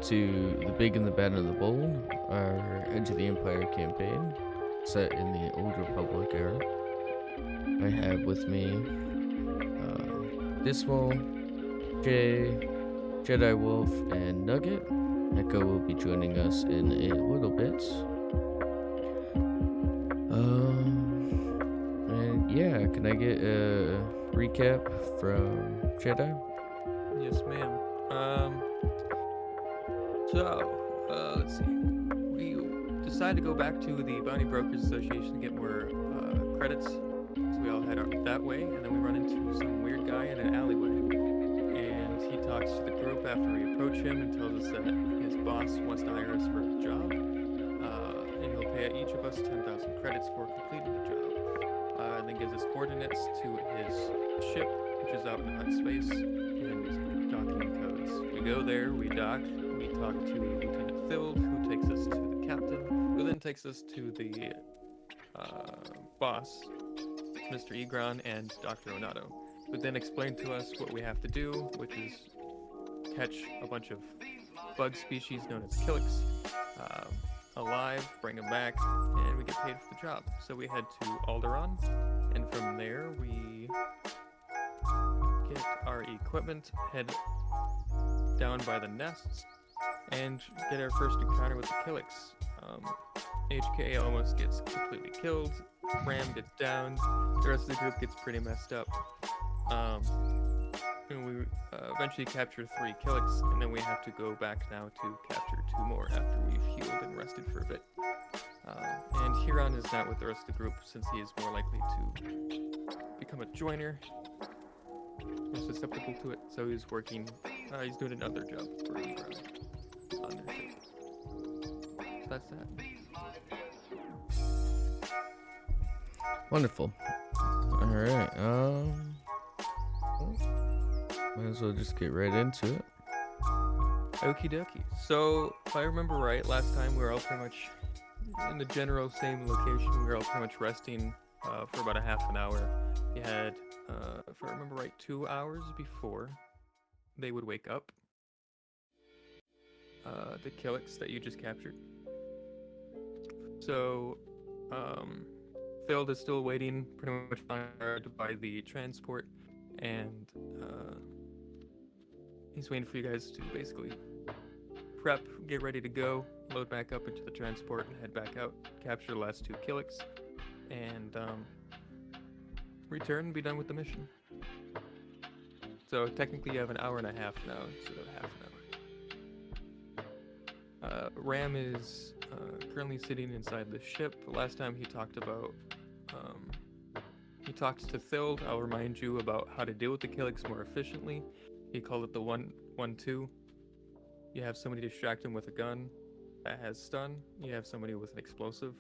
to The Big and the Bad and the Bold, our Edge of the Empire campaign, set in the Old Republic era. I have with me Dismal, Jay, Jedi Wolf, and Nugget. Echo will be joining us in a little bit. And yeah, can I get a recap from Jedi? Yes, ma'am. Let's see. We decided to go back to the Bounty Brokers Association to get more credits. So we all head out that way, and then we run into some weird guy in an alleyway. And he talks to the group after we approach him and tells us that his boss wants to hire us for a job. And he'll pay each of us 10,000 credits for completing the job. And then gives us coordinates to his ship, which is out in hot space, and docking codes. We go there, we dock, we talk to Lieutenant Thild, who takes us to the captain, who then takes us to the boss, Mr. Egron, and Dr. Onato, who then explain to us what we have to do, which is catch a bunch of bug species known as Killiks alive, bring them back, and we get paid for the job. So we head to Alderaan, and from there we get our equipment, head down by the nests, and get our first encounter with the Killiks. HK almost gets completely killed, Ram gets downed, the rest of the group gets pretty messed up. And we eventually capture 3 Killiks, and then we have to go back now to capture 2 more after we've healed and rested for a bit. And Huron is not with the rest of the group since he is more likely to become a joiner, more susceptible to it, so he's working, he's doing another job for Huron on their ship. So that's that. Wonderful. Alright, might as well just get right into it. Okie dokie. So, if I remember right, last time we were all pretty much in the general same location. We were all pretty much resting for about a half an hour. You had, if I remember right, 2 hours before they would wake up. The Killiks that you just captured. So, Phil is still waiting pretty much by the transport, and he's waiting for you guys to basically prep, get ready to go, load back up into the transport, and head back out, capture the last 2 Killiks, and return and be done with the mission. So technically you have an hour and a half now instead of half an hour. Ram is currently sitting inside the ship. Last time he talked about, he talked to Thild. I'll remind you about how to deal with the Killiks more efficiently. He called it the 1-1-2. You have somebody distract him with a gun that has stun. You have somebody with an explosive.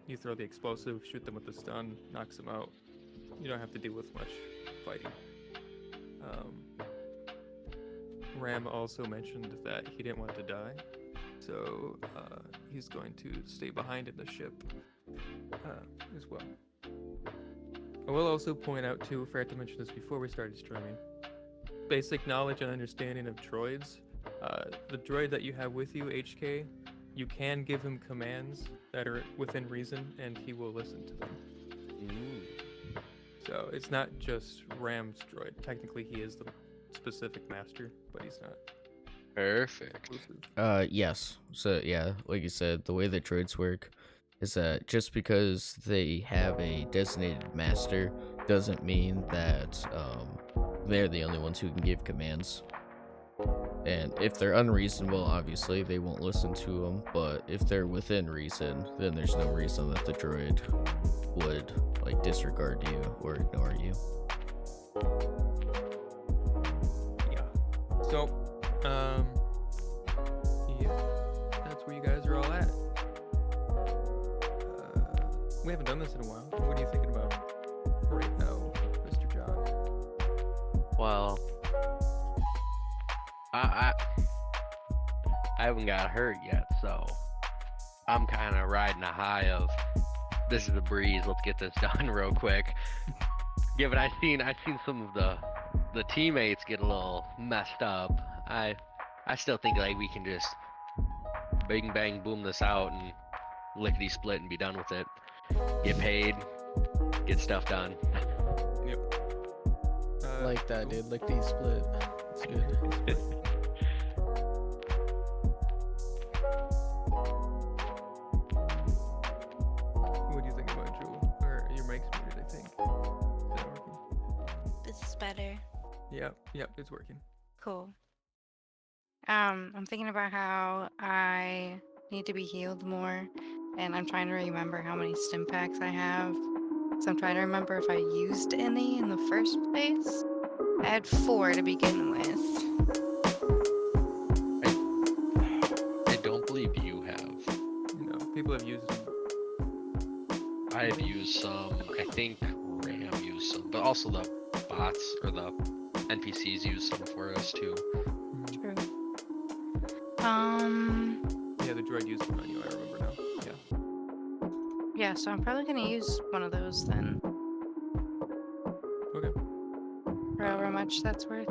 You throw the explosive, shoot them with the stun, knocks them out. You don't have to deal with much fighting. Ram also mentioned that he didn't want to die, so he's going to stay behind in the ship as well. I will also point out too, I forgot to mention this before we started streaming, basic knowledge and understanding of droids. The droid that you have with you, HK, you can give him commands that are within reason, and he will listen to them. So it's not just Ram's droid. Technically, he is the specific master, but he's not. Perfect. Exclusive. Yes. So yeah, like you said, the way that droids work is that just because they have a designated master doesn't mean that they're the only ones who can give commands. And if they're unreasonable, obviously they won't listen to them, but if they're within reason, then there's no reason that the droid would like disregard you or ignore you. Yeah. So, yeah, that's where you guys are all at. We haven't done this in a while. What are you thinking about right now, Mr. John? Well, I haven't got hurt yet, so I'm kind of riding a high of this is a breeze. Let's get this done real quick. Yeah, but I seen some of the teammates get a little messed up. I still think like we can just bang bang boom this out and lickety split and be done with it. Get paid, get stuff done. Yep. Like that, cool. dude. Like these split. It's good. What do you think about Jewel? Or your mic's muted, I think. Is that working? This is better. Yep, it's working. Cool. I'm thinking about how I need to be healed more, and I'm trying to remember how many stim packs I have. So I'm trying to remember if I used any in the first place. I had 4 to begin with. I don't believe you have. No, people have used them. I have used some. I think Ram used some, but also the bots or the NPCs use some for us too. True. Yeah, the droid used one on you, I remember now. Yeah. Yeah, so I'm probably gonna use one of those then. Okay. For however much that's worth.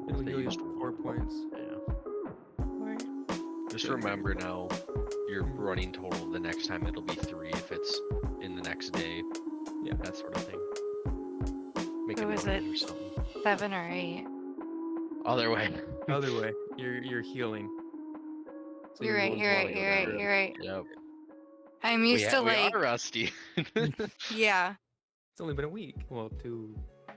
It'll They heal you used 4 points. Yeah. Or Just Yeah. remember now, your running total the next time it'll be 3 if it's in the next day. Yeah. That sort of thing. Make So a is note of it or something. 7 or 8? Other way. Other way, you're healing. So You're right, healing you're while right, you you're go right, through. you're right. Yep. I'm used to we like, are rusty. yeah. It's only been a week. Well, 2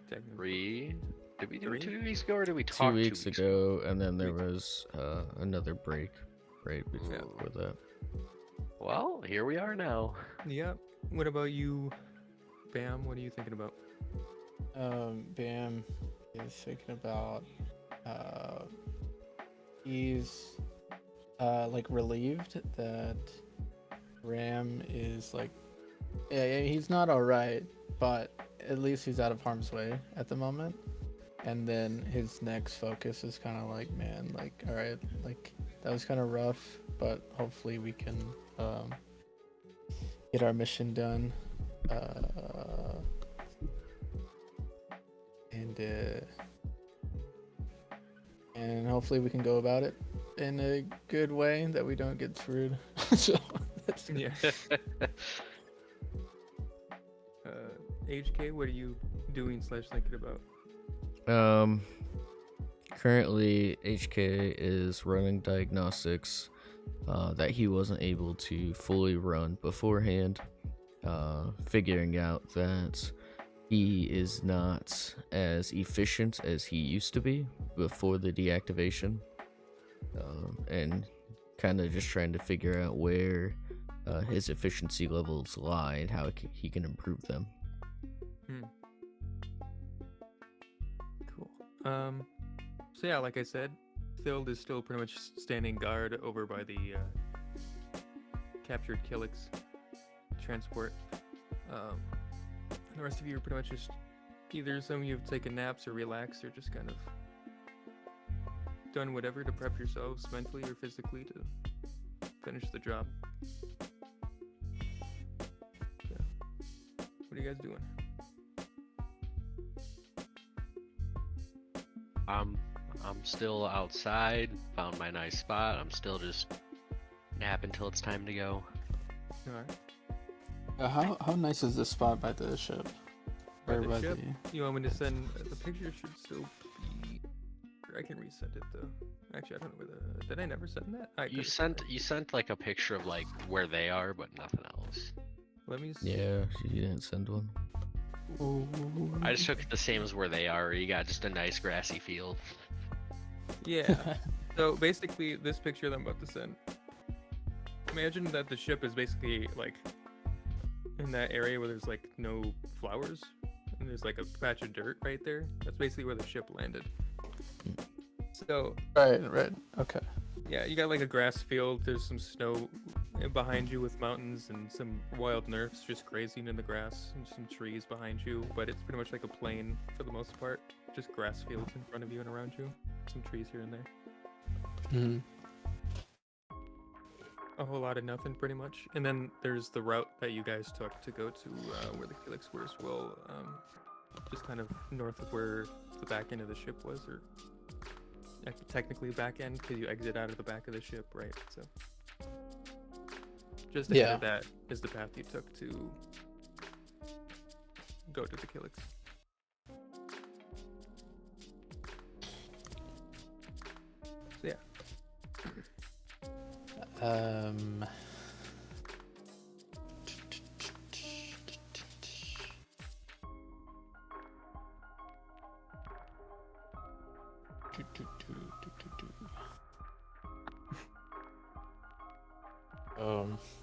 technically. 3. Did we do 3? it 2 weeks ago or did we 2 talk weeks 2 weeks ago, and then there Weeks. was another break right Yeah. before that. Well, here we are now. Yep. What about you, Bam? What are you thinking about? Bam is thinking about he's like relieved that Ram is like he's not alright, but at least he's out of harm's way at the moment. And then his next focus is kind of like, man, like, all right, like that was kind of rough, but hopefully we can get our mission done. And hopefully we can go about it in a good way that we don't get screwed. So that's Yeah. HK, what are you doing / thinking about? Currently HK is running diagnostics that he wasn't able to fully run beforehand, figuring out that he is not as efficient as he used to be before the deactivation, and kind of just trying to figure out where his efficiency levels lie and how he can improve them. Cool. So yeah, like I said, Thild is still pretty much standing guard over by the captured Kilix transport. And the rest of you are pretty much just either some of you have taken naps or relaxed or just kind of done whatever to prep yourselves mentally or physically to finish the job. So, what are you guys doing? I'm still outside, found my nice spot. I'm still just napping until it's time to go. Alright. how nice is this spot by the ship? By Or the by ship? the- You want me to send the picture? Should still be. I can resend it though. Actually, I don't know where the. Did I never send that? I You could've sent like a picture of like where they are, but nothing else. Let me. Yeah, you didn't send one. I just took it the same as where they are. You got just a nice grassy field. Yeah. So basically, this picture that I'm about to send. Imagine that the ship is basically like in that area where there's like no flowers, and there's like a patch of dirt right there. That's basically where the ship landed. So Right. Okay. yeah, you got like a grass field. There's some snow behind you with mountains and some wild nerfs just grazing in the grass and some trees behind you. But it's pretty much like a plain for the most part. Just grass fields in front of you and around you. Some trees here and there. Mm-hmm. A whole lot of nothing, pretty much. And then there's the route that you guys took to go to where the Helix were as well. Just kind of north of where the back end of the ship was, or technically back end because you exit out of the back of the ship, right? So just Yeah. ahead of that is the path you took to go to the Kilix. So yeah.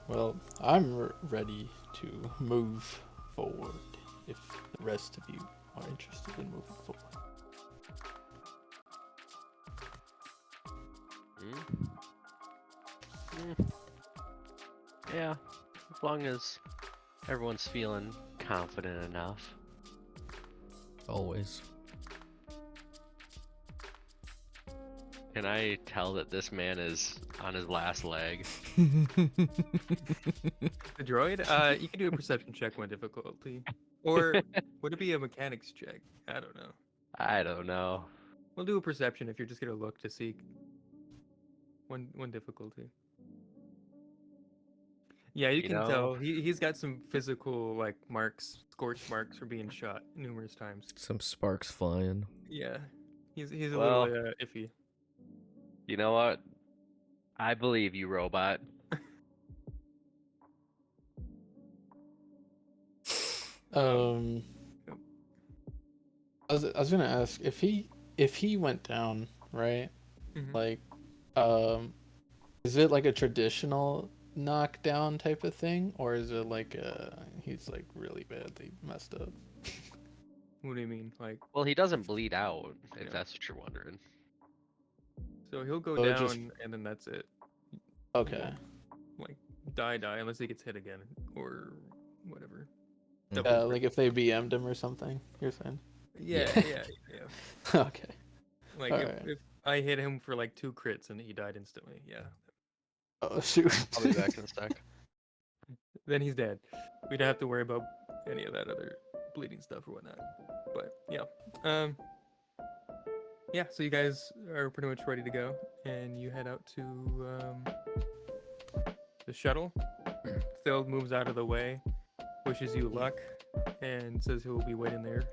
Well, I'm ready to move forward if the rest of you are interested in moving forward. Yeah, as long as everyone's feeling confident enough. Always. Can I tell that this man is on his last leg? The droid, you can do a perception check when difficulty, or would it be a mechanics check? I don't know. I don't know. We'll do a perception if you're just gonna look to see one difficulty. Yeah, you You can know? tell he's got some physical like marks, scorch marks from being shot numerous times. Some sparks flying. Yeah, he's a Well- little iffy. You know what? I believe you, robot. I was gonna ask if he went down, right? Mhm. Like, is it like a traditional knockdown type of thing, or is it like he's like really badly messed up? What do you mean? Like, Well, he doesn't bleed out, if Yeah. that's what you're wondering. so he'll go So it down just- and then that's it. Okay. Like die unless he gets hit again or whatever. Mhm. Double Like if they BM'd him or something, you're saying? Yeah. Okay. Like Alright. if I hit him for like 2 crits and he died instantly, yeah. Oh shoot. I'll be back in a sec. Then he's dead. We don't have to worry about any of that other bleeding stuff or whatnot. But yeah. Yeah, so you guys are pretty much ready to go and you head out to the shuttle. Phil moves out of the way, wishes you luck, and says he'll be waiting there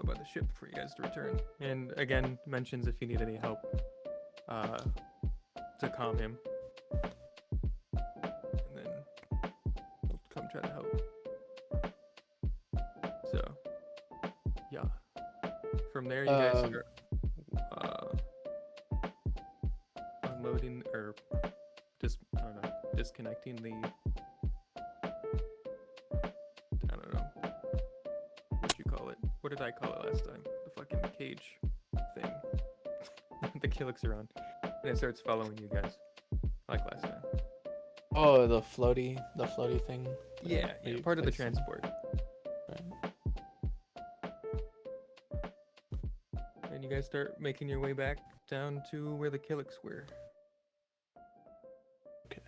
by the ship for you guys to return. And again, mentions if you need any help to calm him. And then he'll come try to help. So, yeah. From there, you guys start unloading or just, I don't know, disconnecting the, I don't know what you call it. What did I call it last time? The fucking cage thing. The Kilix are on. And it starts following you guys. Like last time. Oh, the floaty thing. Yeah, you part of the placed in- transport. Right. And you guys start making your way back down to where the Kilix were. Okay.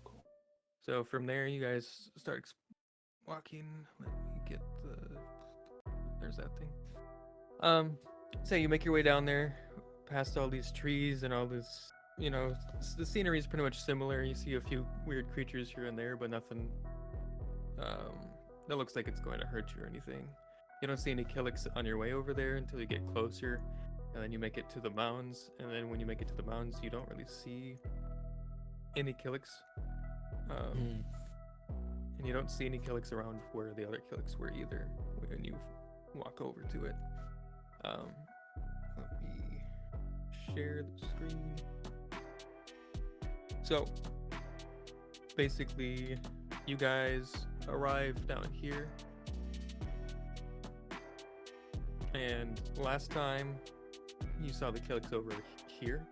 Cool. So from there, you guys start walking. Let me get the. There's that thing. So you make your way down there, past all these trees and all this. You know, the scenery is pretty much similar. You see a few weird creatures here and there, but nothing that looks like it's going to hurt you or anything. You don't see any Kilix on your way over there until you get closer, and then you make it to the mounds. And then when you make it to the mounds, you don't really see any Kilix. Mm. And you don't see any Kilix around where the other Kilix were either when you walk over to it. Let me share the screen. So, basically, you guys arrive down here. And last time, you saw the Kilix over here.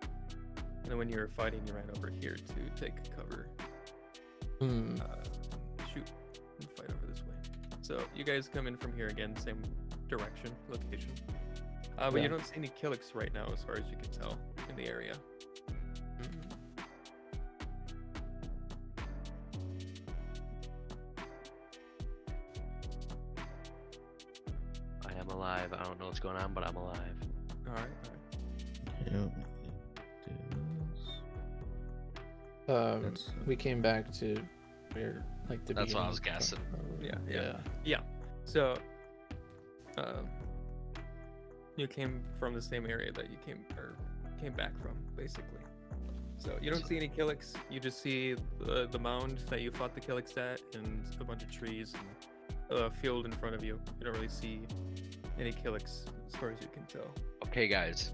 And then when you were fighting, you ran over here to take cover. Hmm. Shoot and fight over this way. So you guys come in from here again, same direction, location. But Yeah. you don't see any Kilix right now, as far as you can tell, in the area. I am alive. I don't know what's going on, but I'm alive. All right. You don't do this. That's- We came back to where, like, the That's what I was beginning. guessing. Yeah. So, you came from the same area that you came back from, basically. So you don't see any Killiks. You just see the mound that you fought the Killiks at, and a bunch of trees and a field in front of you. You don't really see any Killiks as far as you can tell. Okay, guys.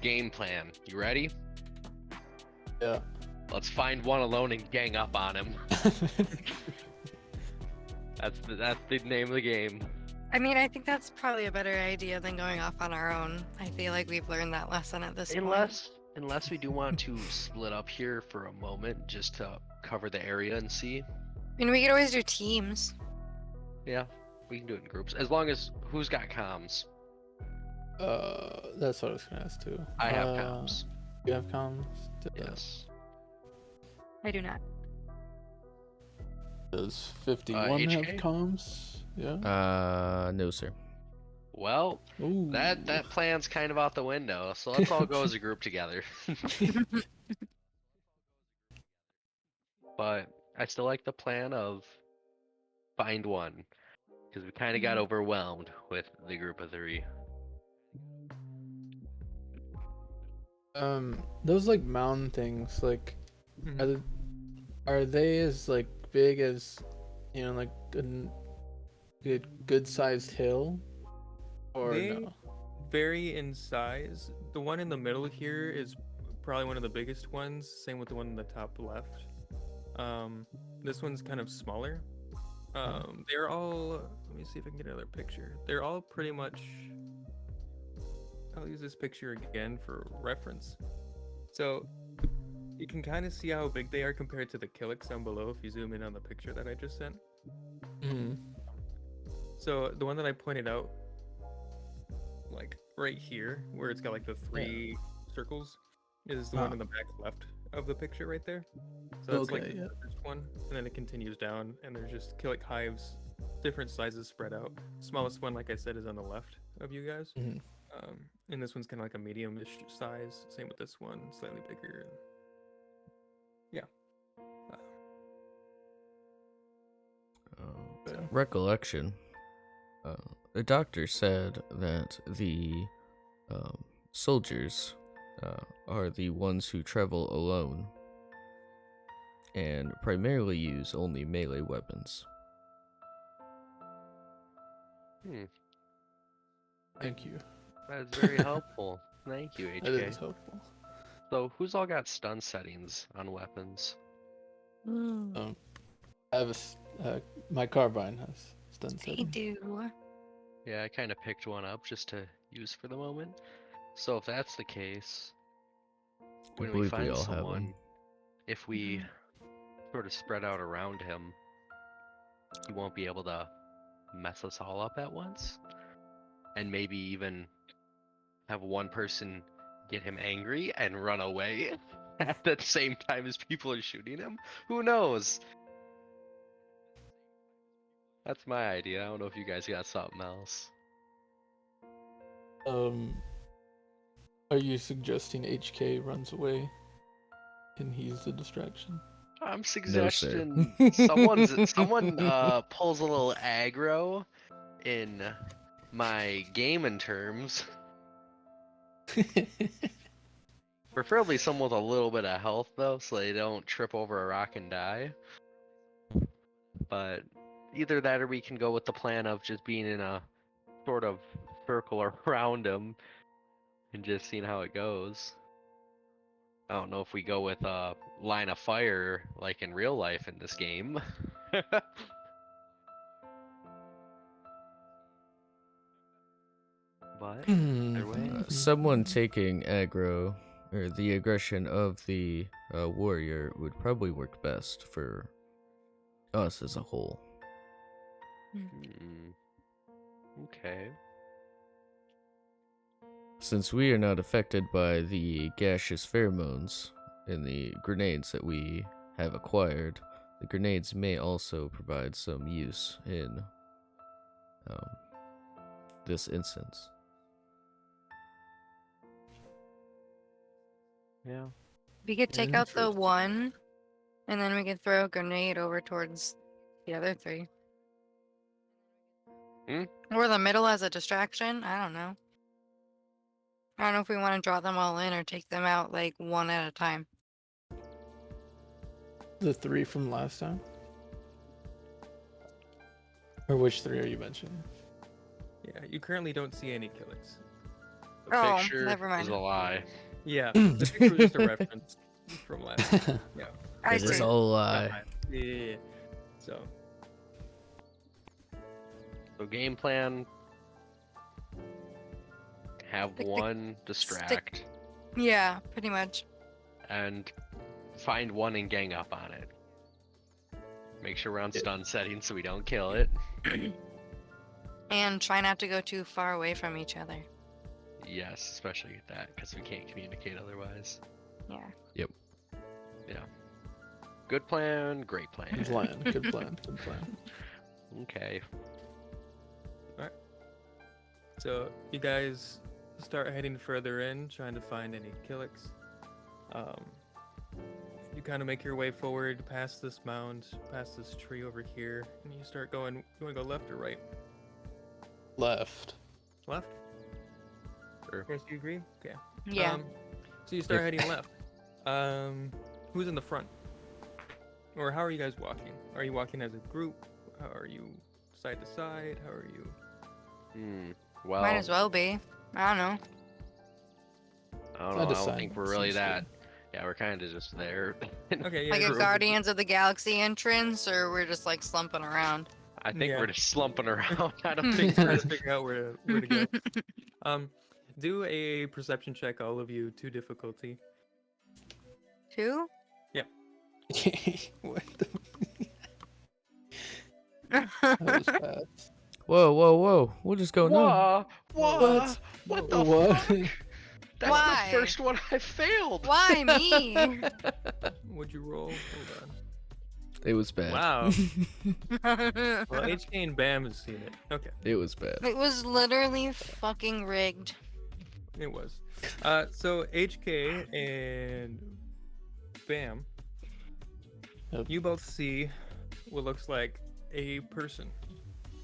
Game plan. You ready? Yeah. Let's find one alone and gang up on him. That's the name of the game. I mean, I think that's probably a better idea than going off on our own. I feel like we've learned that lesson at this point. Unless we do want to split up here for a moment just to cover the area and see. I mean, we could always do teams. Yeah, we can do it in groups. As long as who's got comms? That's what I was gonna ask too. I have comms. You have comms? Yes. I do not. Does 51 have HK? comms? Yeah. No, sir. Well, Ooh. that plan's kind of out the window, so let's all go as a group together. But I still like the plan of find one, because we kind of got overwhelmed with the group of 3. Those like mountain things, like, Mhm. are they as like big as, like a good sized hill, or They no? vary in size. The one in the middle here is probably one of the biggest ones. Same with the one in the top left. This one's kind of smaller. They're all. Let me see if I can get another picture. They're all pretty much. I'll use this picture again for reference. So you can kind of see how big they are compared to the Killiks down below if you zoom in on the picture that I just sent. So the one that I pointed out, like right here, where it's got like the 3 circles, is the one in the back left of the picture right there. So that's like the first one, and then it continues down, and there's just Killik hives, different sizes spread out. Smallest one, like I said, is on the left of you guys. And this one's kind of like a medium-ish size. Same with this one, slightly bigger. Yeah. Recollection. The doctor said that the soldiers are the ones who travel alone and primarily use only melee weapons. Thank you. That's very helpful. Thank you, That is HK. helpful. So who's all got stun settings on weapons? I have my carbine has stun I setting. do. Yeah, I kind of picked one up just to use for the moment. So if that's the case, when we believe we find all have someone, one. if we sort of spread out around him, he won't be able to mess us all up at once. And maybe even have one person get him angry and run away at the same time as people are shooting him. Who knows? That's my idea. I don't know if you guys got something else. Are you suggesting HK runs away and he's the distraction? I'm sir. suggesting someone pulls a little aggro in my gaming terms. Preferably someone with a little bit of health though, so they don't trip over a rock and die. But either that or we can go with the plan of just being in a sort of circle around him and just seeing how it goes. I don't know if we go with a line of fire like in real life in this game. But either way. Someone taking aggro or the aggression of the warrior would probably work best for us as a whole. Okay. Since we are not affected by the gaseous pheromones in the grenades that we have acquired, the grenades may also provide some use in this instance. Yeah. We could take out the Interesting. one, and then we could throw a grenade over towards the other three. Hmm? Or the middle as a distraction. I don't know. I don't know if we want to draw them all in or take them out like one at a time. The 3 from last time? Or which 3 are you mentioning? Yeah, you currently don't see any killings. The Oh, picture never mind. is a lie. Yeah, the picture was just a reference from last time. Yeah. I That is see. all a lie. Yeah. So, So game plan. Have Like the one distract Yeah, pretty much. and find one and gang up on it. Make sure we're on stun settings so we don't kill it. And try not to go too far away from each other. Yes, especially that because we can't communicate otherwise. Yeah. Good plan, great plan. Good plan. Good plan. Good plan. Okay. so you guys start heading further in, trying to find any Killix. You kind of make your way forward past this mound, past this tree over here, and you start going. You want to go left or right? Left. Left. Sure. Yes, you agree. Okay. Yeah. So you start heading left. Who's in the front? Or how are you guys walking? Are you walking as a group? How are you side to side? How are you? Well, Might as well be. I don't know. I don't Side know. to I don't side think we're really seems that. Yeah, we're kind of just there. Okay, yeah. Like a group. Guardians of the Galaxy entrance, or we're just like slumping around. I think Yeah. we're just slumping around. I don't Trying think to figure out where to go. Do a perception check, all of you, to difficulty. 2? What the? That was fast. Whoa, whoa, whoa! What is going on? What? What the What? fuck? That's Why? the first one I failed. Why me? Would you roll? Hold It was bad. Wow. on. Well, HK and Bam has seen it. Okay, It was bad. It was literally fucking rigged. it was. So HK and Bam, Yep. you both see what looks like a person.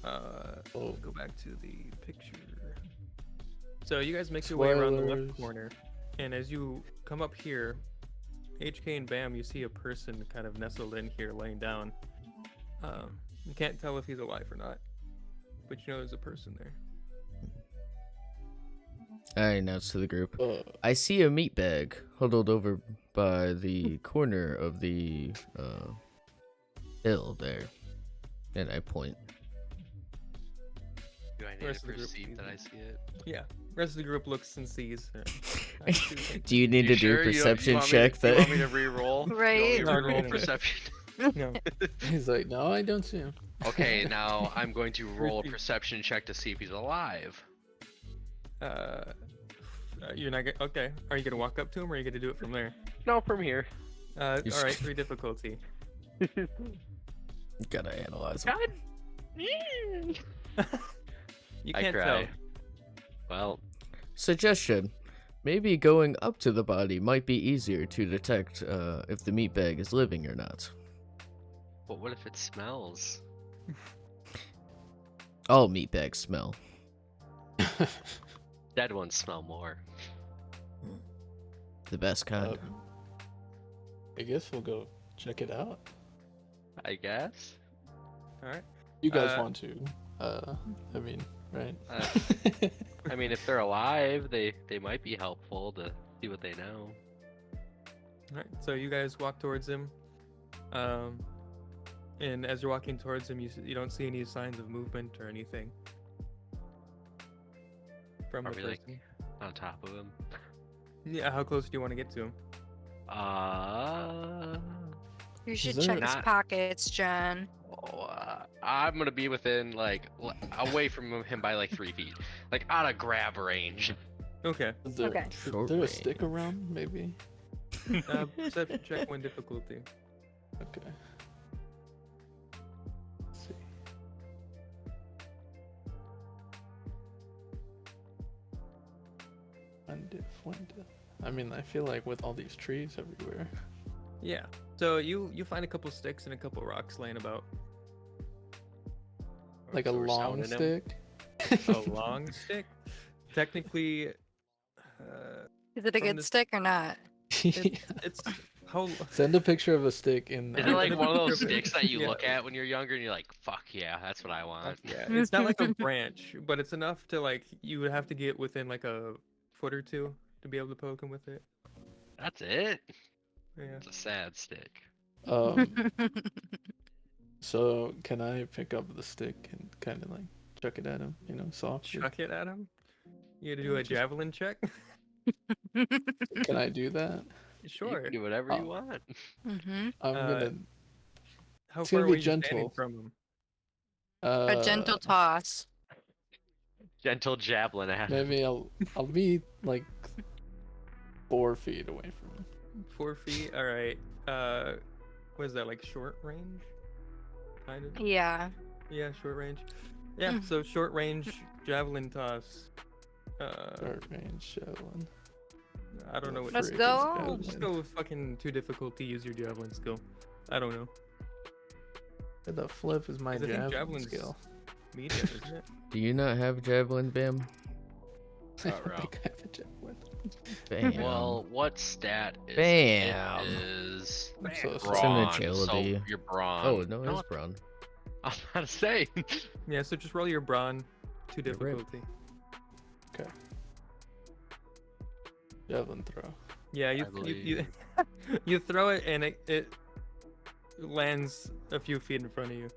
Oh. Go back to the picture. So you guys make your way around the Spoilers. left corner, and as you come up here, HK and Bam, you see a person kind of nestled in here, laying down. You can't tell if he's alive or not, but you know there's a person there. I announced to the group. Uh, I see a meat bag huddled over by the corner of the hill there, and I point. Do I need Rest to of the group perceive sees that it. I see it? Yeah, rest of the group looks and sees. I do think- Do you need You to do sure? a You perception want me check? to, you want me That to re-roll? Right. You No, want me to no, re-roll no, no. perception? no. he's like, no, I don't see him. Okay, now I'm going to roll a perception check to see if he's alive. You're not gonna. Okay, are you gonna walk up to him, or are you gonna do it from there? No, from here. All You're right, s- 3 difficulty. Gotta analyze it. You I can't cry. tell. Well, Suggestion: maybe going up to the body might be easier to detect if the meat bag is living or not. but what if it smells? All meat bags smell. Dead ones smell more. The best kind. I guess we'll go check it out. I guess. All right. You guys Uh, want to? I mean, right? I mean, if they're alive, they might be helpful to see what they know. All right. So you guys walk towards him, and as you're walking towards him, you don't see any signs of movement or anything from Are the we, person. like, on top of him. Yeah. How close do you want to get to him? You should there check his not- pockets, John. I'm gonna be within like away from him by like 3 feet, like out of grab range. Okay. Is there, Okay. is Short there a range. stick around? Maybe. Perception check, 1 difficulty. Okay. Let's see. One diff. I mean, I feel like with all these trees everywhere. Yeah. So you find a couple sticks and a couple rocks laying about. Like a So we're long sounding him. stick. A long stick. Technically, Is it a from good this- stick or not? it's how. Send a picture of a stick in. Is it like Put a one of those picture of it. sticks that you Yeah. look at when you're younger and you're like, fuck yeah, that's what I want? Yeah, it's not like a branch, but it's enough to like you would have to get within like a foot or two to be able to poke him with it. That's it? Yeah. It's a sad stick. So can I pick up the stick and kind of like chuck it at him? You know, softly. Chuck it at him. You gotta do a Just- javelin check. Can I do that? You Sure. can do whatever you want. Mm-hmm. I'm gonna. How It's far gonna be away are you standing gentle. from him? A gentle toss. Gentle javelin at him. Maybe I'll be like 4 feet away from him. 4 feet. All right. What is that, like short range? Kind of. Yeah. Yeah, short range. Yeah. So short range javelin toss. Short range javelin. I don't know what. Let's frick is go. We'll just javelin? go with fucking too difficult to use your javelin skill. I don't know. What the flip is my 'Cause I think javelin javelin's skill? medium, isn't it? Do you not have javelin, Bam? I Oh, bro. think I have a javelin. Bam. Well, what stat is Bam. it? Is I'm so It's sorry. an brawn, agility. so you're brawn. Oh no, it's brown. I was about to say. Yeah. So just roll your brawn to You're right. difficulty. Javelin throw. Yeah, I you you throw it and it lands a few feet in front of you.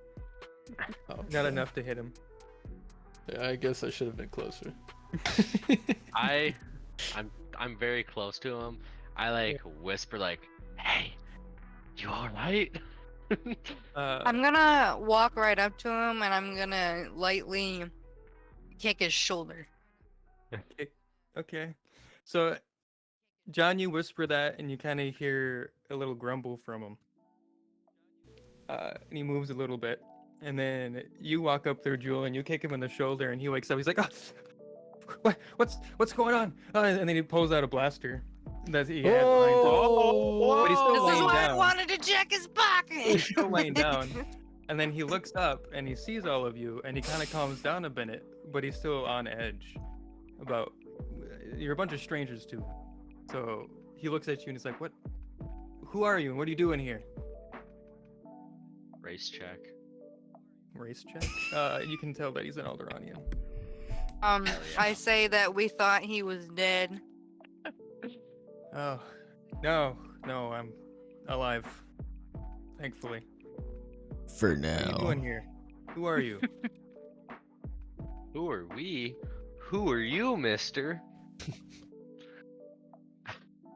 Oh, Not yeah. enough to hit him. Yeah, I guess I should have been closer. I'm very close to him. I like whisper like, "Hey, you all right?" I'm gonna walk right up to him and I'm gonna lightly kick his shoulder. Okay. So, John, you whisper that, and you kind of hear a little grumble from him. And he moves a little bit, and then you walk up there, Jewel, and you kick him in the shoulder, and he wakes up. He's like, "Oh, what's going on?" And then he pulls out a blaster that he had behind him. But he's still This is laying why I down. wanted to check his pocket. He's still laying down. And then he looks up and he sees all of you, and he kind of calms down a minute, but he's still on edge. About you're a bunch of strangers too, so he looks at you and he's like, "What? Who are you? And what are you doing here?" Race check. Race check. You can tell that he's an Alderanian. I say that we thought he was dead. Oh, no, I'm alive. Thankfully. For What are you now. doing here? Who are you? Who are we? Who are you, mister?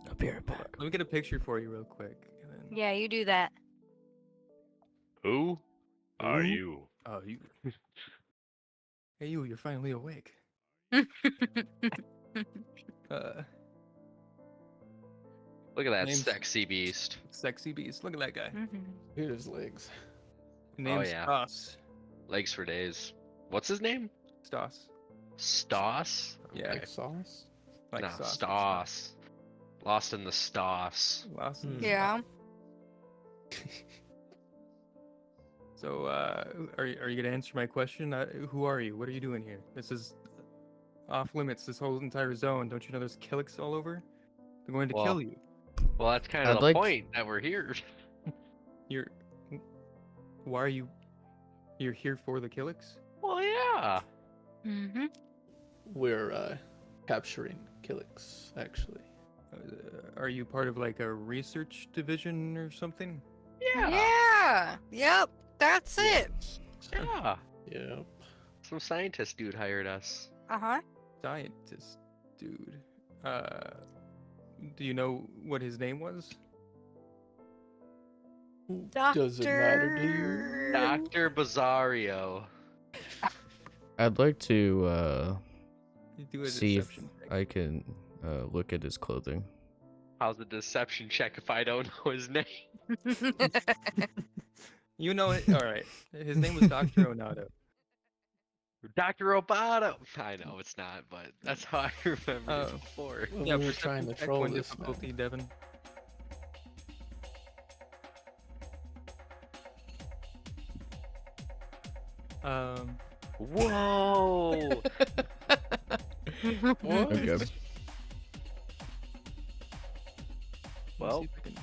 I'll be right back. Let me get a picture for you real quick. And then... Yeah, you do that. Who are Who? you? Oh, you. Hey, you're finally awake. Look at that Name's- sexy beast. Sexy beast. Look at that guy. Mhm. Look at his legs. Name's yeah. Stas. Legs for days. What's his name? Stas. Stoss? Yeah. Like sauce? Like no, sauce. Stoss. Lost in the Stoss. Lost in the Yeah. So, are you gonna answer my question? Who are you? What are you doing here? This is off limits. This whole entire zone. Don't you know there's Killiks all over? They're going to Well- kill you. Well, that's kind I'd of the like- point that we're here. You're. Why are you? You're here for the Killiks? Well, yeah. Mhm. We're capturing Killiks, actually. Are you part of like a research division or something? Yeah. Yeah. Yep. That's it. Yeah. Yep. Some scientist dude hired us. Uh-huh. Scientist, dude. Do you know what his name was? Does it matter to you? Dr. Bazario. I'd like to You do a see if deception check. I can look at his clothing. How's a deception check if I don't know his name? You know it. All right. His name was Dr. Onato. Dr. Roboto. I know it's not, but that's how I remember Oh. it before. When Yeah, we were perception trying to check, troll one this difficulty, man. Devin. Whoa! What? Okay. Let's Well. see if I can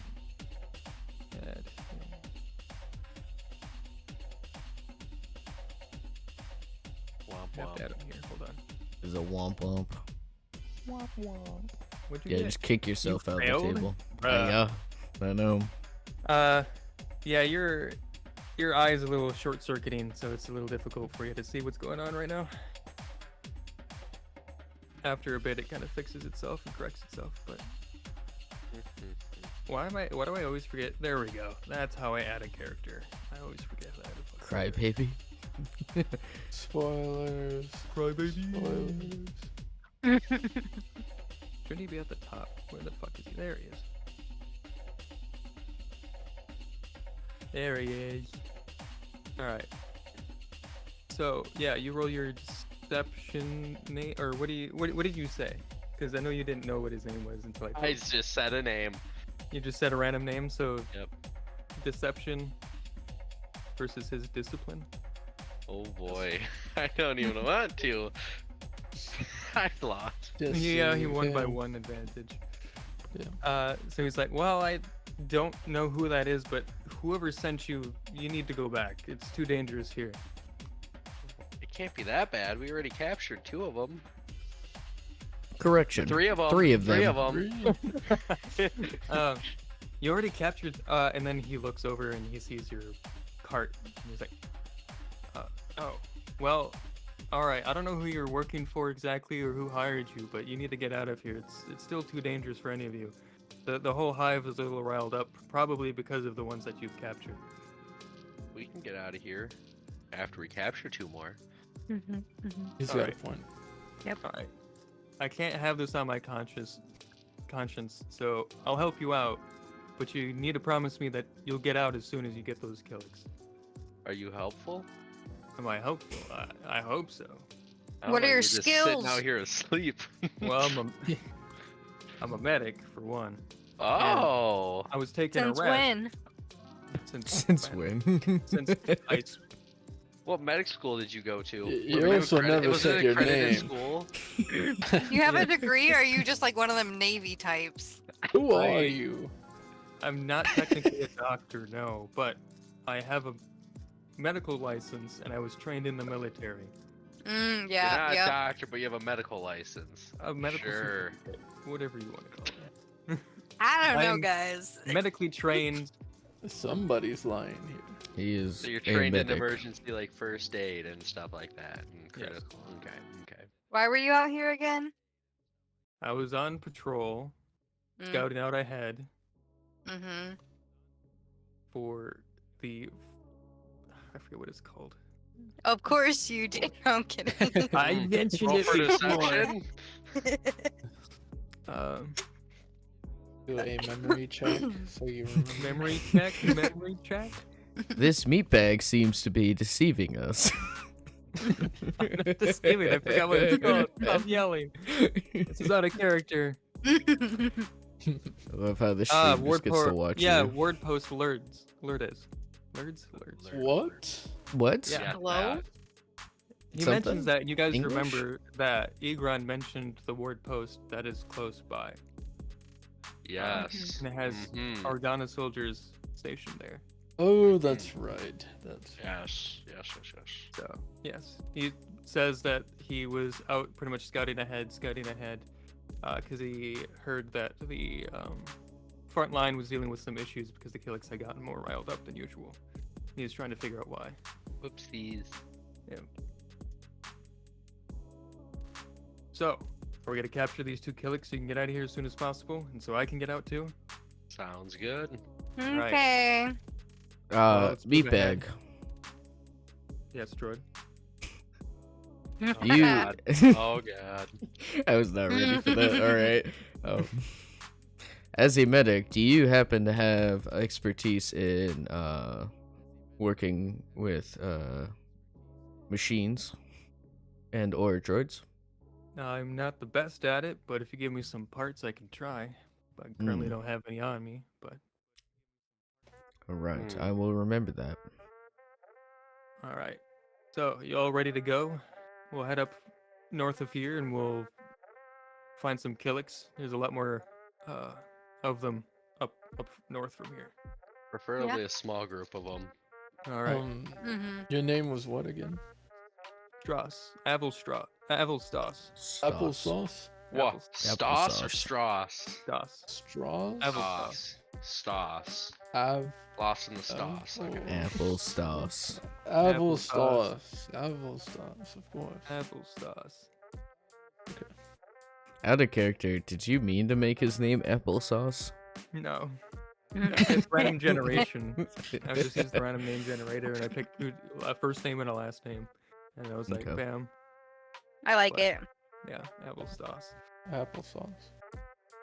add him. Womp I have to womp. add him here. Hold on. Is a womp womp. What'd you Yeah, get? just kick yourself out of the failed? table. Bruh. Yeah, I know. Yeah, your eye is a little short-circuiting, so it's a little difficult for you to see what's going on right now. After a bit, it kind of fixes itself and corrects itself. But why do I always forget? There we go. That's how I add a character. I always forget that. Cry baby. Spoilers. Crybaby. Spoilers. Shouldn't he be at the top? Where the fuck is he? There he is. There he is. Alright. So, yeah, you roll your deception name, or what did you say? Because I know you didn't know what his name was until I told I you. just said a name. You just said a random name, so Yep. deception versus his discipline. Oh boy. I don't even want to. I lost. Yeah, he won by Deceive him. 1 advantage. Yeah. So he's like, well, I don't know who that is, but whoever sent you, you need to go back. It's too dangerous here. It can't be that bad. We already captured 2 of them. Correction. 3 of them. Three of 3 them. of them. You already captured, and then he looks over and he sees your cart. And he's like, oh, well, all right. I don't know who you're working for exactly or who hired you, but you need to get out of here. It's still too dangerous for any of you. The whole hive is a little riled up, probably because of the ones that you've captured. We can get out of here after we capture 2 more. He's got Alright. a point. All right. I can't have this on my conscience, so I'll help you out, but you need to promise me that you'll get out as soon as you get those killings. Are you helpful? Am I helpful? I hope so. I don't What know, are your you're just sitting skills? out here asleep. Well, I'm a medic for one. Oh. I was taking Since a rest when? Since when? Since I What medic school did you go to? You Was it also accredited- never was said it your accredited name. school? You have a degree, or are you just like one of them Navy types? Who I- are you? I'm not technically a doctor, no, but I have a medical license and I was trained in the military. Mm, You're yeah, not a yeah. doctor, but you have a medical license. A medical Sure. certificate, whatever you want to call it. I don't know, I'm- guys. Medically trained. Somebody's lying here. He is So you're a trained in medic. emergency like first aid and stuff like that. And Yes. critical. Okay. Okay. Why were you out here again? I was on patrol, scouting out ahead Mm-hmm. for the. I forget what it's called. Of course you did. I'm kidding. I Mm. mentioned Roll it for before. deception. Um, Do a memory check so you remember. memory check. Memory check. This meatbag seems to be deceiving us. Deceiving. I forgot what it's called. Stop yelling. This is out of character. I love how the stream just Word gets to watch yeah, you. word post alerts. Alerts. Alerts. What? What? Yeah. Hello? He Something? mentions that you guys English? remember that Egron mentioned the word post that is close by, Yes. and it has Mhm. Argana soldiers stationed there. Oh, that's right. That's Yes. Yes. Yes. Yes. So yes, he says that he was out pretty much scouting ahead, because he heard that the front line was dealing with some issues because the Killiks had gotten more riled up than usual. He was trying to figure out why. Whoopsies. So, are we gonna capture these 2 Killiks so you can get out of here as soon as possible, and so I can get out too? Sounds good. Okay. let's move ahead. Meatbag. Yes, Droid. You. God. Oh god. I was not ready for that. All right. As a medic, do you happen to have expertise in working with machines? And or droids? I'm not the best at it, but if you give me some parts, I can try. But I currently don't have any on me. But Alright, Hmm. I will remember that. all right. So you all ready to go? We'll head up north of here, and we'll find some Killicks. There's a lot more of them up north from here. Preferably a small group of them. All right. Mm-hmm. Your name was what again? Strauss. Avelstas. Applesauce? What? Apples- Stoss or Applesauce. Straws? Stoss. Straws? Avelstas. Stoss. Av. Lost in the Stoss. Okay. Apple sauce. Applesauce. Applesauce, of course. Avelstas. Out of character, did you mean to make his name applesauce? No. It's random generation. I just used the random name generator, and I picked a first name and a last name. And I was like, Okay. bam. I like What? it. Yeah, Avelstas. Applesauce.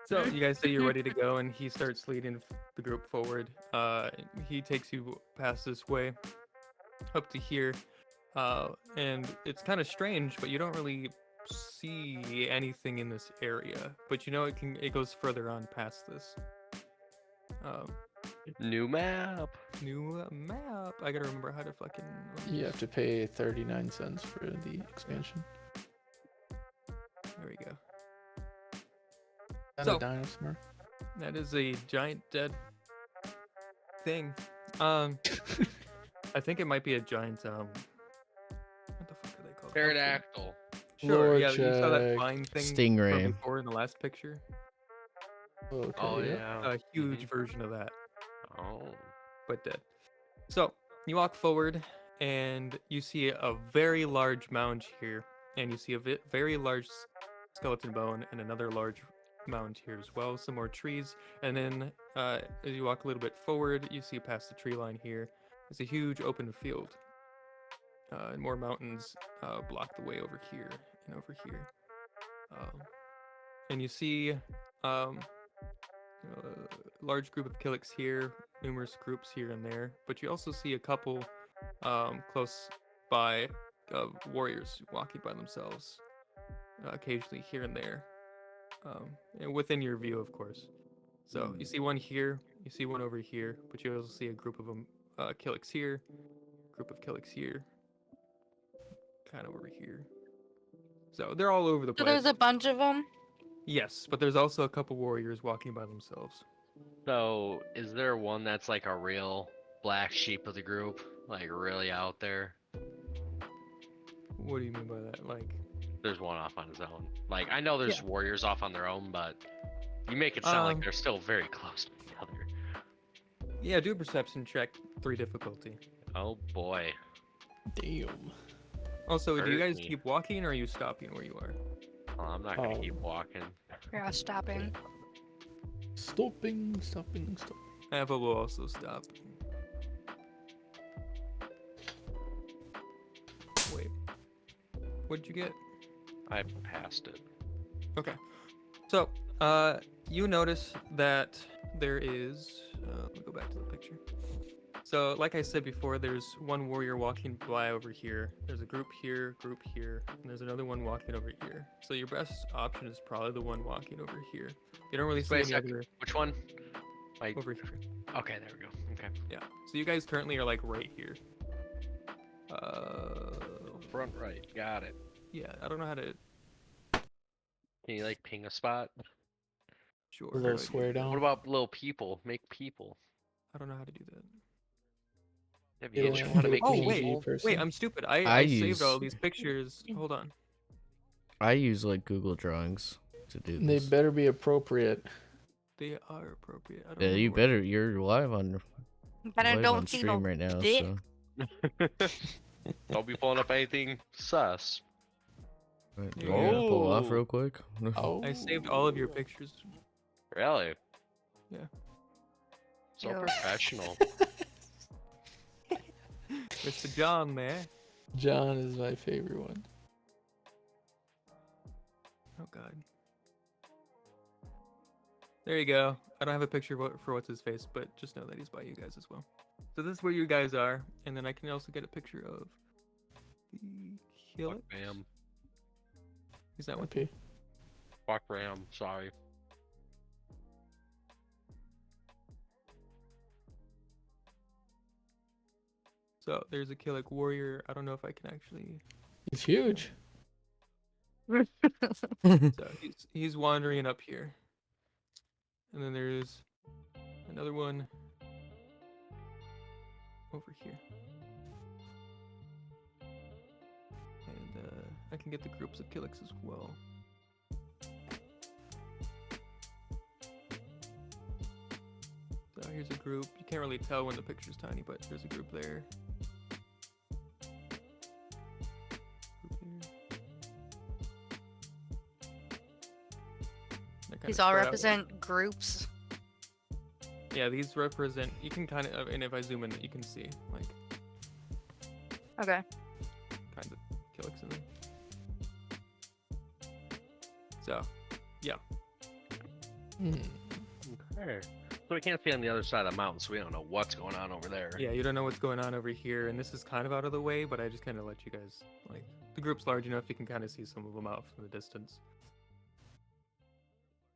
So you guys say you're ready to go, and he starts leading the group forward. He takes you past this way, up to here, and it's kind of strange, but you don't really see anything in this area. But you know it goes further on past this. New map. New map. I gotta remember how to fucking. You have to pay 39 cents for the expansion. There we go. Not So- a dinosaur. That is a giant dead thing. I think it might be a giant what the fuck are they called? Pterodactyl. Sure. Lord Yeah, you saw that check. flying thing Stingray. from before in the last picture. Okay, Oh yeah. yeah. A huge version of that, Oh. but dead. So you walk forward, and you see a very large mound here, and you see a very large skeleton bone and another large mound here as well. Some more trees, and then as you walk a little bit forward, you see past the tree line here. It's a huge open field, and more mountains block the way over here and over here. And you see a large group of Killicks here, numerous groups here and there, but you also see a couple close by warriors walking by themselves, occasionally here and there, and within your view, of course. So you see one here, you see one over here, but you also see a group of them, Killicks here, group of Killicks here, kind of over here. So they're all over the So place. there's a bunch of them. Yes, but there's also a couple warriors walking by themselves. So, is there one that's like a real black sheep of the group? Like really out there? What do you mean by that? Like, There's one off on his own. Like, I know there's Yeah. warriors off on their own, but you make it sound like Um, they're still very close together. yeah, do a perception check, 3 difficulty. Oh boy. Damn. Also, do you Hurt guys me. keep walking, or are you stopping where you are? Well, I'm not gonna Oh. keep walking. Yeah, stopping. Stopping. Ava will also stop. Wait. What'd you get? I passed it. Okay. So, you notice that there is. Let me go back to the picture. So, like I said before, there's one warrior walking by over here. There's a group here, and there's another one walking over here. So your best option is probably the one walking over here. You don't really see Wait a any sec. other Which one? Like, over here. okay, there we go. Okay. Yeah. So you guys currently are like right here. Front right. Got it. Yeah. I don't know how to. Can you like ping a spot? Sure. A how little do I do square that? down. What about little people? Make people. I don't know how to do that. If you Yeah, just want to do make Oh PNG wait, people. person. wait. I'm stupid. I I saved all use- these pictures. Hold on. I use like Google Drawings to do They this. better be appropriate. They are appropriate. I don't Yeah, know you where- better. You're live on But I live don't on see stream no right now. dick. So Don't be pulling up anything sus. Wait, do Yeah. I gotta pull off Oh. real quick? Oh. I saved all of your pictures. Really? Yeah. So Yo. professional. Mr. John there. John is my favorite one. Oh God. There you go. I don't have a picture for what's his face, but just know that he's by you guys as well. So this is where you guys are, and then I can also get a picture of the Fuck, Killicks. bam. He's not with Okay. Fuck Ram, sorry. So there's a Killick warrior. I don't know if I can actually. He's huge. So he's wandering up here, and then there's another one over here. And I can get the groups of Killicks as well. So here's a group. You can't really tell when the picture's tiny, but there's a group there. Group here. They're kinda These all spread out. represent groups. Yeah, these represent. You can kind of, and if I zoom in, you can see like Okay. kinds of Killicks in them. So, yeah. Okay. So we can't see on the other side of the mountain, so we don't know what's going on over there. Yeah, you don't know what's going on over here, and this is kind of out of the way, but I just kind of let you guys, like, the group's large enough you can kind of see some of them out from the distance.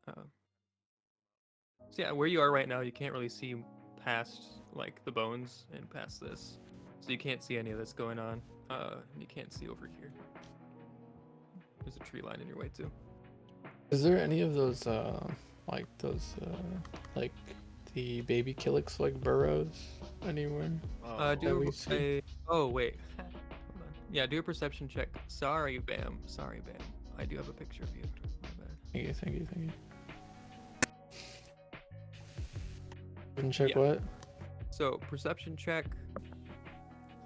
So yeah, where you are right now, you can't really see past, like, the bones and past this. So you can't see any of this going on. You can't see over here. There's a tree line in your way, too. Is there any of those like those like the baby Killicks like burrows anywhere? Do we see? a... Oh, wait. Hold on. Yeah, do a perception check. Sorry, Bam. Sorry, Bam. I do have a picture of you. My bad. Thank you, thank you, thank you. Didn't check Yeah. what? So, perception check.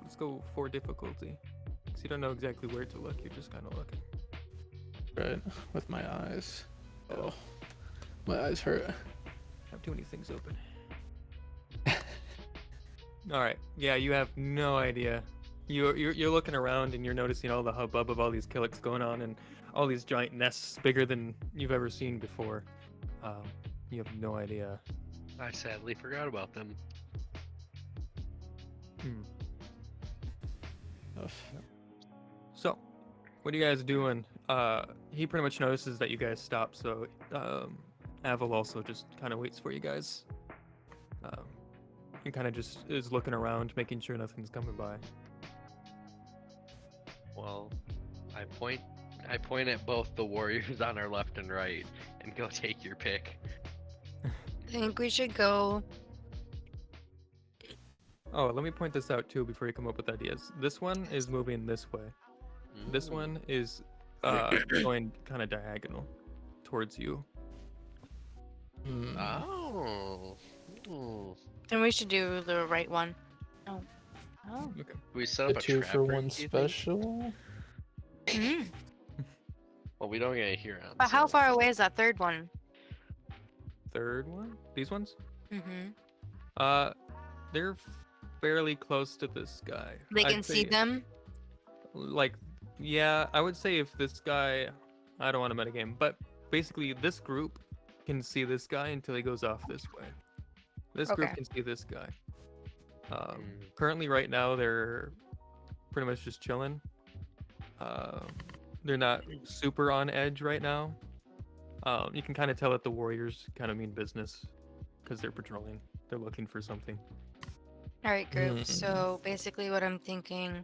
Let's go for difficulty. Because you don't know exactly where to look, you're just kind of looking. Right, with my eyes. Oh, my eyes hurt. I have too many things open. Alright, yeah, you have no idea. You're looking around and you're noticing all the hubbub of all these Killicks going on and all these giant nests bigger than you've ever seen before. You have no idea. I sadly forgot about them. Ugh. So, what are you guys doing? He pretty much notices that you guys stop, so Aval also just kind of waits for you guys. And kind of just is looking around, making sure nothing's coming by. Well, I point at both the warriors on our left and right and go take your pick. I think we should go. Oh, let me point this out too before you come up with ideas. This one is moving this way. This Mm. one is going kind of diagonal towards you. Hmm. Oh. Ooh. Then we should do the right one. Oh. Oh. Okay. We set The up a 2 trap for rig, 1 do you think? special. Mm. Well, we don't get a Huron. But how so- far away is that third one? Third one? These ones? Mm-hmm. They're fairly close to this guy. They I'd can see say, them. Like, yeah, I would say if this guy, I don't want to metagame, but basically this group can see this guy until he goes off this way. This group Okay. can see this guy. Mm. Currently, right now, they're pretty much just chilling. They're not super on edge right now. You can kind of tell that the warriors kind of mean business because they're patrolling. They're looking for something. All right, group. Mm. So basically, what I'm thinking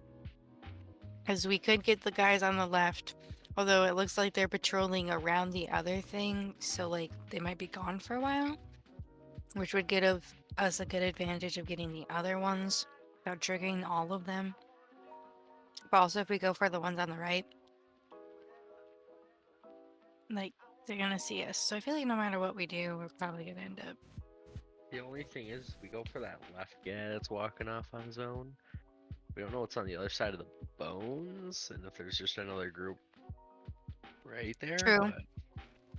is we could get the guys on the left, although it looks like they're patrolling around the other thing, so like they might be gone for a while, which would give us a good advantage of getting the other ones without triggering all of them. But also, if we go for the ones on the right, like they're gonna see us. So I feel like no matter what we do, we're probably gonna end up. The only thing is, we go for that left guy that's walking off on zone. We don't know what's on the other side of the bones, and if there's just another group right there. True. but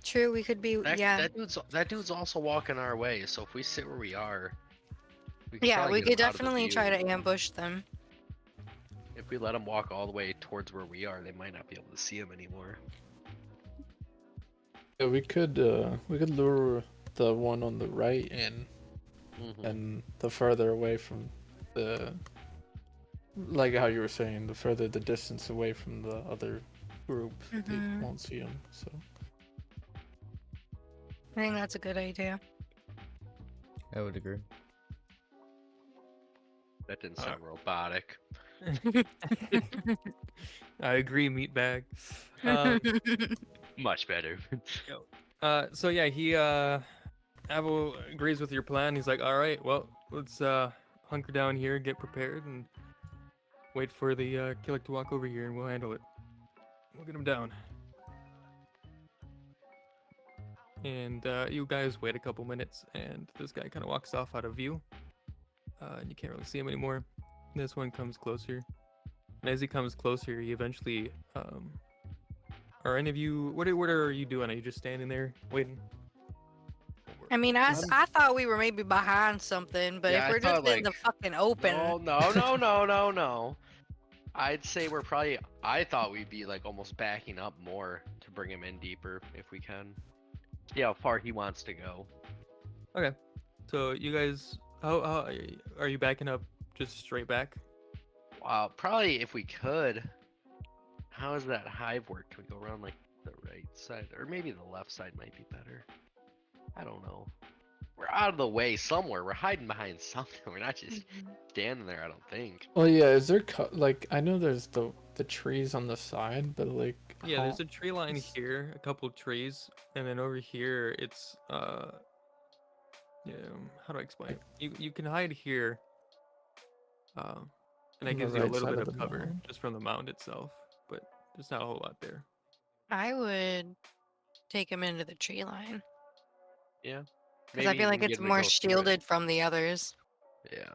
True, we could be. That, Yeah, that dude's also walking our way, so if we sit where we are, we could yeah, probably we get could him out of the definitely try view. to ambush them. If we let them walk all the way towards where we are, they might not be able to see him anymore. Yeah, we could lure the one on the right in, Mhm. and the further away from the, like how you were saying, the further the distance away from the other group, Mhm. they won't see him. So I think that's a good idea. I would agree. That didn't sound robotic. I agree, meatbag. Much better. So yeah, he Avo agrees with your plan. He's like, all right, well, let's hunker down here, get prepared, and wait for the Killick to walk over here, and we'll handle it. We'll get him down. And you guys wait a couple minutes, and this guy kind of walks off out of view, and you can't really see him anymore. This one comes closer, and as he comes closer, he eventually. Are any of you? What are you doing? Are you just standing there waiting? I mean, I'm- I thought we were maybe behind something, but Yeah, if I we're just thought, in the like, fucking open, No. I'd say we're probably. I thought we'd be like almost backing up more to bring him in deeper if we can. See how far he wants to go. Okay. So you guys, how are you backing up? Just straight back? Wow, probably if we could. How does that hive work? Can we go around like the right side, or maybe the left side might be better? I don't know. We're out of the way somewhere. We're hiding behind something. We're not just standing there. I don't think. well, yeah. Is there like I know there's the trees on the side, but like Yeah, there's how- a tree line here, a couple of trees, and then over here it's yeah, how do I explain? You can hide here, and that On the gives you a right little side bit of of the cover mound. just from the mound itself, but there's not a whole lot there. I would take him into the tree line Yeah. because I feel like even it's get him to more go through it. shielded from the others. Yeah.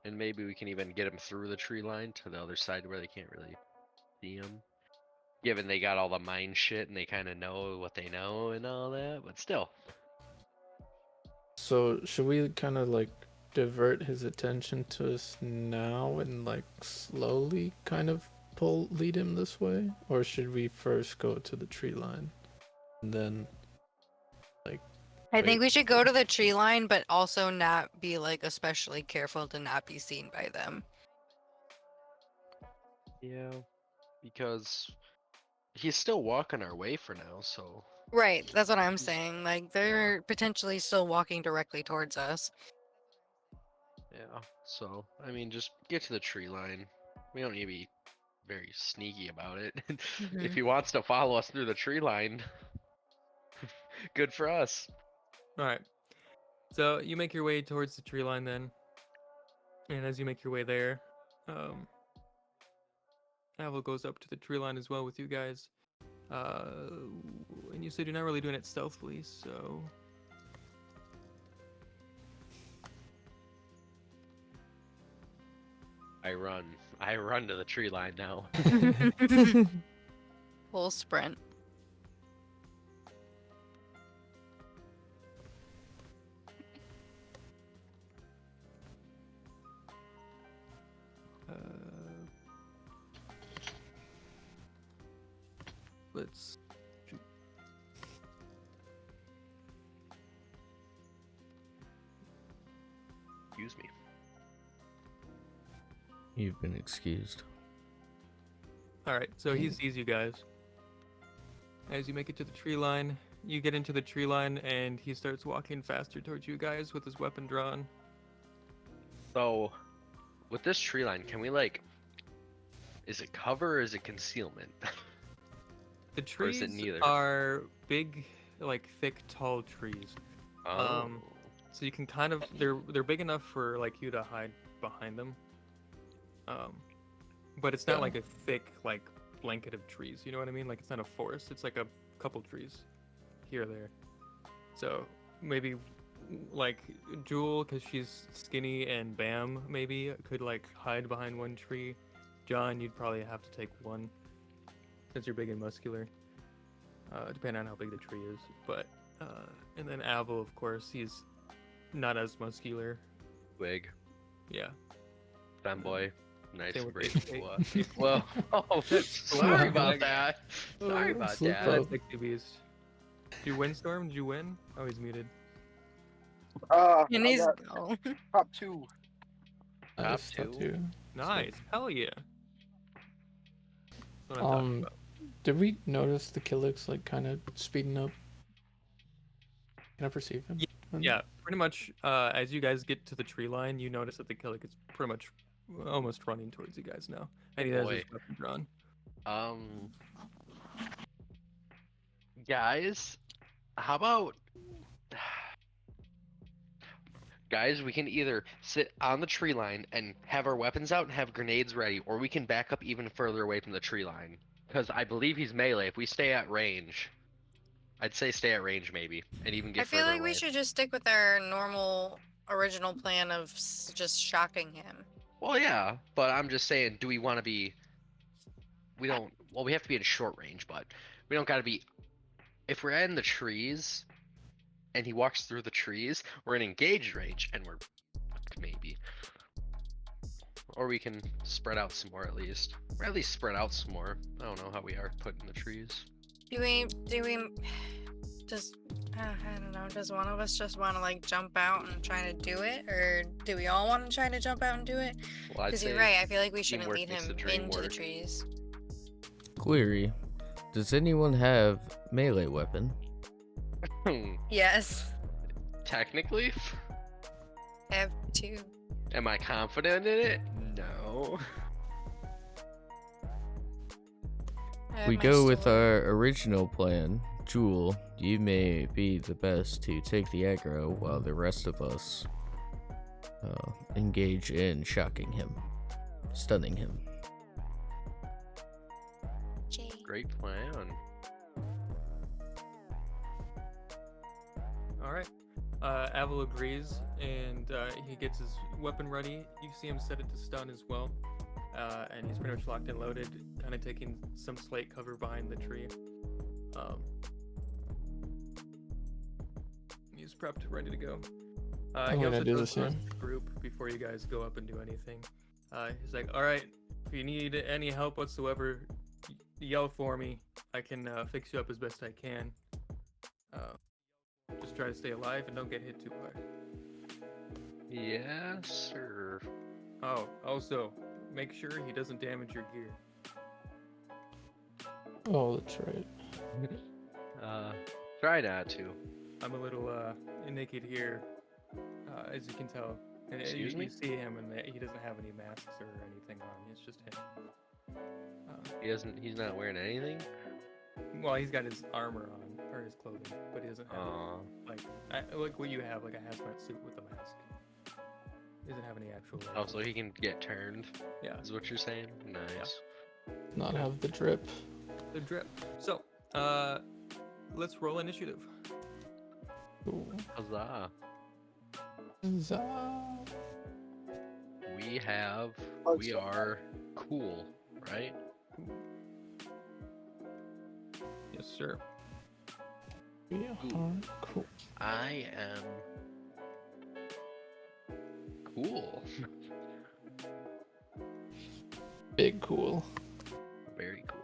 And maybe we can even get him through the tree line to the other side where they can't really see him. Given they got all the mine shit and they kind of know what they know and all that, but still. So should we kind of like divert his attention to us now and like slowly kind of lead him this way, or should we first go to the tree line and then like I think wait we should go to the tree line, but also not be like especially careful to not be seen by them. Yeah. Because he's still walking our way for now, so. Right, that's what I'm saying. Like they're potentially still walking directly towards us. Yeah. So, I mean, just get to the tree line. We don't need to be very sneaky about it. If he wants to follow us through the tree line, good for us. All right. So you make your way towards the tree line then, and as you make your way there, Avel goes up to the tree line as well with you guys. And you said you're not really doing it stealthily, so I run. I run to the tree line now. Full sprint. let's. Excuse me. You've been excused. All right. So he sees you guys. As you make it to the tree line, you get into the tree line, and he starts walking faster towards you guys with his weapon drawn. So, with this tree line, can we like? Is it cover or is it concealment? The Or is trees it neither? are big, like thick, tall trees. Oh. So you can kind of they're big enough for like you to hide behind them. But it's not Yeah. like a thick like blanket of trees. You know what I mean? Like it's not a forest. It's like a couple trees here or there. So maybe like Jewel, because she's skinny, and Bam maybe could like hide behind one tree. John, you'd probably have to take one since you're big and muscular. Depending on how big the tree is. But and then Avel, of course, he's not as muscular. Wig. Yeah. Femboy. Nice Same and with brave. H8. Well, oh, sorry about that. Sorry about Slip that. up. That's like TVs. Did you win, Storm? Did you win? Oh, he's muted. And I he's got oh. top 2. Nice, Top top two. two. Nice. Hell yeah. That's what I'm talking about. Did we notice the Killick's like kind of speeding up? Can I perceive him? Yeah, pretty much. As you guys get to the tree line, you notice that the Killick is pretty much almost running towards you guys now, and he has his Boy. weapon drawn. Guys, how about guys? We can either sit on the tree line and have our weapons out and have grenades ready, or we can back up even further away from the tree line. Because I believe he's melee. If we stay at range, I'd say stay at range maybe, and even I get feel further like away. we should just stick with our normal original plan of just shocking him. Well, yeah, but I'm just saying, do we want to be? We don't. Well, we have to be in short range, but we don't got to be. If we're in the trees, and he walks through the trees, we're in engaged range, and we're fucked maybe. Or we can spread out some more at least. Or at least spread out some more. I don't know how we are put in the trees. Do we does I don't know, does one of us just want to like jump out and try to do it, or do we all want to try to jump out and do it? Well, I'd Because you're say right, I feel like we shouldn't teamwork lead makes him the dream into the work. trees. Query: does anyone have melee weapon? Yes, Technically, I have two. am I confident in it? No. I have We my go with sword. our original plan. Jewel, you may be the best to take the aggro while the rest of us engage in shocking him, stunning him. Jay. Great plan. All right. Avil agrees, and he gets his weapon ready. You see him set it to stun as well, and he's pretty much locked and loaded, kind of taking some slate cover behind the tree. He's prepped, ready to go. I'm He gonna also do goes the towards same. the group before you guys go up and do anything. He's like, "All right, if you need any help whatsoever, yell for me. I can fix you up as best I can. Just try to stay alive and don't get hit too hard. Yes, sir. Oh, also, make sure he doesn't damage your gear. Oh, that's right. Try not to. I'm a little naked here, as you can tell. And Excuse me? you see him, and he doesn't have any masks or anything on. It's just him. He doesn't. He's not wearing anything. Well, he's got his armor on, or his clothing, but he doesn't have like what you have, like a hazmat suit with a mask. He doesn't have any actual. Like, Oh, so he can get turned. yeah, Is what you're saying? Nice. Not have the drip. the drip. So, let's roll initiative. Cool. Huzzah! Huzzah. We have. We are cool, right? Yes, sir. We are cool. I am cool. Big cool. Very cool.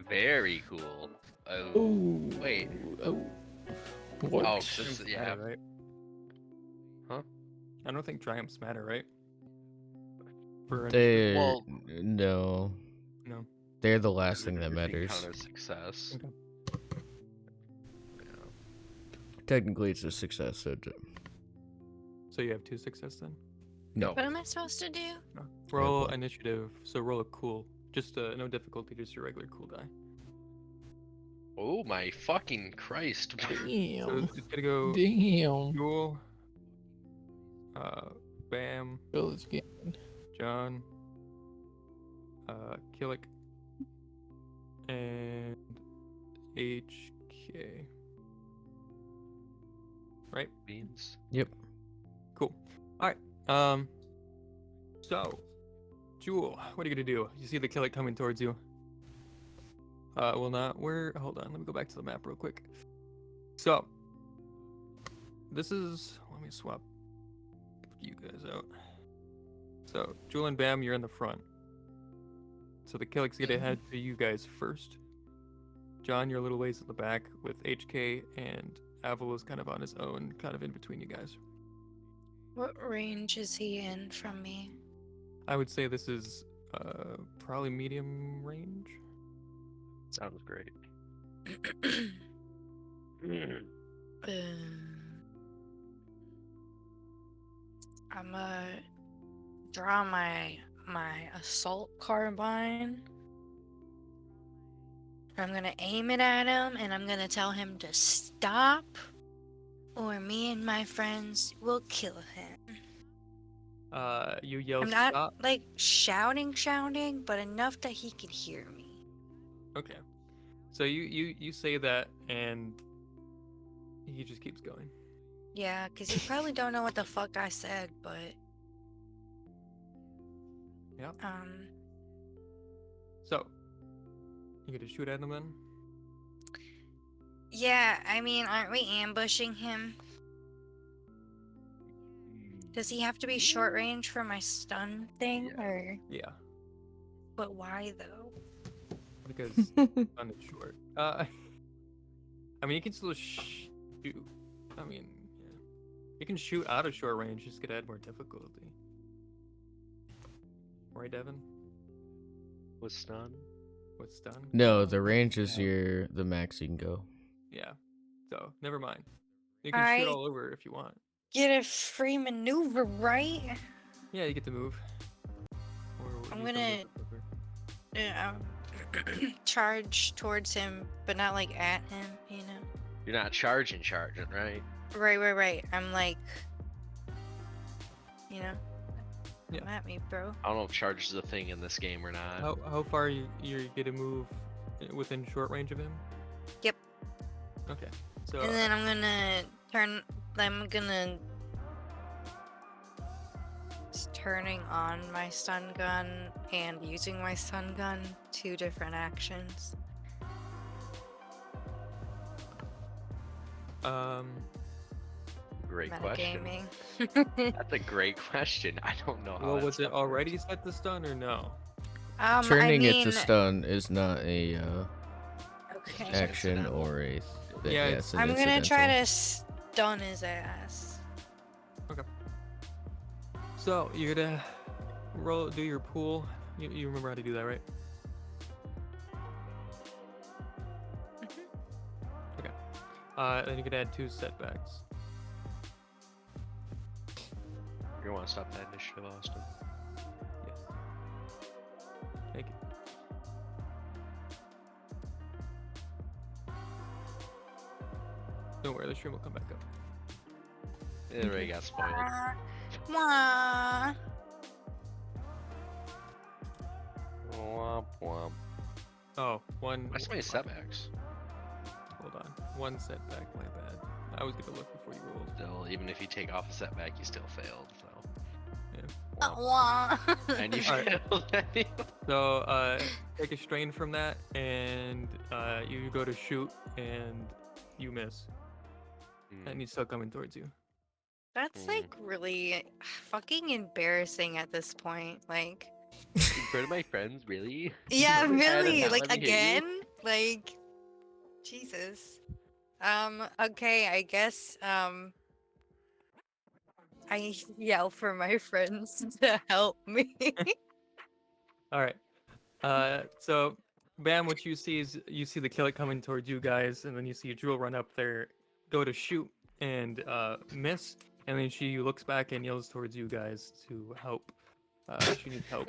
Very cool. Oh. Ooh. Wait. Oh. What? Oh, 'cause this, Triumphs yeah. matter, right? Huh? I don't think triumphs matter, right? For initiative. They're Well- no, No. they're the last thing that Everything matters. count as success. Okay. Yeah. Technically, it's a success. So So you have 2 success then? no. What am I supposed to do? No. Roll boy. initiative. So roll a cool. Just no difficulty, just your regular cool die. Oh my fucking Christ! So Damn. it's gonna go Damn. Jewel, Bam, Bill is getting. John, Killick, and HK. Right? Beans. Yep. Cool. Alright. So, Jewel, what are you gonna do? You see the Killick coming towards you. Well, not where. Hold on, let me go back to the map real quick. So, this is. Let me swap you guys out. So, Jewel and Bam, you're in the front. So the Killick's gonna head to you guys first. John, you're a little ways at the back with HK, and Avil is kind of on his own, kind of in between you guys. What range is he in from me? I would say this is Probably medium range. Sounds great. I'm gonna draw my assault carbine. I'm gonna aim it at him, and I'm gonna tell him to stop, or me and my friends will kill him. You yell I'm not stop. like shouting, but enough that he can hear me. Okay. So you say that, and he just keeps going. Yeah, because you probably don't know what the fuck I said, but Yep. um, So you get to shoot at him then. yeah. I mean, aren't we ambushing him? Does he have to be short range for my stun thing, Yeah. or? Yeah, But why though? because on is short. I mean, you can still shoot. I mean, yeah, you can shoot out of short range. Just could add more difficulty. Right, Devin? Was stun. With stun? No, the range is Yeah. the max you can go. Yeah. So never mind. You can shoot I all over if you want. get a free maneuver, right? Yeah, you get to move. Or I'm use some gonna movement. charge towards him, but not like at him, you know? You're not charging, right? Right. I'm like, you know, Yeah. come at me, bro. I don't know if charge is a thing in this game or not. How far you get to move within short range of him? Yep. Okay. So And then I'm gonna turn. I'm gonna. Turning on my stun gun and using my stun gun, 2 different actions. Great question. Metagaming. That's a great question. I don't know how. well, that was it stuff already works. set to stun or no? I Turning mean, it to stun is not a okay. action Incidental. or a Yeah, it's an I'm gonna try incidental. to stun his ass. So you're gonna do your pool. You remember how to do that, right? Okay. Then you can add 2 setbacks. You want to stop that initiative, Austin? Yes. Thank you. Don't worry, the stream will come back up. It already got spoiled. Mwah. Womp womp. Oh, one. That's many setbacks. Hold on. 1 setback, my bad. I was gonna look before you rolled. Still, even if you take off a setback, you still failed. So. Yeah. Womp. Mwah. And you Alright. failed. So, take a strain from that, and you go to shoot, and you miss. And he's still coming towards you. That's like really fucking embarrassing at this point. Like, In front of my friends, really? yeah, Really? Had really. not Like let me hit you? again. Like, Jesus. Okay, I guess I yell for my friends to help me. All right. So, Bam, what you see is you see the killer coming towards you guys, and then you see Jewel run up there, go to shoot, and miss, and then she looks back and yells towards you guys to help. She needs help.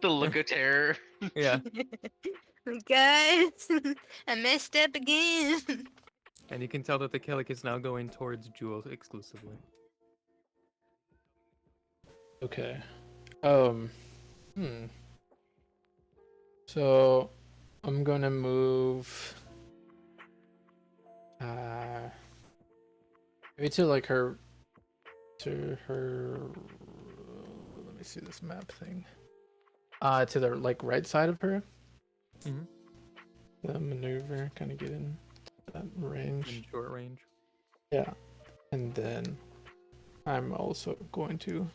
The look of terror. Yeah, Guys, I messed up again. and you can tell that the Killick is now going towards Jewel exclusively. Okay. So I'm gonna move maybe to like her let me see this map thing. To the like right side of her. Mhm. The maneuver, kind of get in that range. In short range. Yeah. And then I'm also going to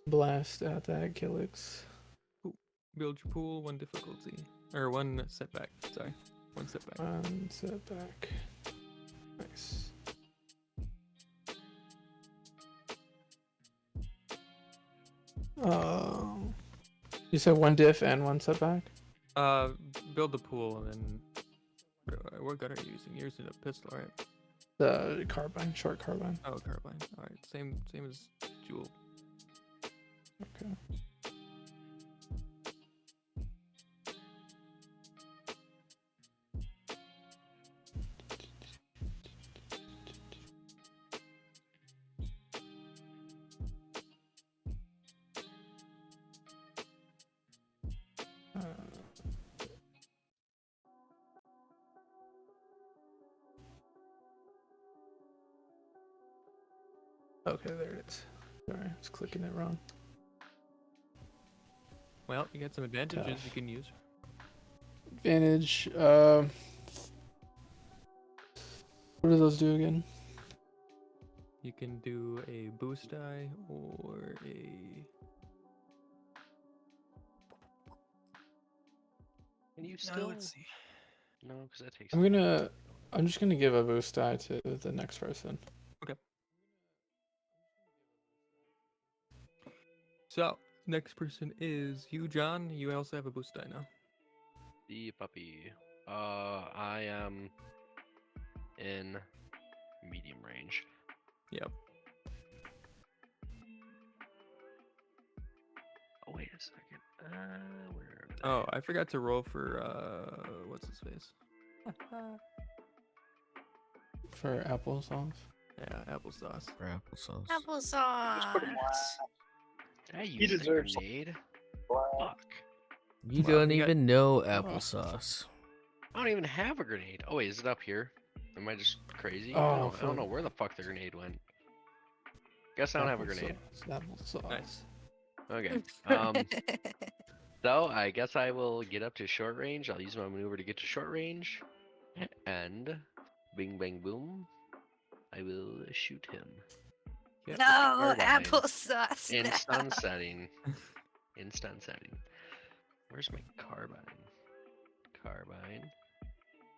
blast at that Killix. Build your pool, 1 difficulty. Or 1 setback. Sorry. 1 setback. One setback. Nice. You said 1 diff and 1 setback? Build the pool and then. What gun are you using? You're using a pistol, right? The carbine, short carbine. Oh, carbine. All right, same as Jewel. Okay. Okay, there it is. Sorry, I was clicking it wrong. Well, you got some advantages Tough. you can use. Advantage. What do those do again? You can do a boost die or a. Can you still? let's see. No, because that takes. I'm just gonna give a boost die to the next person. So next person is you, John. You also have a boost die now. The puppy. I am in medium range. Yep. Oh wait a second. Where? Oh, I forgot to roll for what's his face? For applesauce. Yeah, applesauce. For applesauce. Applesauce. Did I use the deserves grenade? Fuck. You Well, don't you got- even know applesauce. I don't even have a grenade. Oh wait, is it up here? Am I just crazy? Oh, I don't know where the fuck the grenade went. Guess I don't have a grenade. Applesauce. Nice. Okay. So I guess I will get up to short range. I'll use my maneuver to get to short range, and bing bang boom, I will shoot him. Yep. No, Carbine. applesauce. In no. stun setting. In stun setting. Where's my carbine? Carbine.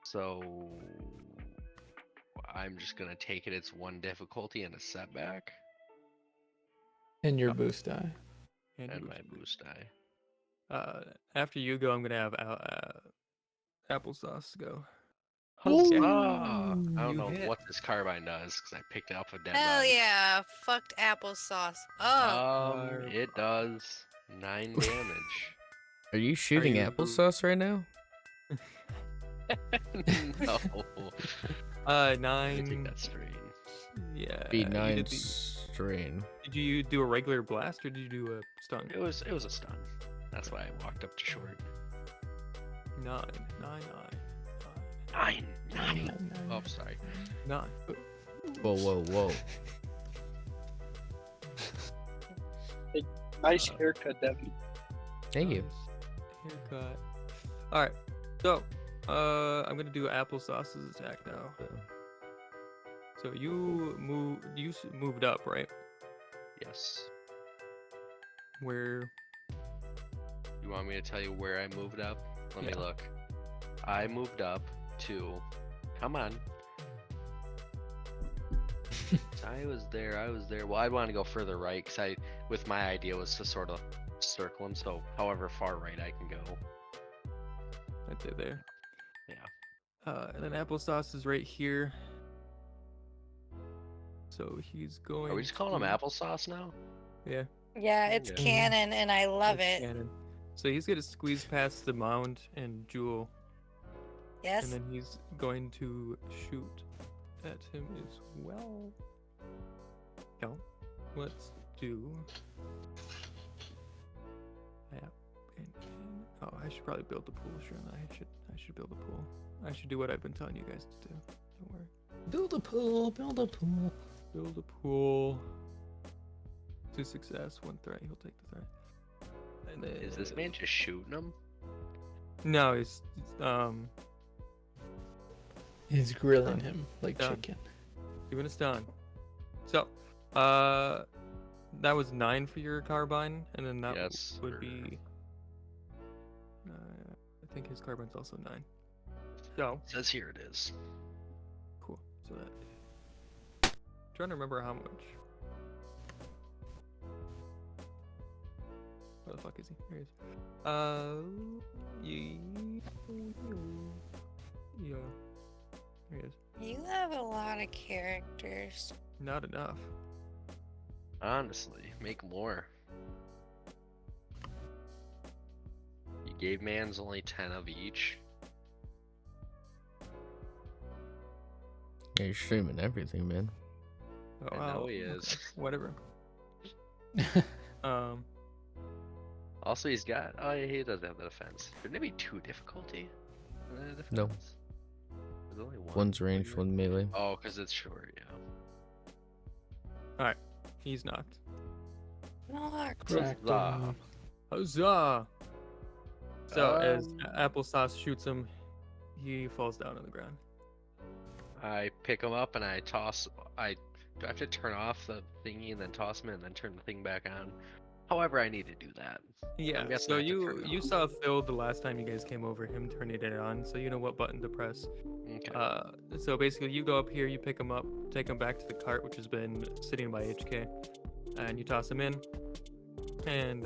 So I'm just gonna take it. It's 1 difficulty and a setback, And your Yep. boost die. And and you my boost. boost die. After you go, I'm gonna have applesauce go. Huzzah! Okay. I don't You know hit. what this carbine does because I picked it up a dead Hell body. yeah, fucked applesauce. Oh, It does 9 damage. Are you shooting you- applesauce right now? No. I take 9. that strain. Yeah. Be you 9 did, strain. did you do a regular blast or did you do a stun? It was a stun. That's why I walked up to short. 9. 9. Oh, sorry. 9. Whoa, whoa, whoa. Nice haircut, Devin. Thank you. Nice haircut. All right. So, I'm gonna do applesauce's attack now. So you moved up, right? Yes. Where? You want me to tell you where I moved up? Let me Yeah. look. I moved up to. Come on. I was there. Well, I'd want to go further right because with my idea was to sort of circle him. So, however far right I can go. I'd say there. Yeah. And then applesauce is right here. So he's going. Are we just calling him to- applesauce now? Yeah. yeah, it's Okay. canon and I love it's it. canon. So he's gonna squeeze past the mound and Jewel, Yes. and then he's going to shoot at him as well. Yeah. Let's do. Yeah. Oh, I should probably build the pool, shouldn't I? I should build a pool. I should do what I've been telling you guys to do. Don't worry. Build a pool, build a pool. Build a pool. 2 success, 1 threat. He'll take the threat. And then, Is this man just shooting him? No, he's He's grilling him like Done. chicken. doing a stun. So, that was 9 for your carbine, and then that Yes, would sir. be. I think his carbine's also 9. So It says here it is. cool. So that. Trying to remember how much. Where the fuck is he? Here he is. Yeah. Here he is. You have a lot of characters. Not enough. Honestly, make more. You gave Mans only 10 of each. Yeah, you're streaming everything, man. Oh, I wow, know he okay, is. Whatever. Also, he's got. Oh, yeah, he does have the defense. Shouldn't it be 2 difficulty? No. There's only one. One's ranged, one melee. Oh, because it's short, yeah. He's knocked. Knocked. Cracked Huzzah. him. Huzzah! So as Um, Applesauce shoots him, he falls down on the ground. I pick him up and I toss. Do I have to turn off the thingy and then toss him and then turn the thing back on? However, I need to do that. Yeah. guessing So I have to turn it you on. saw Phil the last time you guys came over, him turning it on, so you know what button to press. Okay. So basically, you go up here, you pick him up, take him back to the cart, which has been sitting by HK, and you toss him in, and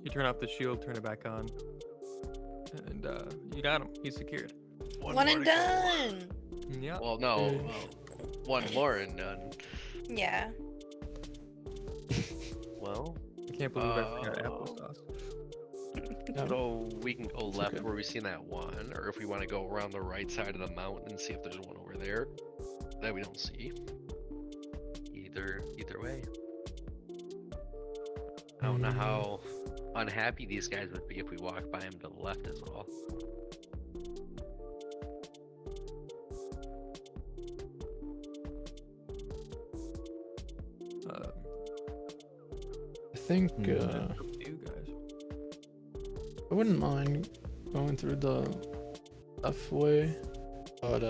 you turn off the shield, turn it back on, and you got him. He's secured. One more and to go. done. Yeah. Well, no. Good. One more and done. Yeah. Well, I can't believe I forgot applesauce. No. so we can go left okay. where we seen that one, or if we want to go around the right side of the mountain and see if there's one over there that we don't see. Either way. I don't know how unhappy these guys would be if we walked by him to the left as well. I think Up to you guys. I wouldn't mind going through the left way, but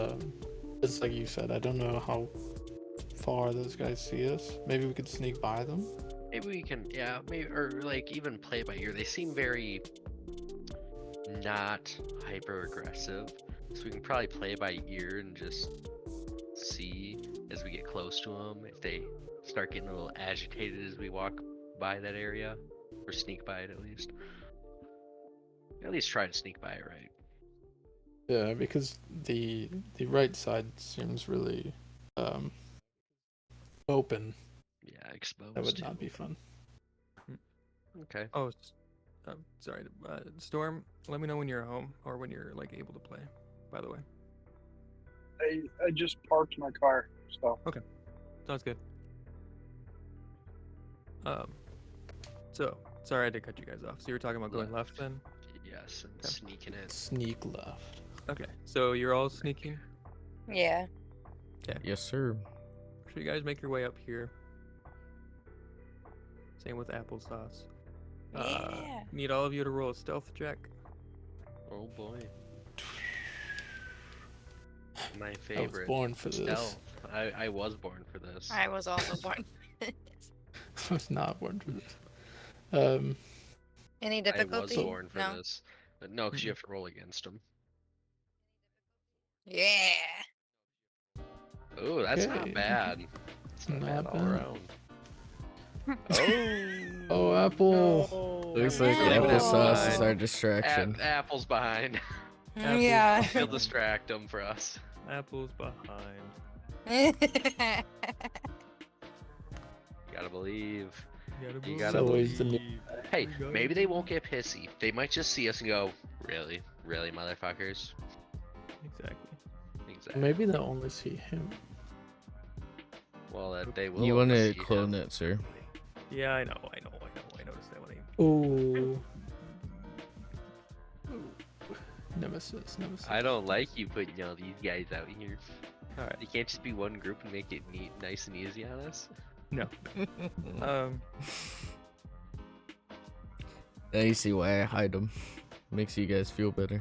it's like you said, I don't know how far those guys see us. Maybe we could sneak by them. Maybe we can, yeah, maybe, or like even play by ear. They seem very not hyper aggressive, so we can probably play by ear and just see as we get close to them if they start getting a little agitated as we walk by that area, or sneak by it at least. At least try to sneak by it, right? Yeah, because the right side seems really open. Yeah, exposed. That would too. not be fun. Okay. Oh, sorry. Storm, let me know when you're home or when you're like able to play. By the way, I just parked my car, so sounds good. So sorry I did cut you guys off. So you were talking about going left then? Yes, and Okay. sneaking in. Sneak left. Okay. So you're all sneaking. Yeah. Yes, sir. So you guys make your way up here. Same with applesauce. Yeah. Need all of you to roll a stealth check. Oh boy. My I was favorite. born for this. Stealth. I was born for this. I was also born. I was not born for this. Any I difficulty? was born for No. this. But no, because you have to roll against them. Yeah. Oh, that's Okay. not bad. It's not, bad Not all bad. around. Oh. Oh, Apple. Looks like Yeah. applesauce is Fine. our distraction. Apple's behind. Apples. Yeah. He'll distract them for us. Apple's behind. Gotta believe. You You gotta So is the believe. Hey, maybe they won't get pissy. They might just see us and go, "Really, really, motherfuckers." Exactly. Exactly. Maybe they'll only see him. Well, that they will. You want to see clone him. it, sir? Yeah, I know. I noticed that when Ooh. Nemesis. I don't like you putting all these guys out here. Alright. You can't just be one group and make it neat, nice and easy on us. No. Now you see why I hide them. Makes you guys feel better.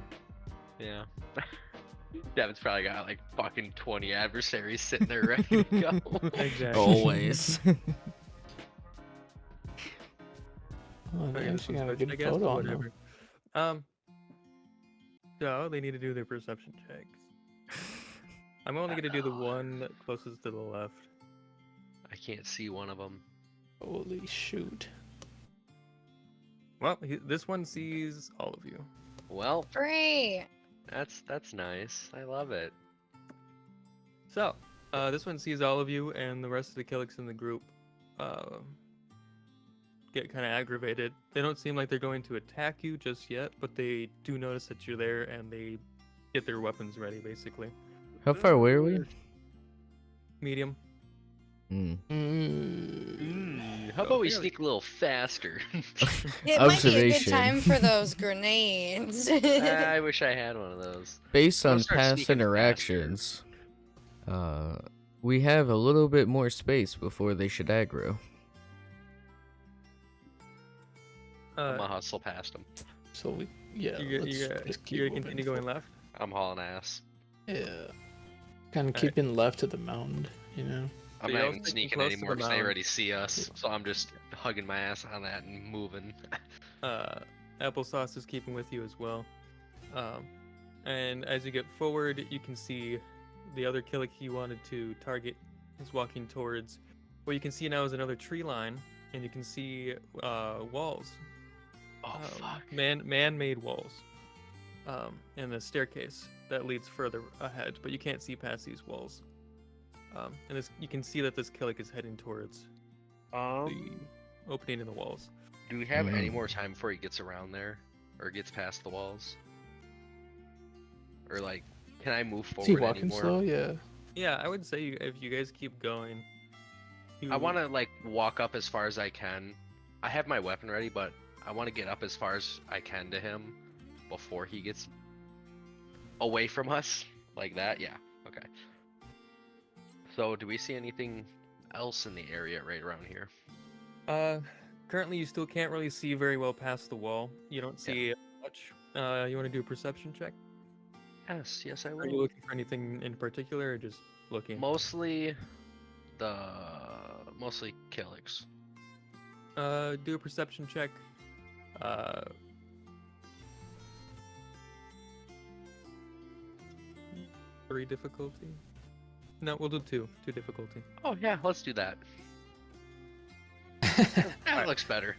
Yeah. Devin's probably got like fucking 20 adversaries sitting there ready to go. Exactly. Always. Oh, they Okay, actually got a I good guess, photo but on them. whatever. So they need to do their perception checks. I'm only gonna do the one closest to the left. I can't see one of them. Holy shoot. Well, this one sees all of you. Well, Great. that's nice. I love it. So, this one sees all of you, and the rest of the Killiks in the group get kind of aggravated. They don't seem like they're going to attack you just yet, but they do notice that you're there, and they get their weapons ready, basically. How far away are we? Medium. Hmm. How about we sneak a little faster? It might be a good Observation. time for those grenades. I wish I had one of those. Based We'll on start past sneaking interactions, we have a little bit more space before they should aggro. I'm gonna hustle past them. So we, yeah, you, let's you, just keep you're moving continue going left. I'm hauling ass. Yeah, kind of keeping left to the mound, you know. I'm you're not all even sticking sneaking close to anymore the because they mound. already see us. So I'm just hugging my ass on that and moving. Applesauce is keeping with you as well. And as you get forward, you can see the other Killik he wanted to target is walking towards. What you can see now is another tree line, and you can see walls. Oh fuck. Man-made walls. And a staircase that leads further ahead, but you can't see past these walls. And you can see that this Killik is heading towards the opening in the walls. Do we have any Mhm. more time before he gets around there, or gets past the walls? Or like, can I move Is he forward walking anymore? slow? Yeah. Yeah, I would say if you guys keep going. I want to like walk up as far as I can. I have my weapon ready, but I want to get up as far as I can to him before he gets away from us, like that. Yeah. Okay. So, do we see anything else in the area right around here? Currently you still can't really see very well past the wall. You don't see much. You want to do a perception check? Yes, I Are you will. looking for anything in particular, or just looking? Mostly Killiks. Do a perception check. 3 difficulty. No, we'll do 2. 2 difficulty. Oh yeah, let's do that. That looks better.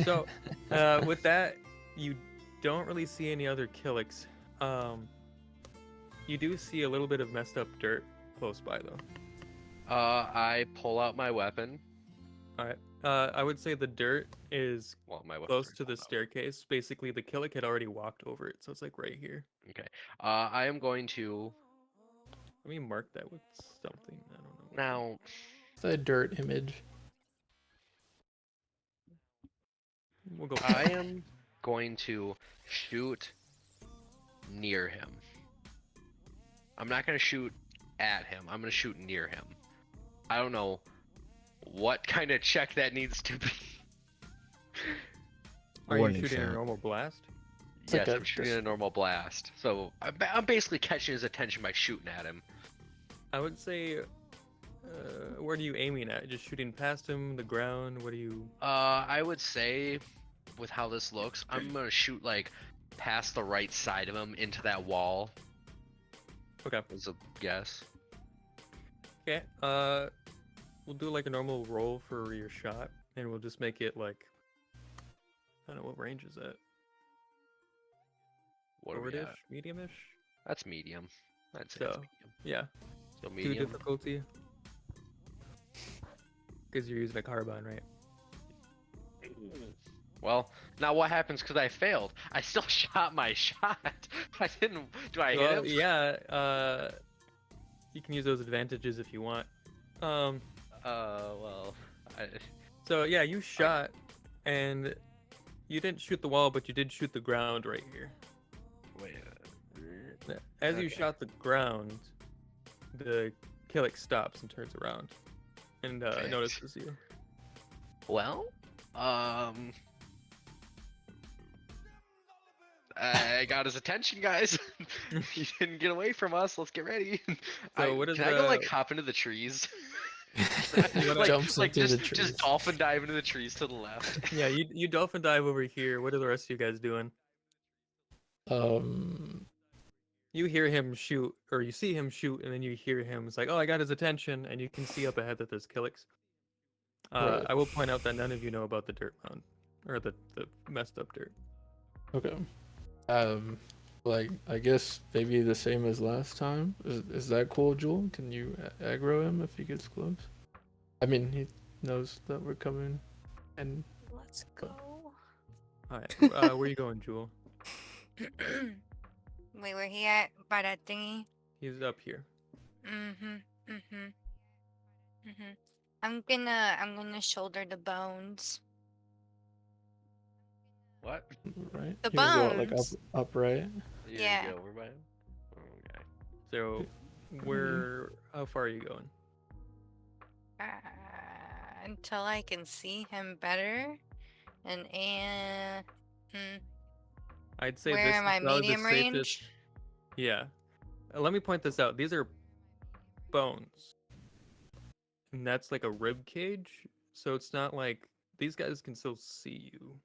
So, with that, you don't really see any other Killiks. You do see a little bit of messed up dirt close by, though. I pull out my weapon. All right. I would say the dirt is Well, my weapon. close to the staircase. Basically, the Killik had already walked over it, so it's like right here. Okay. I am going to Let me mark that with something. I don't know. now. It's a dirt image. We'll go. I am going to shoot near him. I'm not going to shoot at him. I'm going to shoot near him. I don't know what kind of check that needs to be. Are you Warning shooting a shot. normal blast? It's like Yes, a- I'm shooting just- a normal blast. So I'm basically catching his attention by shooting at him. I would say. What are you aiming at? Just shooting past him, the ground? What are you? I would say, with how this looks, I'm gonna shoot like past the right side of him into that wall. Okay. Is a guess. Okay. We'll do like a normal roll for your shot, and we'll just make it like. I don't know what range is that. What are we Forward-ish, at? medium-ish. That's medium. I'd say it's So, medium. Yeah. So 2 medium. difficulty. Because you're using a carbine, right? Well, now what happens because I failed? I still shot my shot. I didn't. Do I Well, hit him? yeah. You can use those advantages if you want. Well, So yeah, you shot, and you didn't shoot the wall, but you did shoot the ground right here. wait. As you Okay. shot the ground, the Killik stops and turns around, and Thanks. notices you. Well, I got his attention, guys. He didn't get away from us. Let's get ready. So what is can I go like the- hop into the trees? wanna- Jumps into just, the trees. just dolphin dive into the trees to the left. Yeah, you dolphin dive over here. What are the rest of you guys doing? You hear him shoot, or you see him shoot, and then you hear him. It's like, oh, I got his attention, and you can see up ahead that there's Killiks. Right. I will point out that none of you know about the dirt mound. or the messed up dirt. Okay. Like I guess maybe the same as last time. Is that cool, Jewel? Can you aggro him if he gets close? I mean, he knows that we're coming, and Let's go. All right, where you going, Jewel? Wait, where he at? By that thingy? He's up here. I'm gonna shoulder the bones. What? right. The You gonna go like bones. upright. You Yeah. Go over by him? Okay. So, how far are you going? Uh, until I can see him better. And I'd say where this am is I? probably the Medium safest. range? Yeah. Let me point this out. These are bones. And that's like a rib cage. So it's not like these guys can still see you.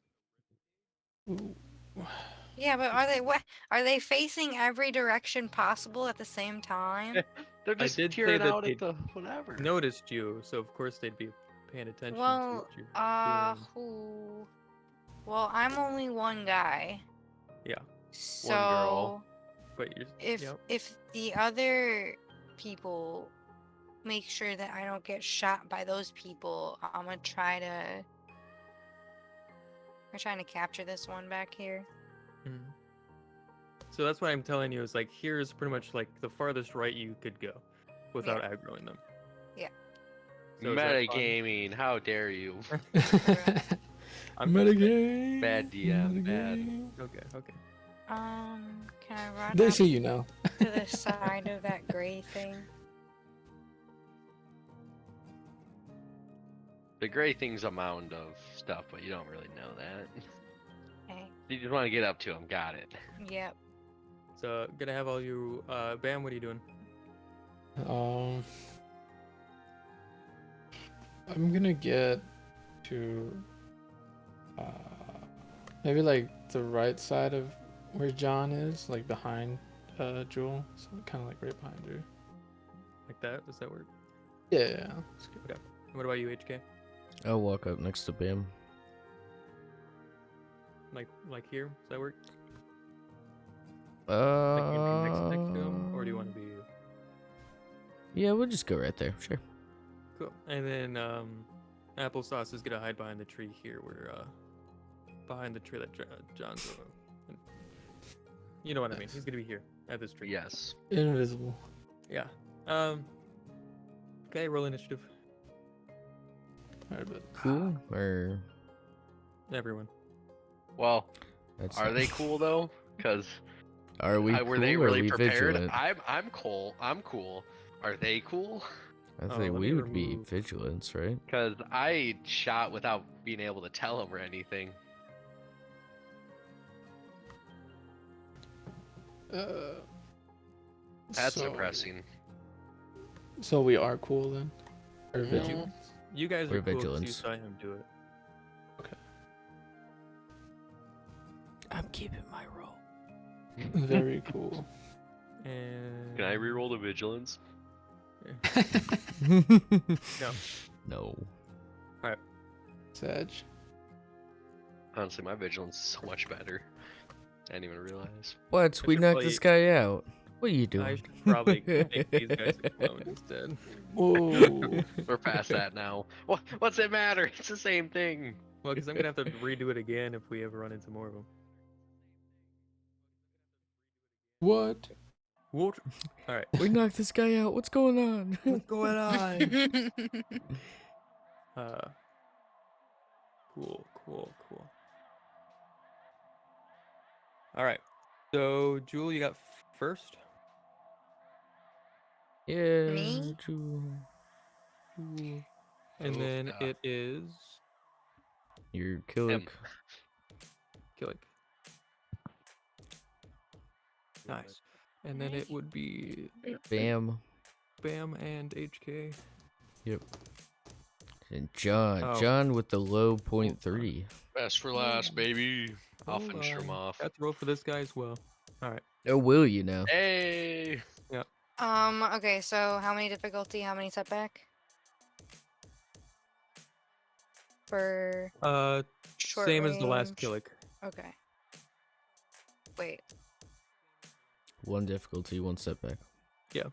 Ooh. Yeah, but are they facing every direction possible at the same time? They're I just did say peering that out they at the whatever. noticed you, so of course they'd be paying attention to Well, what you're doing. who? Well, I'm only one guy. Yeah. So One girl. But you're if the other people make sure that I don't get shot by those people, we're trying to capture this one back here. Mhm. So that's what I'm telling you is like here's pretty much like the farthest right you could go without aggroing them. Yeah. So is that fine? Metagaming, how dare you? I'm just saying- Metagame. Bad DM, bad. Metagame. Okay. Can I run They up see you now. to the side of that gray thing? The gray thing's a mound of stuff, but you don't really know that. Okay. You just want to get up to him. Got it. Yep. So gonna have all you Bam, what are you doing? I'm gonna get to maybe like the right side of where John is, like behind Jewel, so kind of like right behind her. Like that? Does that work? Yeah. That's good. What about you, HK? I'll walk up next to Bam. Like here? Does that work? Like you can be next to him, or do you want to be Yeah, we'll just go right there. Sure. cool? And then Applesauce is gonna hide behind the tree here, where behind the tree that John's. You know what I mean? He's gonna be here at this tree. Yes. Invisible. Yeah. Okay, roll initiative. Alright, but Cool. Or Everyone. Well, that's are not- they cool though? Because Are we were cool they or are really we prepared? vigilant? I'm cool. I'm cool. Are they cool? I let think me we would be remove- vigilance, right? Because I shot without being able to tell him or anything. That's so, depressing. So we are cool then? Or No. vigilant? You guys We're are cool 'cause you vigilance. saw him do it. I'm keeping my role. Very cool. And Can I reroll the vigilance? No. No. Sag. Honestly, my vigilance is so much better. I didn't even realize. What? We should knocked probably- this guy out. What are you I doing? should probably make these guys a clone instead. Whoa. We're past that now. What's it matter? It's the same thing. Well, because I'm gonna have to redo it again if we ever run into more of them. What? What? All right. We knocked this guy out. What's going on? What's going on? Cool. All right. So, Jewel, you got first. Yeah. Me? Jewel. And Oh, then God. it is You're killing. Him. Killick. Nice. And then it would be Bam. Bam and HK. And John. Oh. John with the low .3. Best for last, baby. I'll Hold finish him on. off. Got to roll for this guy as well. All right. Oh, will you now? Hey! Okay, so how many difficulty, how many setback? for short Same as the last range? Killick. Okay. Wait. One difficulty, one setback. Yeah.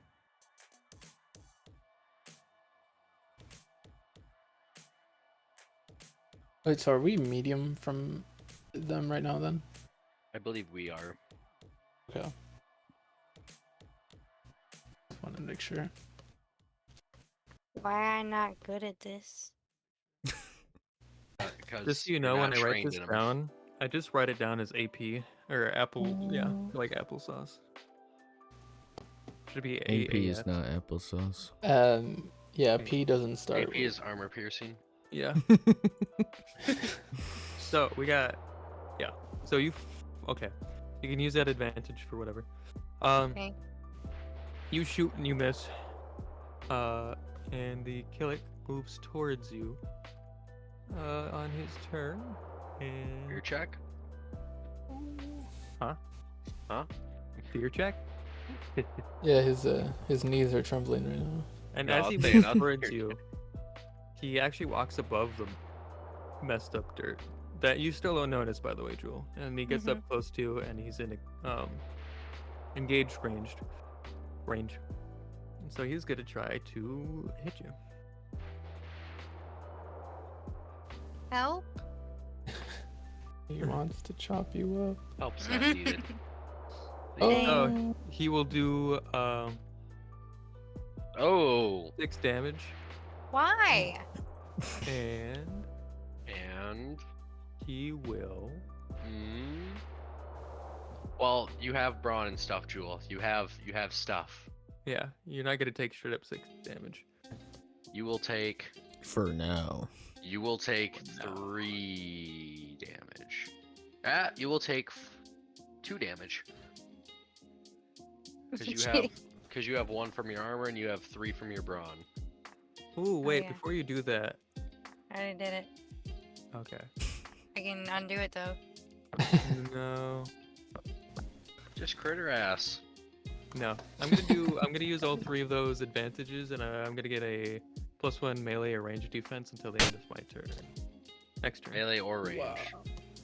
Wait, so are we medium from them right now then? I believe we are. Okay. Just want to make sure. Why am I not good at this? Because Just so you you're know, not when I write trained this in 'em. down, I just write it down as AP or apple. Yeah, like applesauce. Should be AP AAS. is not applesauce. Yeah, P doesn't start. AP is armor piercing. Yeah. So we got, yeah. So okay. You can use that advantage for whatever. Okay. You shoot and you miss. And the Killick moves towards you. On his turn. And Fear check. fear check. Yeah, his knees are trembling right now. And No, as I'll he say moves another towards fear you, he actually walks above the messed up dirt that you still don't notice, by the way, Jewel. And he gets up close to you, and he's in engaged range. And so he's gonna try to hit you. Help? He wants to chop you up. Help's not needed. Oh, he will do Oh, 6 damage, Why? and and he will. Well, you have brawn and stuff, Jewel. You have stuff. Yeah, you're not gonna take straight up 6 damage. You will take For now. 3 damage. You will take 2 damage. Because you have 1 from your armor and you have 3 from your brawn. Ooh, wait! yeah. Before you do that, I already did it. okay. I can undo it though. No, Just critter ass. no. I'm gonna use all 3 of those advantages, and I'm gonna get a +1 melee or range defense until the end of my turn. Next turn. Melee or range.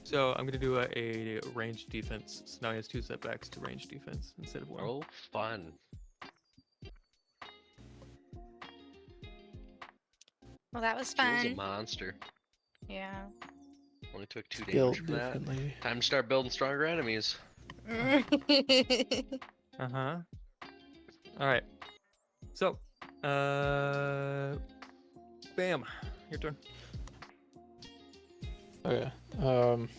So I'm gonna do a range defense. So now he has 2 setbacks to range defense instead of 1. Oh, fun. Well, that was Jewel's a fun. monster. Yeah. Only took 2 Built damage from that. differently. Time to start building stronger enemies. Uh-huh. Alright. So, bam. Your turn. Okay. I'm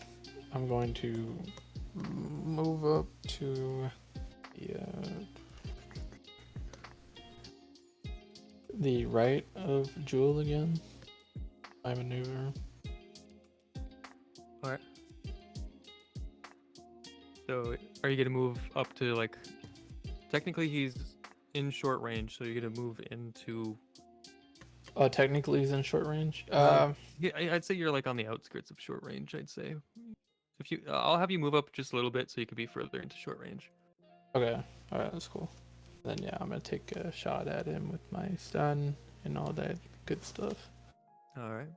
going to move up to the right of Jewel again. I maneuver. Alright. So, are you gonna move up to, like... Technically, he's in short range, so you're gonna move into... Technically he's in short range. Yeah, I'd say you're, like, on the outskirts of short range, I'd say. If you... I'll have you move up just a little bit so you can be further into short range. Okay. Alright, that's cool. Then yeah, I'm gonna take a shot at him with my stun and all that good stuff. Alright.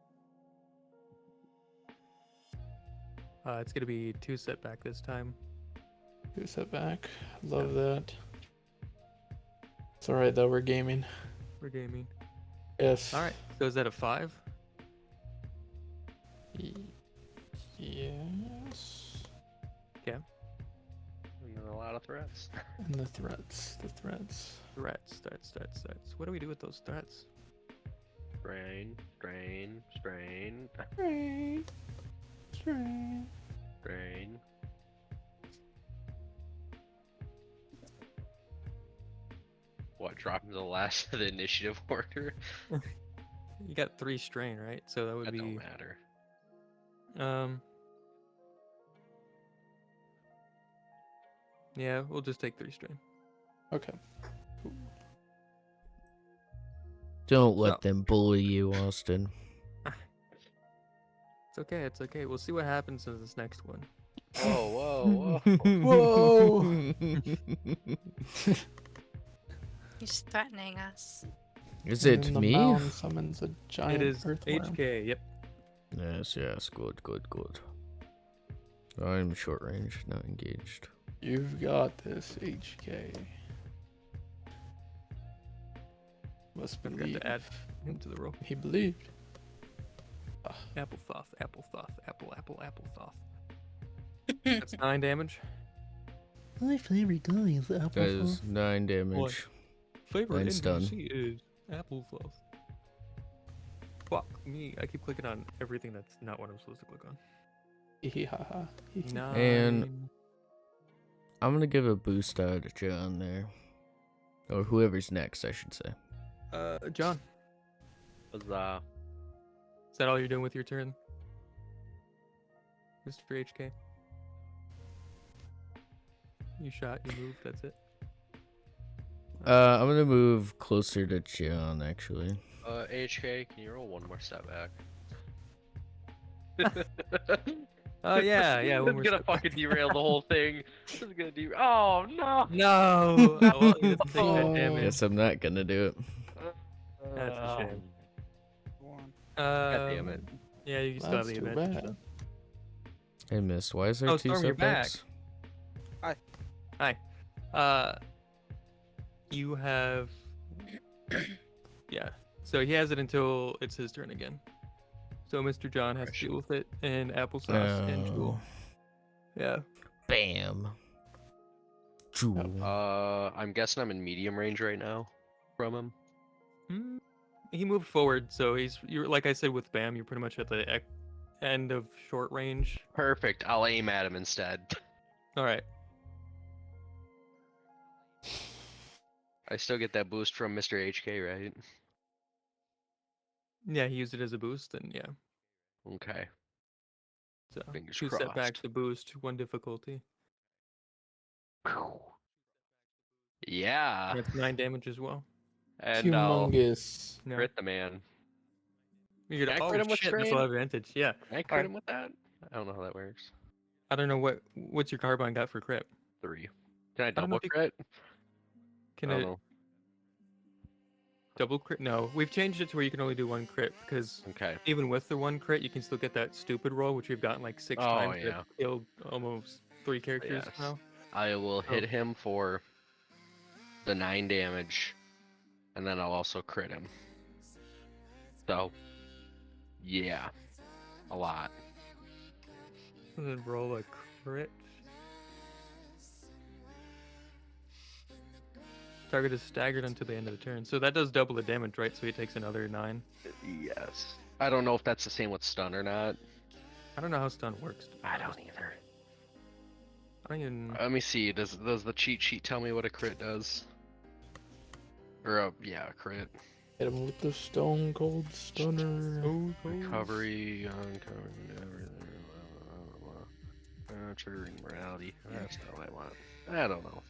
It's gonna be 2 setback this time. 2 setback. Love that. It's alright though, we're gaming. For gaming. Yes. Alright, so is that a 5? Yes. Okay. You got a lot of threats. And the threats. Threats. What do we do with those threats? Strain. Strain. What, drop him to the last of the initiative order? You got 3 strain, right? So that would That be... don't matter. Yeah, we'll just take 3 strain. Okay. Don't let So- them bully you, Austin. It's okay. We'll see what happens in this next one. Whoa, whoa, whoa. Whoa! He's threatening us. Is And it then the me? mound summons a giant It is earthworm. HK, yep. Yes, good. I'm short range, not engaged. You've got this, HK. Must Forgot believe. to add him to the roll. He believed. Applesauce. Applesauce. That's 9 damage. My favorite guy is That is 9 damage. Favorite Nine's done. NPC is applesauce. Fuck me. I keep clicking on everything that's not what I'm supposed to click on. And I'm gonna give a boost out to John there. Or whoever's next, I should say. John, Huzzah. is that all you're doing with your turn? Mr. HK? You shot, you moved, that's it? I'm gonna move closer to John, actually. HK, can you roll one more step back? Oh, yeah, This one is more gonna step back. fucking derail the whole thing. This is gonna derail. Oh, no! No! Oh, well, he doesn't take that Oh. damage. Guess I'm not gonna do it. That's a shame. God damn it. Yeah, you still have That's the too advantage. bad. Hey, miss, why is there Oh, 2 Storm, you're back. setbacks? Hi. You have... Yeah. So he has it until it's his turn again. So Mr. John has to deal with it, and Applesauce and Jewel. Yeah. Bam. Jewel. I'm guessing I'm in medium range right now from him. He moved forward, so you're like I said with Bam, you're pretty much at the end of short range. Perfect. I'll aim at him instead. All right. I still get that boost from Mr. HK, right? Yeah, he used it as a boost, and yeah. Okay. So Fingers 2 crossed. setbacks to boost, 1 difficulty. Yeah. That's 9 damage as well. And I'll Humongous. No. crit the man. You're Can gonna, I crit oh him with shit, that's a strain? lot of advantage. Yeah. Can I crit him with that? I don't know how that works. I don't know what's your carbine got for crit. 3. Can I don't know double if you- crit? Can I it don't know. double crit? No, we've changed it to where you can only do 1 crit because Okay. even with the 1 crit, you can still get that stupid roll, which we've gotten like 6 Oh, times. yeah. That killed almost 3 characters Yes. now. I will hit Oh. him for the 9 damage, and then I'll also crit him. So, yeah, a lot. And then roll a crit. Target is staggered until the end of the turn. So that does double the damage, right? So he takes another 9. Yes. I don't know if that's the same with stun or not. I don't know how stun works. to be I don't honest. either. I don't even. Let me see. Does the cheat sheet tell me what a crit does? Or a crit. Hit him with the stone cold stunner. Recovery, uncovering everything. Triggering morality. That's not what I want. I don't know.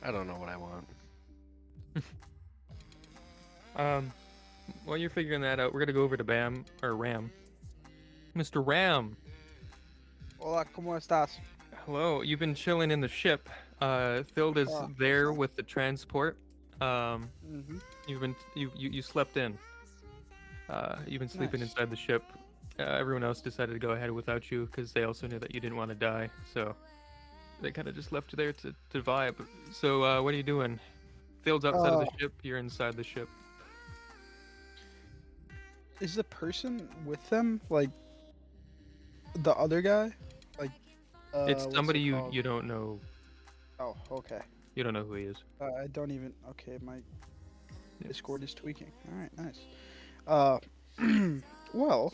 I don't know what I want. While you're figuring that out, we're gonna go over to Ram. Mr. Ram, Hola, ¿cómo estás? hello. You've been chilling in the ship. Thild is Oh, there with the transport. Mm-hmm. You slept in. You've been sleeping Nice. inside the ship. Everyone else decided to go ahead without you because they also knew that you didn't want to die. So they kind of just left you there to vibe. So what are you doing? Thild's outside of the ship. You're inside the ship. Is the person with them like the other guy? Like, It's what's somebody it you called? don't know. Oh, okay. You don't know who he is. I don't even. Okay, my Yeah. Discord is tweaking. All right, nice. Well,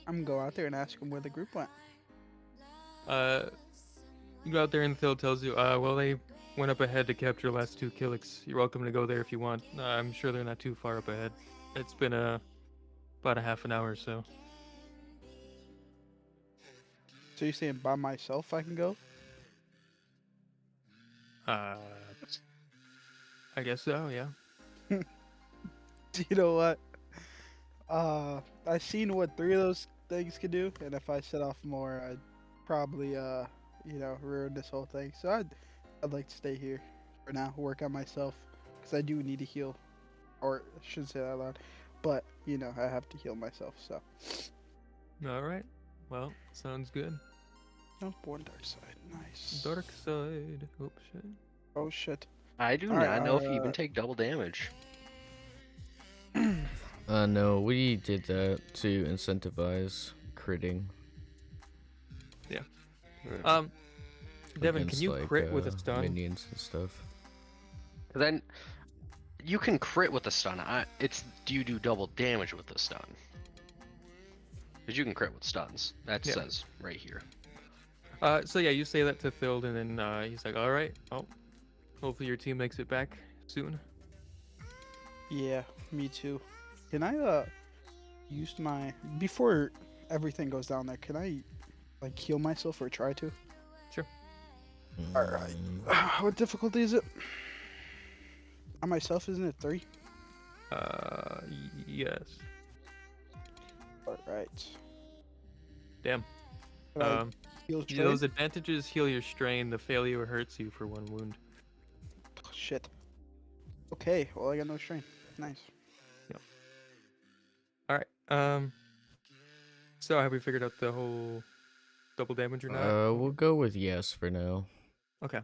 I'm gonna go out there and ask him where the group went. You go out there and Thild tells you, well, they went up ahead to capture the last 2 Killicks. You're welcome to go there if you want. I'm sure they're not too far up ahead. It's been about a half an hour or so. So you're saying by myself I can go? I guess so, yeah. You know what? I seen what 3 of those things could do, and if I set off more, I'd probably ruin this whole thing. So I'd like to stay here for now, work on myself, because I do need to heal, or I shouldn't say that out loud, but I have to heal myself. So, All right. Well, sounds good. oh, born dark side, nice. Dark side. Oh shit. Oh shit. I do All right, not know if you even take double damage. No, we did that to incentivize critting. Devin, can against, you like, crit with a stun? minions and stuff. Then you can crit with a stun. Do you do double damage with the stun? Because you can crit with stuns. That Yeah. says right here. So yeah, you say that to Phil, and then he's like, "All right. Oh, hopefully your team makes it back soon." Yeah, me too. Can I use my before everything goes down there? Can I like heal myself or try to? Sure. Alright. What difficulty is it? On myself, isn't it 3? Yes. Alright. Damn. Can I heal Yeah, strain? those advantages heal your strain. The failure hurts you for 1 wound. Oh, shit. Okay, well I got no strain. Nice. All right. So have we figured out the whole double damage or not? We'll go with yes for now. Okay.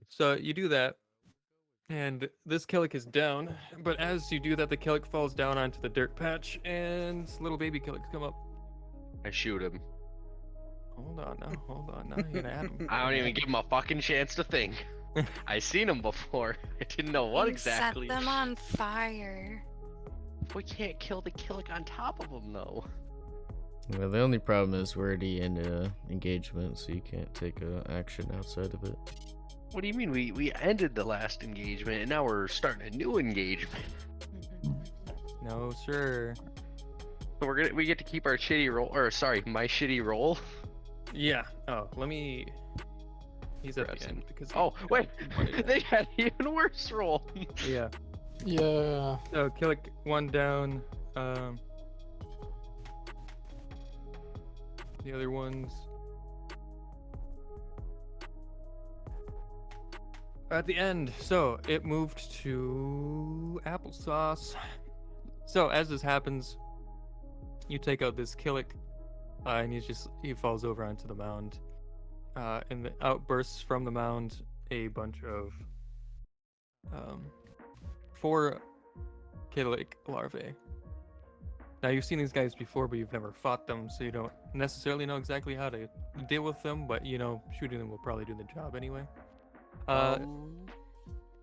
So you do that, and this Killick is down. But as you do that, the Killick falls down onto the dirt patch, and little baby Killicks come up. I shoot him. Hold on now. You're gonna add him. I don't even give him a fucking chance to think. I seen him before. I didn't know what You exactly. Set them on fire. We can't kill the Killick on top of him though. Well, the only problem is we're already in engagement, so you can't take action outside of it. What do you mean? We ended the last engagement and now we're starting a new engagement. No, sir. So we get to keep our shitty roll, or sorry, my shitty roll. Yeah. Oh, let me. He's at the Pressing. end because. Oh wait, they had even worse roll. Yeah. Yeah. So Killick 1 down. The other ones. At the end, so it moved to applesauce. So as this happens, you take out this Killick, and he falls over onto the mound. And the outbursts from the mound a bunch of 4 Killick larvae. Now you've seen these guys before, but you've never fought them, so you don't necessarily know exactly how to deal with them. But shooting them will probably do the job anyway.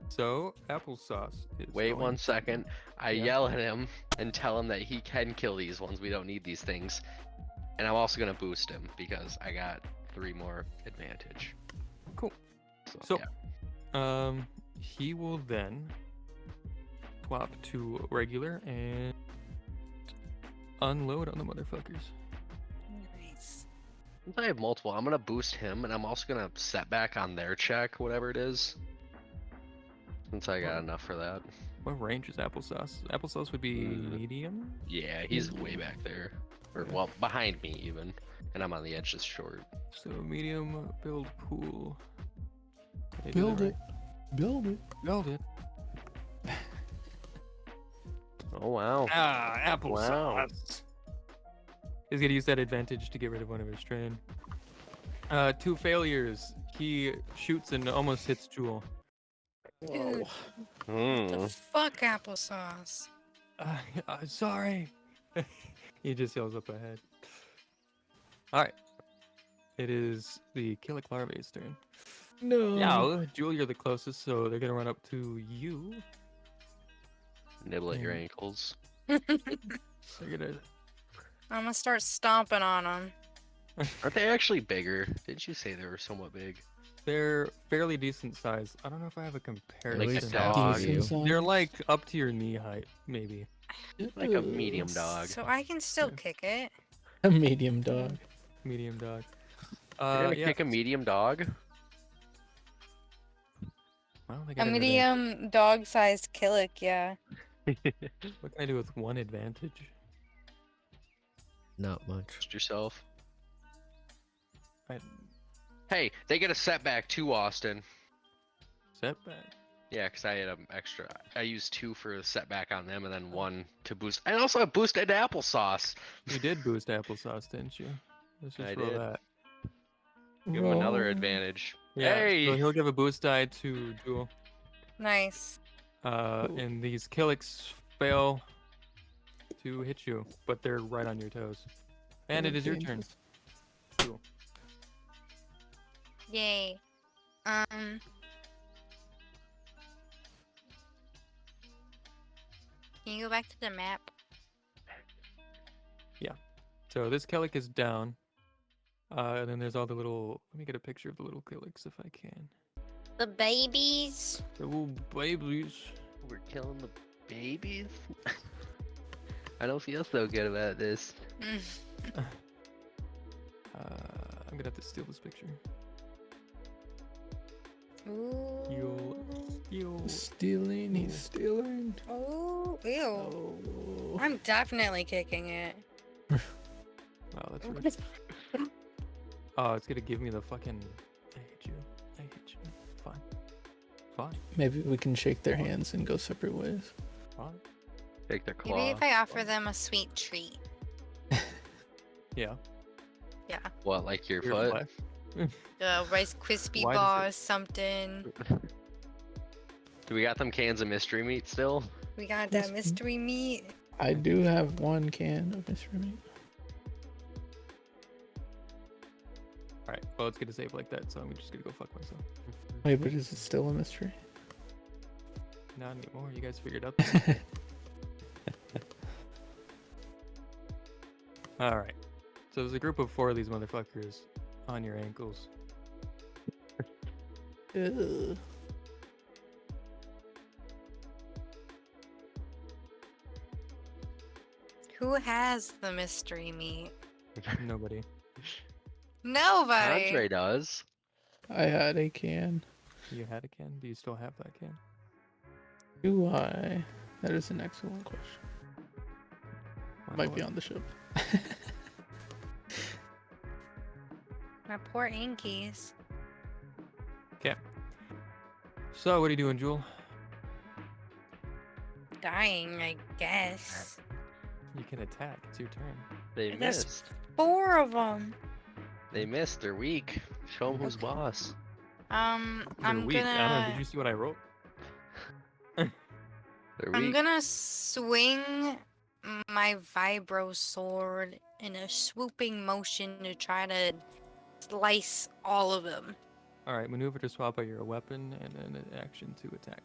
So applesauce is Wait going 1 second. I Yeah. yell at him and tell him that he can kill these ones. We don't need these things. And I'm also gonna boost him because I got 3 more advantage. Cool. So, So, yeah. he will then swap to regular and unload on the motherfuckers. Nice. Since I have multiple, I'm gonna boost him and I'm also gonna set back on their check, whatever it is. Since I got enough for that. What range is applesauce? Applesauce would be Mm. medium. Yeah, he's way back there. Or well, behind me even. And I'm on the edge just short. So medium build pool. Did I do Build that it. Build it. right? Build it. Oh wow. Ah, applesauce. Wow. He's gonna use that advantage to get rid of one of his strain. 2 failures. He shoots and almost hits Jewel. Dude, Hmm. the fuck applesauce. Sorry. He just yells up ahead. Alright. It is the Killick larvae's turn. No. Now, Jewel, you're the closest, so they're gonna run up to you. Nibble at your ankles. They're gonna. I'm gonna start stomping on them. Aren't they actually bigger? Didn't you say they were somewhat big? They're fairly decent size. I don't know if I have a comparison. Like a least dog. half of you. They're like up to your knee height, maybe. Like a medium dog. So I can still Yeah. kick it. A medium dog. Medium dog. You're gonna Yeah. kick a medium dog? Well, they A got everything. medium dog-sized Killick, yeah. What can I do with 1 advantage? Not much. Trust yourself. I Hey, they get a setback too, Austin. setback. Yeah, because I had extra. I used 2 for setback on them, and then 1 to boost. I also have boosted applesauce. You did boost applesauce, didn't you? Let's just I roll did. that. Give him another Roll. advantage. Yeah, so Hey! he'll give a boost die to Jewel. Nice. Cool. And these Killix fail to hit you, but they're right on your toes. And it is your turn. Dangerous. Jewel. Yay. Can you go back to the map? So this Kellic is down. And then there's all the little. Let me get a picture of the little Killix if I can. The babies. The little babies. We're killing the babies? I don't feel so good about this. Mm. I'm gonna have to steal this picture. Ooh. Stealing, he's stealing. Oh, ew. Oh. I'm definitely kicking it. Oh, that's rude. Oh, it's gonna give me the fucking. I hate you. I hate you. Fine. Fine. Maybe we can shake their hands and go separate ways. Fine. Take their claw. Maybe if I offer them a sweet treat. Yeah. Yeah. What, like your Your foot? flesh. Rice Krispie Why does bars, something. Do we got them cans of mystery meat still? We got Yes. that mystery meat. I do have 1 can of mystery meat. Alright, well, it's gonna save like that, so I'm just gonna go fuck myself. Wait, but is it still a mystery? Not anymore. You guys figured out. Alright. So there's a group of 4 of these motherfuckers on your ankles. Ugh. Who has the mystery meat? Nobody. Nobody. Andre does. I had a can. You had a can? Do you still have that can? Do I? That is an excellent question. Why Might not? be on the ship. My poor Inkies. Okay. So, what are you doing, Jewel? Dying, I guess. You can attack. It's your turn. They There's missed. 4 of them. They missed. They're weak. Show them who's Okay. boss. You're I'm weak. I don't know. gonna. Did you see what I wrote? They're I'm weak. gonna swing my vibro sword in a swooping motion to try to slice all of them. Alright, maneuver to swap out your weapon and then an action to attack.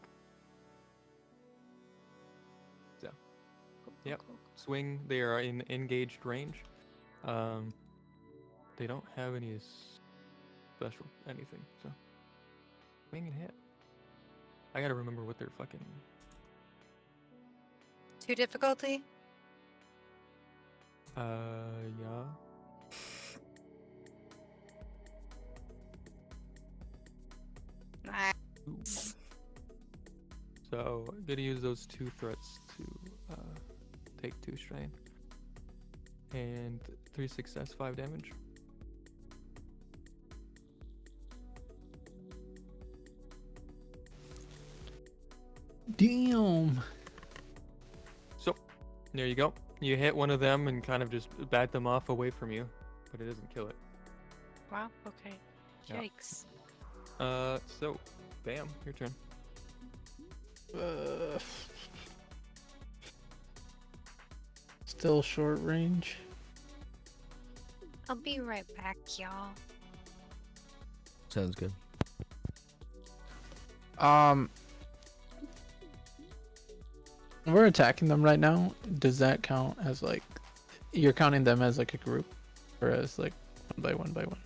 So, Yep. swing. They are in engaged range. They don't have any special anything, so swing and hit. I gotta remember what their fucking 2 difficulty? yeah. Nice. So I'm gonna use those 2 threats to take 2 strain and 3 success, 5 damage. Damn. So there you go. You hit one of them and kind of just bat them off away from you, but it doesn't kill it. Wow, okay. Yeah. Yikes. So bam, your turn. Still short range. I'll be right back, y'all. Sounds good. We're attacking them right now. Does that count as like you're counting them as like a group, or as like one by one by one?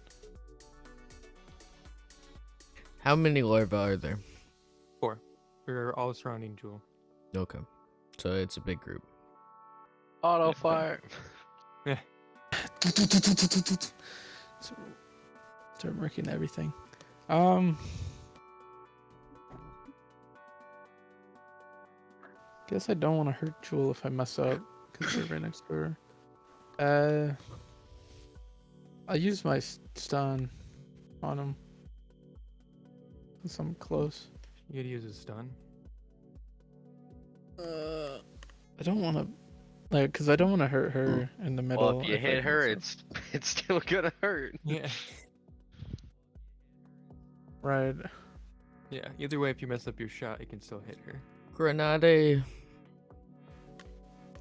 How many larvae are there? 4. They're all surrounding Jewel. Okay. So it's a big group. Auto fire. So, start marking everything. Guess I don't want to hurt Jewel if I mess up because they're right next to her. I'll use my stun on him. Cause I'm close. You could use a stun. I don't want to, like, cause I don't want to hurt her in the middle. Well, if you I hit can, her, so- it's still gonna hurt. Yeah. right. Yeah. Either way, if you mess up your shot, you can still hit her. Grenade.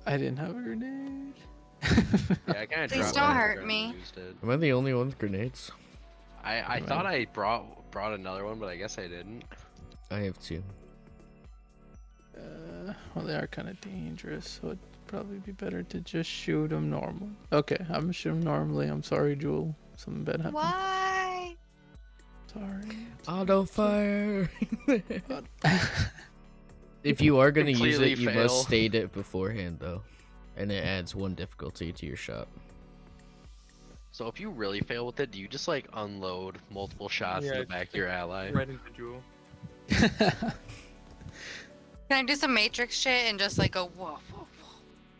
I didn't have a grenade. Yeah, I kind of Please dropped don't mine hurt after I me. used it. Am I the only one with grenades? I thought I brought another one, but I guess I didn't. I have 2. Well, they are kind of dangerous, so it'd probably be better to just shoot them normal. Okay, I'm gonna shoot them normally. I'm sorry, Jewel. Something bad happened. Why? Sorry. Auto fire. But- If you are gonna use Completely it, you fail. must state it beforehand though, and it adds 1 difficulty to your shot. So if you really fail with it, do you just like unload multiple shots in Yeah, the back of your ally? Right into Jewel. Can I do some Matrix shit and just like go whoa, whoa, whoa?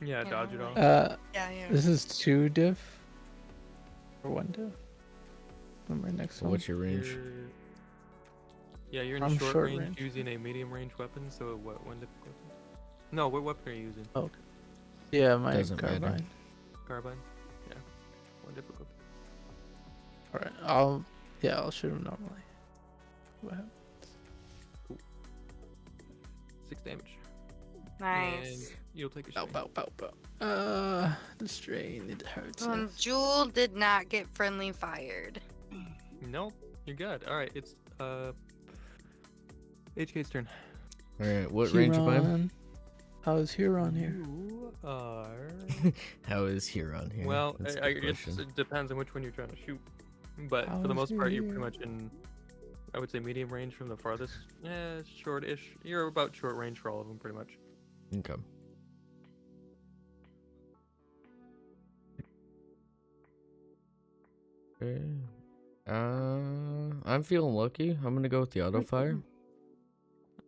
Yeah, You dodge know, it all. like- Yeah, yeah. This is 2 diff or 1 diff. I'm right next to him. What's your range? Yeah, you're in I'm short, short range, range. using a medium range weapon. So what? 1 difficulty? No, what weapon are you using? Yeah, my Doesn't matter. carbine. Carbine. Yeah, 1 difficulty. All right, I'll shoot him normally. What happened? 6 damage. Nice. And you'll take a Bow, strain. bow, bow, bow. The strain, it hurts. Jewel did not get friendly fired. Nope, you're good. All right, it's HK's turn. All right, what range am I? Huron. How's Huron here? You are. How is Huron here? Well, That's a I good guess question. it depends on which one you're trying to shoot. But How for the is most he part, you're pretty here? much in, I would say, medium range from the farthest. Yeah, short-ish. You're about short range for all of them, pretty much. Okay. Okay. I'm feeling lucky. I'm gonna go with the auto fire.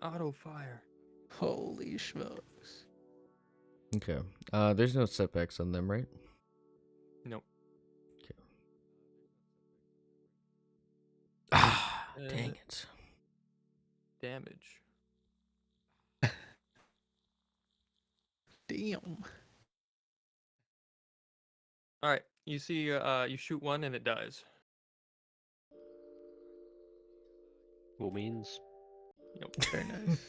Auto fire. Holy smokes. Okay. There's no setbacks on them, right? Nope. Ah, dang Uh, it. Damage. Damn. All right. You see, you shoot one and it dies. Cool means. Very nice.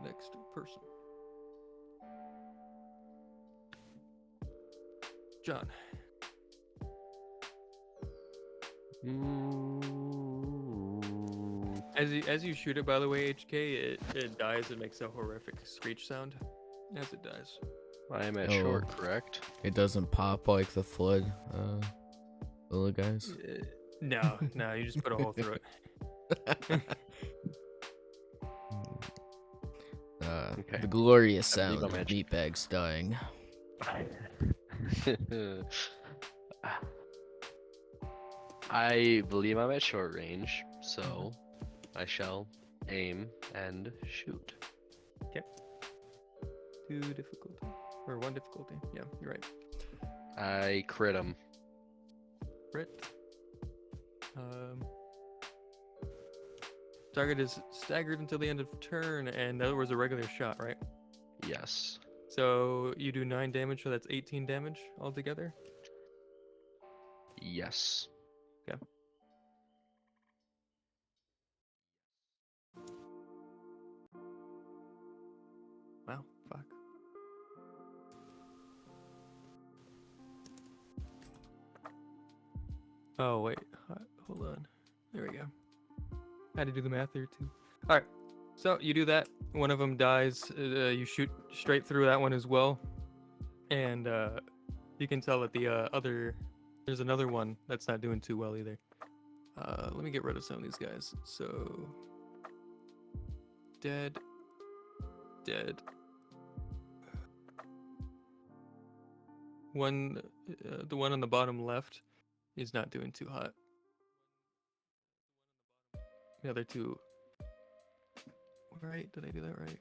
Next person. John. As you shoot it, by the way, HK, it dies. It makes a horrific screech sound as it dies. I am at Oh. short, correct? It doesn't pop like the flood, little guys. No, no, you just put a hole through it. Okay. The glorious I believe sound I'm of edgy. meatbags dying. I believe I'm at short range, so I shall aim and shoot. 2 difficulty. Or 1 difficulty. Yeah, you're right. I crit him. Crit. Target is staggered until the end of turn, and that was a regular shot, right? Yes. So you do 9 damage, so that's 18 damage altogether. Yes. Wow, fuck. Oh, wait. Hold on. There we go. Had to do the math there, too. Alright. So, you do that. One of them dies. You shoot straight through that one as well. And you can tell that the other... There's another one that's not doing too well either. Let me get rid of some of these guys. So... Dead. Dead. One, the one on the bottom left is not doing too hot. The other two. Right? Did I do that right?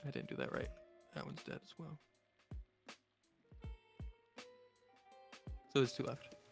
I didn't do that right. That one's dead as well. So there's 2 left.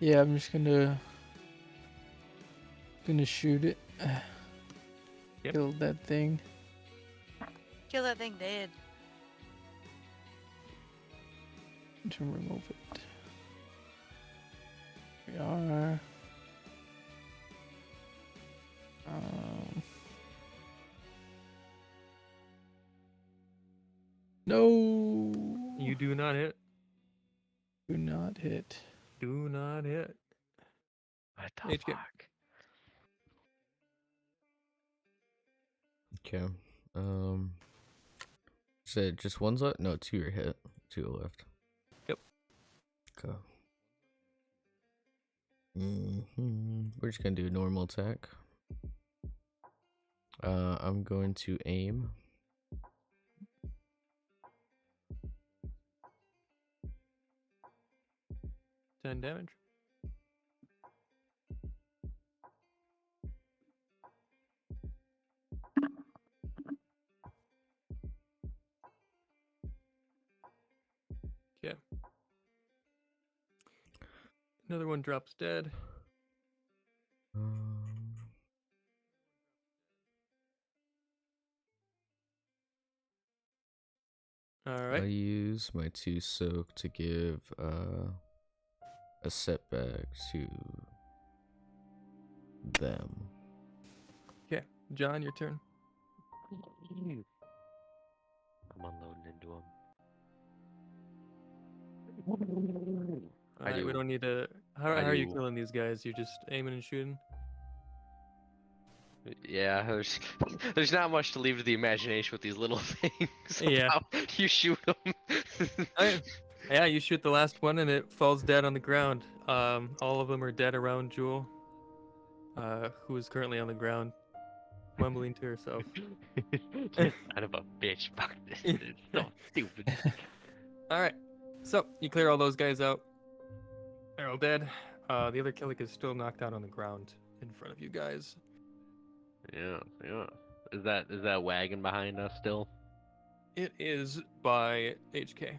Yeah, I'm just gonna shoot it. Yep. Kill that thing. Kill that thing dead. To remove it. We are. No. You do not hit. Do not hit. Do not hit. What the HK. fuck? Okay. Said just one's left? No, two are hit. Two are left. Yep. Okay. We're just gonna do a normal attack. I'm going to aim. 10 damage. Okay. Another one drops dead. All I right. use my 2 soak to give a setback to them. Okay. John, your turn. I'm unloading into him. All right. We don't need to. How I are you do. killing these guys? You're just aiming and shooting? Yeah, there's not much to leave to the imagination with these little things. Yeah. How you shoot them. Alright. Yeah, you shoot the last one and it falls dead on the ground. All of them are dead around Jewel, who is currently on the ground, mumbling to herself. Son of a bitch. Fuck this. It's so stupid. All right. So you clear all those guys out. They're all dead. The other Killick is still knocked out on the ground in front of you guys. Yeah, yeah. Is that wagon behind us still? It is by HK.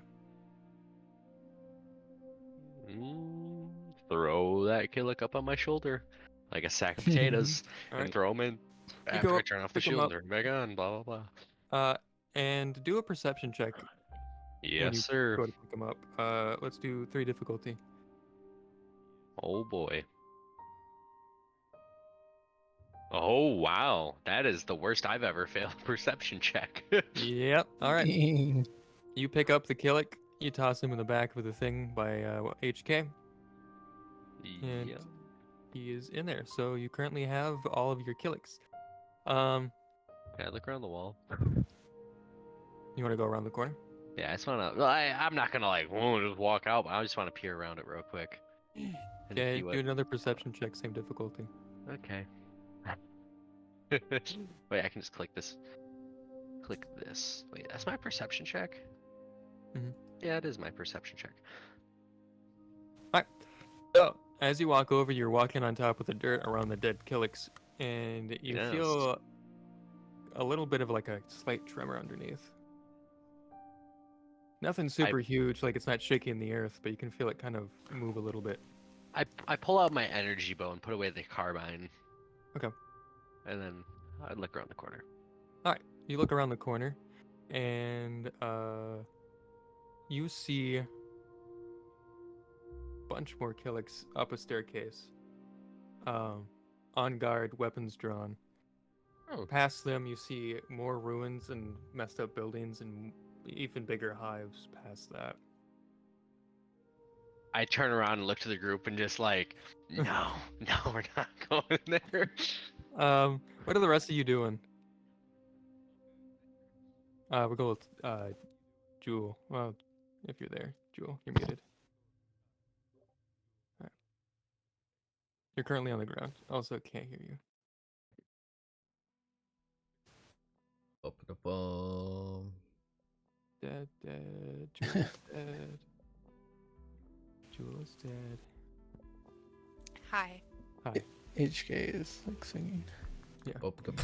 Throw that Killick up on my shoulder like a sack of potatoes All and right. throw him in You after go I up, turn off the pick 'em shield up. and turn back on. Blah blah blah. And do a perception check when Yes, you sir. go to pick them up. Let's do 3 difficulty. Oh boy. Oh wow, that is the worst I've ever failed perception check. Yep. All right. Dang. You pick up the Killick. You toss him in the back of the thing by HK. And Yeah. he is in there. So you currently have all of your Killicks. Um, Okay, look around the wall. you want to go around the corner? Yeah, I just wanna. Well, I'm not gonna like just walk out. But I just want to peer around it real quick. And Okay. see Do what. another perception check, same difficulty. Okay. Wait, I can just click this. Click this. Wait, that's my perception check? Mhm. Yeah, it is my perception check. So as you walk over, you're walking on top of the dirt around the dead Killicks, and you Yes. feel a little bit of like a slight tremor underneath. Nothing super huge, like it's not shaking the earth, but you can feel it kind of move a little bit. I pull out my energy bow and put away the carbine. Okay. And then I look around the corner. All right, you look around the corner, and you see a bunch more Killicks up a staircase. On guard, weapons drawn. Oh. Past them, you see more ruins and messed up buildings, and even bigger hives past that. I turn around and look to the group and just like, no, we're not going there. What are the rest of you doing? We'll go with Jewel. Well, if you're there, Jewel, you're muted. All right. You're currently on the ground. Also, can't hear you. Open the bomb. Dead. Jewel's dead. Jewel's dead. Hi. Hi. HK is like singing. Open the.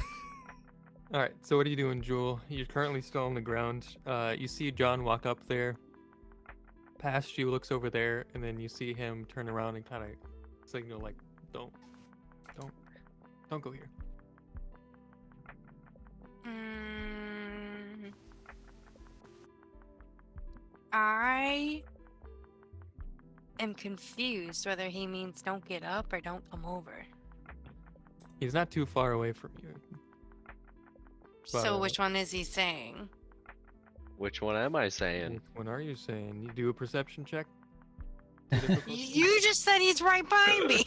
All right. So what are you doing, Jewel? You're currently still on the ground. You see John walk up there. past you, looks over there, and then you see him turn around and kind of signal like, don't go here. I am confused whether he means don't get up or don't come over. He's not too far away from you. So But- which one is he saying? Which one am I saying? Which one are you saying? You do a perception check? Too difficult? You just said he's right by me.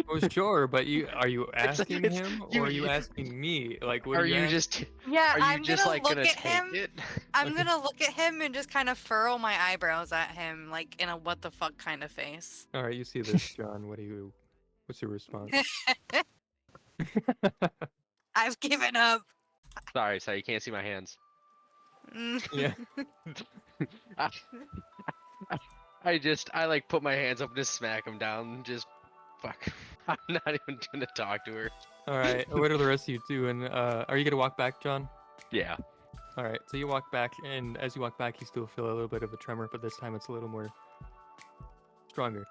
Oh, sure, but are you It's- asking it's- him you- or are you asking me? Like, what Are you you asking? just Yeah, are you I'm just gonna like look gonna at take him. it? I'm gonna look at him and just kind of furrow my eyebrows at him, like in a what the fuck kind of face. All right, you see this, John. What's your response? I've given up. Sorry, you can't see my hands. Mm. Yeah. I like put my hands up and just smack him down. Just fuck. I'm not even gonna talk to her. All right, what are the rest of you doing? Are you gonna walk back, John? Yeah. All right, so you walk back, and as you walk back, you still feel a little bit of a tremor, but this time it's a little more stronger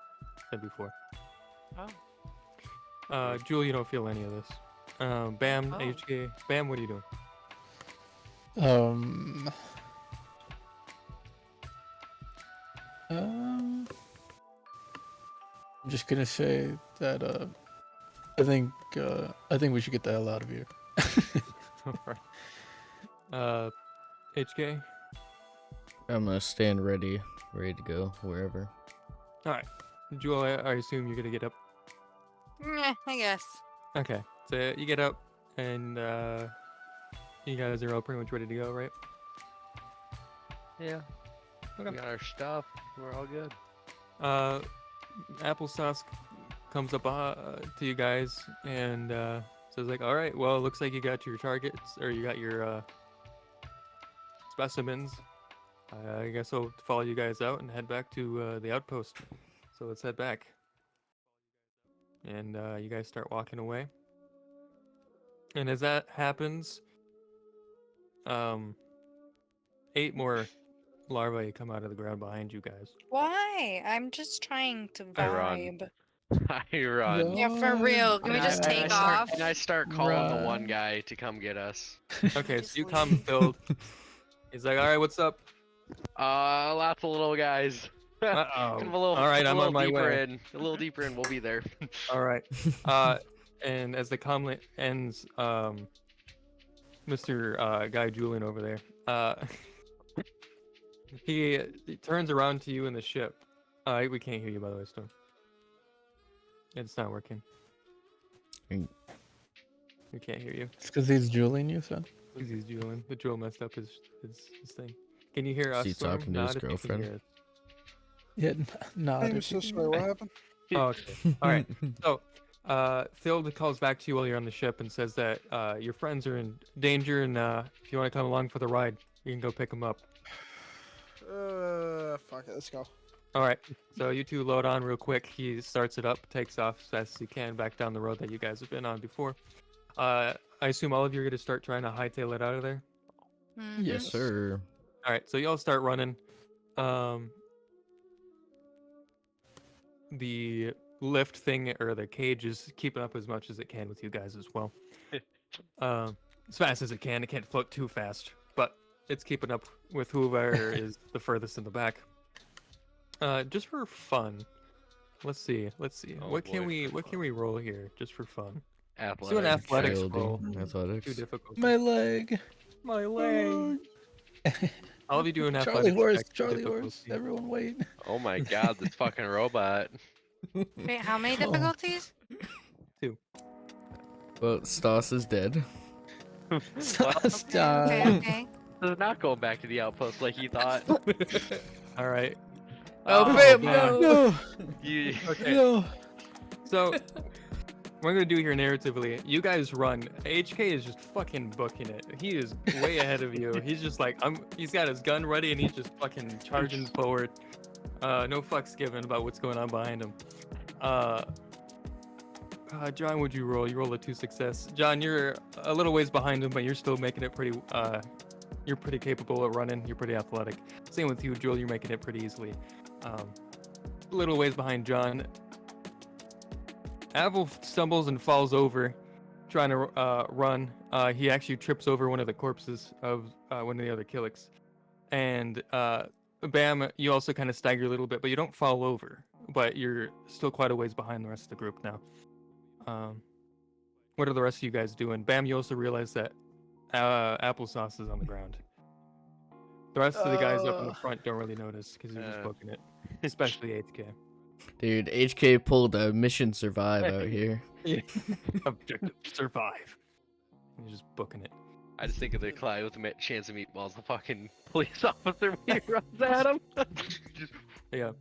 than before. Oh. Jewel, you don't feel any of this. Bam, Oh. HK, Bam, what are you doing? I'm just gonna say that I think we should get the hell out of here. HK. I'm gonna stand ready to go wherever. All right, Jewel, I assume you're gonna get up. Meh, I guess. Okay, so you get up, and you guys are all pretty much ready to go, right? Yeah. Okay. We got our stuff. We're all good. Applesauce comes up to you guys and says like, all right, well, it looks like you got your targets, or you got your specimens. I guess I'll follow you guys out and head back to the outpost. So let's head back. And you guys start walking away. And as that happens, 8 more larvae come out of the ground behind you guys. Why? I'm just trying to I run. vibe. I run. Yeah, for real. Can we And just I take start- off? And I start calling the one Run. guy to come get us. Okay, Just so you leave. come filled. He's like, all right, what's up? Lots of little guys. Uh-oh. Come a little, All right, come I'm a on little my deeper way. in. A little deeper in, we'll be there. All right. And as the comlet ends, Mr. Guy Julian over there, he turns around to you in the ship. We can't hear you, by the way, Storm. It's not working. Mm. We can't hear you. It's because he's Julian, you said. He's Julian. The drill messed up his thing. Can you hear Is us? he Storm? talking to his Nod if you can girlfriend? hear us. Yeah, no. Hey, Mr. Swear, what happened? Oh, okay. All right. So, Phil calls back to you while you're on the ship and says that your friends are in danger, and if you want to come along for the ride, you can go pick them up. Fuck it, let's go. All right. So you two load on real quick. He starts it up, takes off as fast as he can back down the road that you guys have been on before. I assume all of you are going to start trying to hightail it out of there. Mhm. Yes, sir. All right. So y'all start running. The lift thing or the cage is keeping up as much as it can with you guys as well. As fast as it can. It can't float too fast, but it's keeping up with whoever is the furthest in the back. Just for fun, let's see. Oh What can boy. we roll here just for fun? Athletics. Do an athletics Shielding, roll. athletics. Too difficult. My leg. My leg. All of you do an Charlie athletics horse. check, Charlie horse. difficulty. Everyone wait. Oh my god, this fucking robot. Wait, how many Oh. difficulties? Well, Stas is dead. Stop. Okay, okay. They're not going back to the outpost like you thought. All right. Oh, man. Bam, no! No. You, Okay. No. So, what I'm gonna do here narratively, you guys run. HK is just fucking booking it. He is way ahead of you. He's just like, he's got his gun ready and he's just fucking charging forward. No fucks given about what's going on behind him. John, would you roll? You roll a 2 success. John, you're a little ways behind him, but you're still making it pretty. You're pretty capable at running. You're pretty athletic. Same with you, Joel. You're making it pretty easily. A little ways behind John. Avil stumbles and falls over, trying to run. He actually trips over one of the corpses of one of the other Killicks. And Bam, you also kind of stagger a little bit, but you don't fall over. But you're still quite a ways behind the rest of the group now. What are the rest of you guys doing? Bam, you also realize that Applesauce is on the ground. The rest of the guys up in the front don't really notice because you're just booking it, especially HK. Dude, HK pulled a mission survive out here. Objective survive. You're just booking it. I just think of the Clyde with the chance of meatballs, the fucking police officer when he runs at him. Just- Yeah.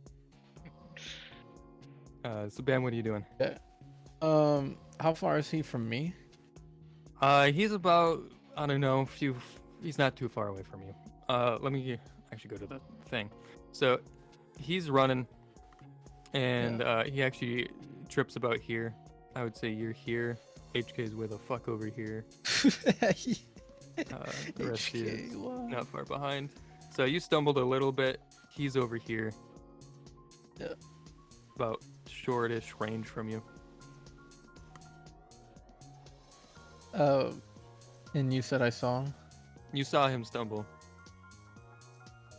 So Bam, what are you doing? How far is he from me? He's about, I don't know, he's not too far away from you. Let me actually go to the thing. So he's running, and he actually trips about here. I would say you're here. HK's way the fuck over here. The rest of you not far behind. So you stumbled a little bit. He's over here. Yeah. About shortish range from you. And you said I saw him? You saw him stumble.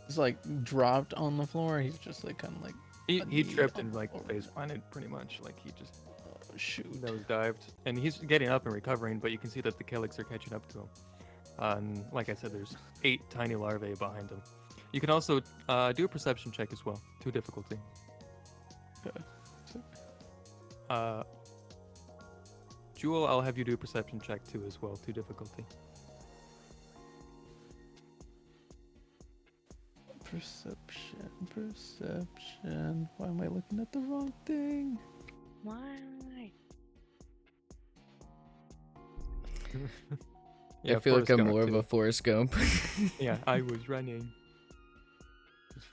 He's like dropped on the floor. He's just like kind of like. He tripped and like face planted pretty much. Like he just nose dived. And he's getting up and recovering, but you can see that the Killicks are catching up to him. And like I said, there's 8 tiny larvae behind him. You can also do a perception check as well. 2 difficulty. Jewel, I'll have you do a perception check too as well. 2 difficulty. Perception. Why am I looking at the wrong thing? Why? I feel like Forrest I'm Gump more of too. a Forrest Gump. Yeah, I was running. Just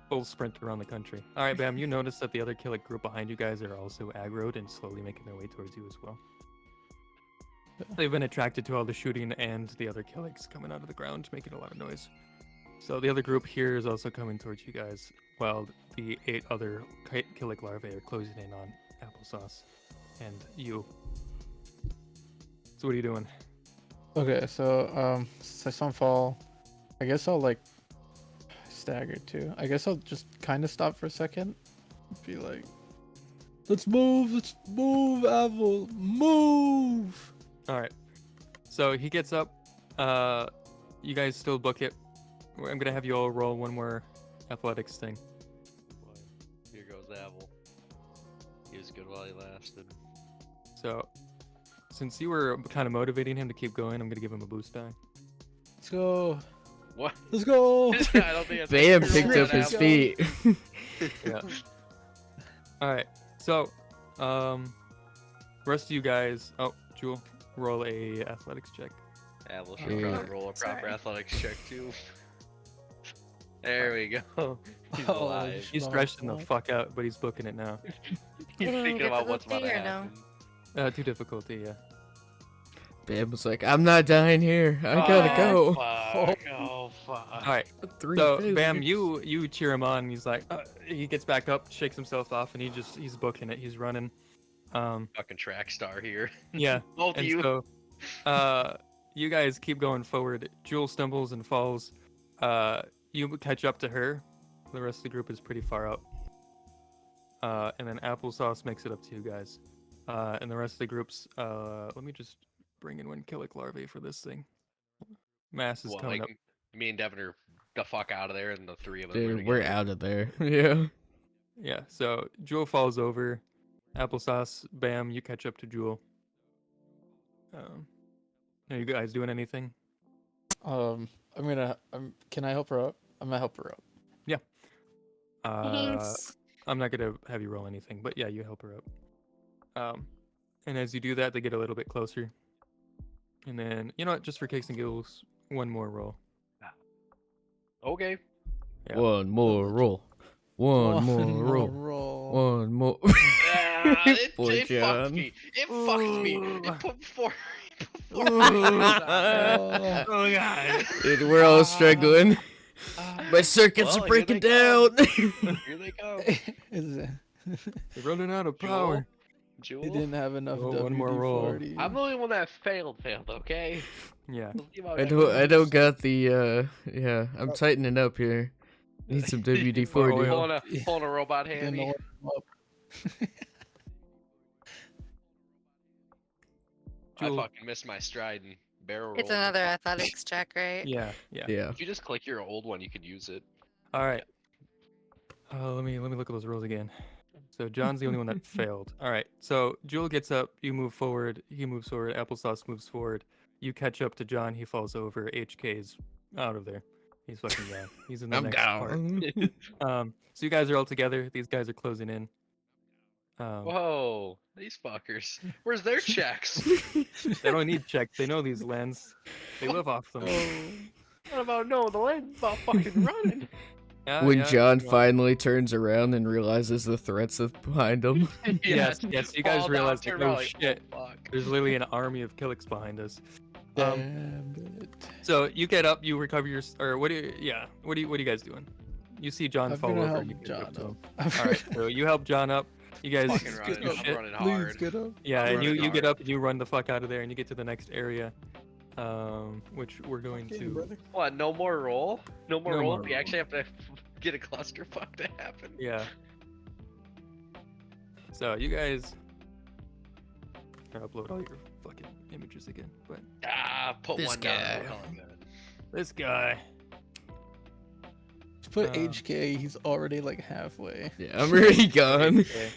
full sprint around the country. All right, Bam, you notice that the other Killick group behind you guys are also aggroed and slowly making their way towards you as well. They've been attracted to all the shooting and the other Killicks coming out of the ground, making a lot of noise. So the other group here is also coming towards you guys, while the 8 other Killick larvae are closing in on Applesauce and you. So what are you doing? Okay, so since I saw him fall, I guess I'll like stagger too. I guess I'll just kind of stop for a second, be like, let's move, Avil, move. All right. So he gets up. You guys still book it. I'm gonna have you all roll one more athletics thing. Boy, here goes Avil. He was good while he lasted. So, since you were kind of motivating him to keep going, I'm gonna give him a boost die. Let's go. What? Let's go. I don't think that's Bam true picked about up his Avil. feet. Yeah. All right. So, rest of you guys. Oh, Jewel, roll a athletics check. Avil should Yeah. probably roll a proper Sorry. athletics check too. There we go. He's Oh, alive. He's Oh, stretching the fuck. fuck out, but he's booking it now. He's Any thinking about what's about to difficulty or no? happen. 2 difficulty, yeah. Bam was like, I'm not dying here. I gotta go. Fuck. Oh fuck. All right. 3 So failures. Bam, you cheer him on. And he's like, he gets back up, shakes himself off, and he's booking it. He's running. Fucking track star here. Yeah. Both of And you. so, you guys keep going forward. Jewel stumbles and falls. You catch up to her. The rest of the group is pretty far out. And then Applesauce makes it up to you guys. And the rest of the groups. Let me just bring in one Killick larvae for this thing. Mass is What, coming like, up. me and Devin are the fuck out of there, and the 3 of us. Dude, we're out of there. Yeah. Yeah. So Jewel falls over. Applesauce, Bam, you catch up to Jewel. Are you guys doing anything? Can I help her up? I'm gonna help her up. Thanks. I'm not gonna have you roll anything, but yeah, you help her up. And as you do that, they get a little bit closer. And then, you know what? Just for kicks and giggles, one more roll. Okay. Yeah. One more roll. One more roll. roll. One more. It Poor fucked John. me. It fucked me. It put 4. Oh god. Dude, we're all struggling. My circuits Well, are here breaking they come. down. Here they come. Is it- They're running out of Jewel? power. He Jewel? didn't have enough Oh, one more roll. WD-40. I'm the only one that failed, okay? Yeah. We'll see about I next don't time. got the yeah. I'm Oh. tightening up here. Need some More WD-40. oil. Pulling a robot Didn't handy. oil him up. I Jewel. fucking missed my stride and barrel It's rolled. another athletics check, right? Yeah, yeah. Yeah. If you just click your old one, you could use it. All right. Let me look at those rolls again. So John's the only one that failed. All right. So Jewel gets up. You move forward. He moves forward. Applesauce moves forward. You catch up to John. He falls over. HK's out of there. He's fucking gone. He's in the I'm next part. down. So you guys are all together. These guys are closing in. Whoa, these fuckers. Where's their checks? They don't need checks. They know these lands. They live off them. What about no? The land's about fucking running. Yeah, When yeah, John well, finally turns around and realizes the threats that's behind him. Yes, yes. You guys Fall down, realize, turn like, around, oh like, shit. fuck. There's literally an army of Killiks behind us. Damn it. So you get up, you recover your, or what do you, yeah, what are you guys doing? You see John I'm fall gonna over. help and you get John up to him. up. All right, so you help John up. You guys, Fucking scoot running, your I'm shit. running Please hard. get up. Yeah, I'm and you running get hard. up and you run the fuck out of there and you get to the next area, which we're going Okay, to. brother. What? No more roll? No more No roll? more We roll. actually have to get a clusterfuck to happen. Yeah. So you guys. I'll upload all your fucking images again, but Ah, put This one down. guy. We'll call it good. this guy. Just put Uh, HK, he's already like halfway. Yeah, I'm already gone. Okay.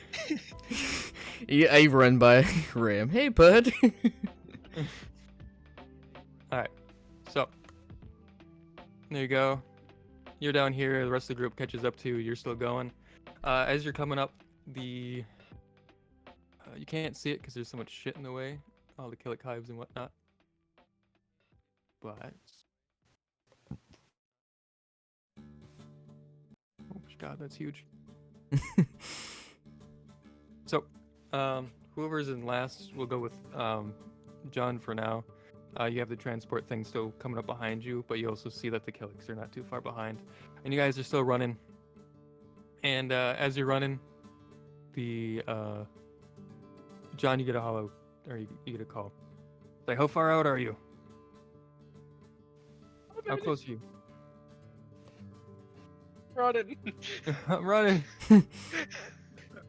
Yeah, I run by Ram. Hey, bud. So, there you go. You're down here. The rest of the group catches up to you. You're still going. As you're coming up, you can't see it because there's so much shit in the way, all the Killik hives and whatnot. But oh god, that's huge. So, whoever's in last, we'll go with John for now. You have the transport thing still coming up behind you, but you also see that the Killiks are not too far behind. And you guys are still running. And as you're running, the John, you get a hollow, or you get a call. Like, how far out are you? How close are you? Running. I'm running.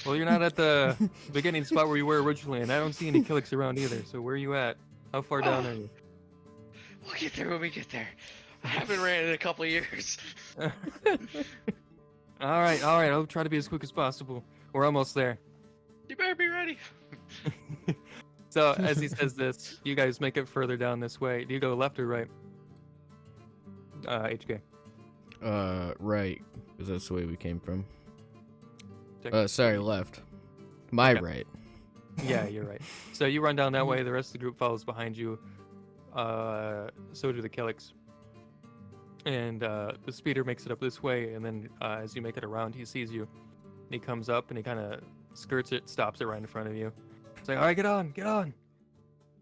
Well, you're not at the beginning spot where you were originally, and I don't see any Killiks around either. So where are you at? How far down are you? We'll get there when we get there. I haven't ran in a couple of years. All right. I'll try to be as quick as possible. We're almost there. You better be ready. So as he says this, you guys make it further down this way. Do you go left or right? HK. Right, because that's the way we came from. Check. Sorry, left. My Okay. right. Yeah, you're right. So you run down that way. The rest of the group follows behind you. So do the Killiks. And the speeder makes it up this way, and then as you make it around, he sees you. He comes up and he kind of skirts it, stops it right in front of you. It's like, all right, get on.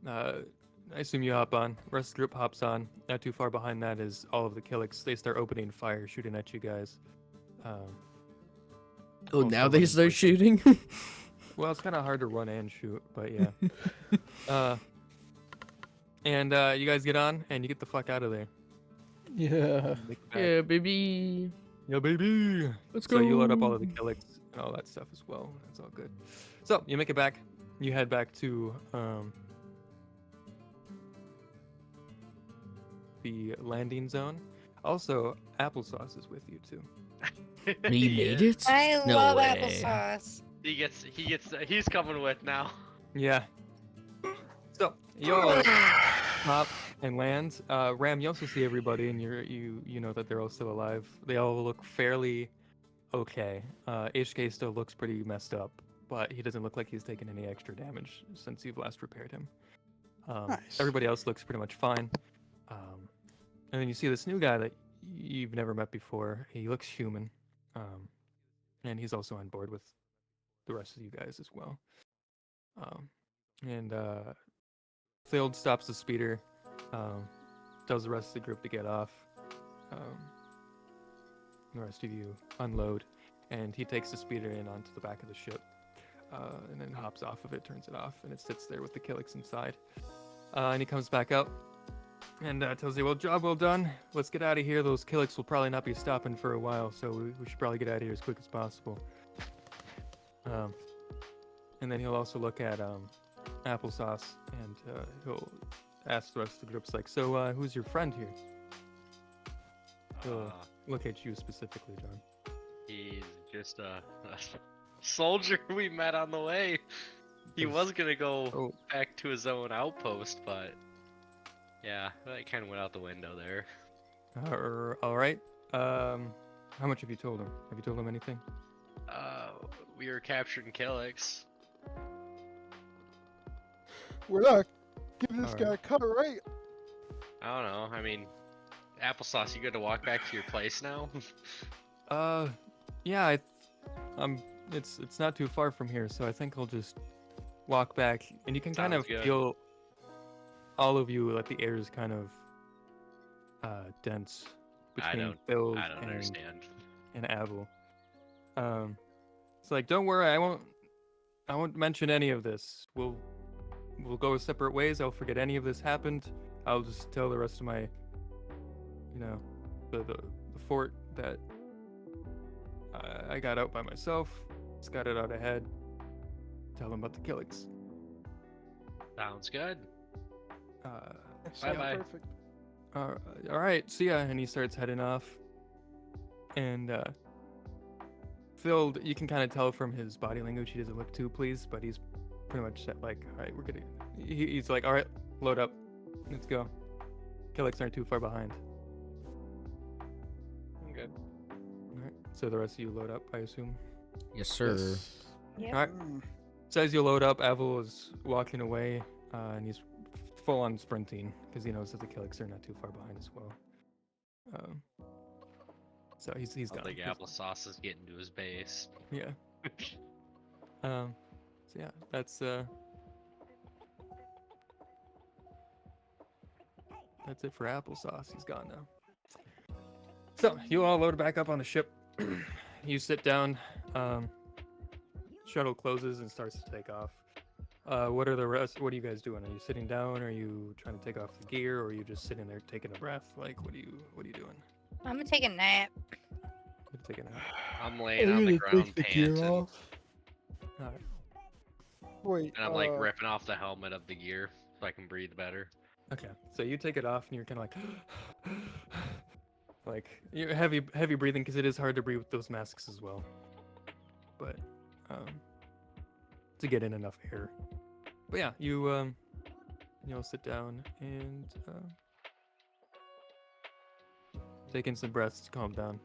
I assume you hop on. Rest of the group hops on. Not too far behind that is all of the Killiks. They start opening fire, shooting at you guys. Oh, Also now they running start towards you. shooting? Well, it's kind of hard to run and shoot, but yeah. And you guys get on, and you get the fuck out of there. Yeah. Make it back. Yeah, baby. Yeah, baby. Let's go. So you load up all of the Killiks and all that stuff as well. That's all good. So you make it back. You head back to the landing zone. Also, Applesauce is with you too. He made it? I No love way. applesauce. He's coming with now. Yeah. So you all hop and land. Ram, you also see everybody, and you know that they're all still alive. They all look fairly okay. HK still looks pretty messed up, but he doesn't look like he's taken any extra damage since you've last repaired him. Nice. Everybody else looks pretty much fine. And then you see this new guy that you've never met before. He looks human, and he's also on board with the rest of you guys as well. And Thild stops the speeder, tells the rest of the group to get off. The rest of you unload, and he takes the speeder in onto the back of the ship, and then hops off of it, turns it off, and it sits there with the Killix inside. And he comes back out and tells you, "Well, job well done. Let's get out of here. Those Killix will probably not be stopping for a while, so we should probably get out of here as quick as possible." And then he'll also look at Applesauce, and he'll ask the rest of the groups, like, "So, who's your friend here?" He'll look at you specifically, John. He's just a soldier we met on the way. He was gonna go back to his own outpost, but yeah, that kind of went out the window there. All right. How much have you told him? Have you told him anything? We were capturing Killix. We're not giving this guy Alright. a cut, right? I don't know. I mean, Applesauce, you got to walk back to your place now? Yeah, it's not too far from here, so I think I'll just walk back, and you can kind Sounds of good. feel all of you, like the air is kind of dense between Phil I don't understand. and Abel. It's like, don't worry, I won't mention any of this. We'll go separate ways. I'll forget any of this happened. I'll just tell the rest of my, the fort that I got out by myself. Scouted out ahead. Tell them about the Killix. Sounds good. Sounds Bye-bye. perfect. All right, see ya. And he starts heading off. And Phil, you can kind of tell from his body language he doesn't look too pleased, but he's pretty much set, like, all right, we're gonna. He's like, all right, load up, let's go. Killix aren't too far behind. Good. All right, so the rest of you load up, I assume. Yes, sir. Yep. All right. Mm. So as you load up, Avel is walking away, and he's full on sprinting because he knows that the Killix are not too far behind as well. So he's I gone. think Applesauce is getting to his base. Yeah. So yeah, that's it for Applesauce. He's gone now. So you all load back up on the ship. You sit down. Shuttle closes and starts to take off. What are the rest? What are you guys doing? Are you sitting down? Are you trying to take off the gear, or are you just sitting there taking a breath? Like, what are you doing? I'm gonna take a nap. You're taking a. I'm laying on the ground Take the gear panting, off. All right. Wait, and I'm like ripping off the helmet of the gear so I can breathe better. Okay, so you take it off and you're kind of like you're heavy breathing because it is hard to breathe with those masks as well. But to get in enough air. But yeah, you'll sit down and take in some breaths to calm down.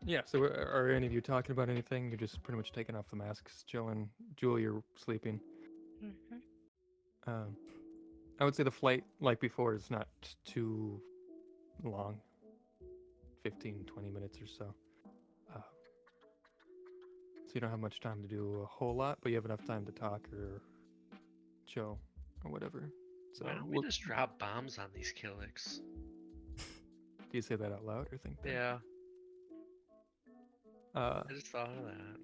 Yeah, so are any of you talking about anything? You're just pretty much taking off the masks, chilling. Jewel, you're sleeping. Mm-hmm. I would say the flight, like before, is not too long. 15, 20 minutes or so. So you don't have much time to do a whole lot, but you have enough time to talk or chill or whatever. So Why don't we just drop bombs on these Killix? do you say that out loud or think that? Yeah, I just thought of that.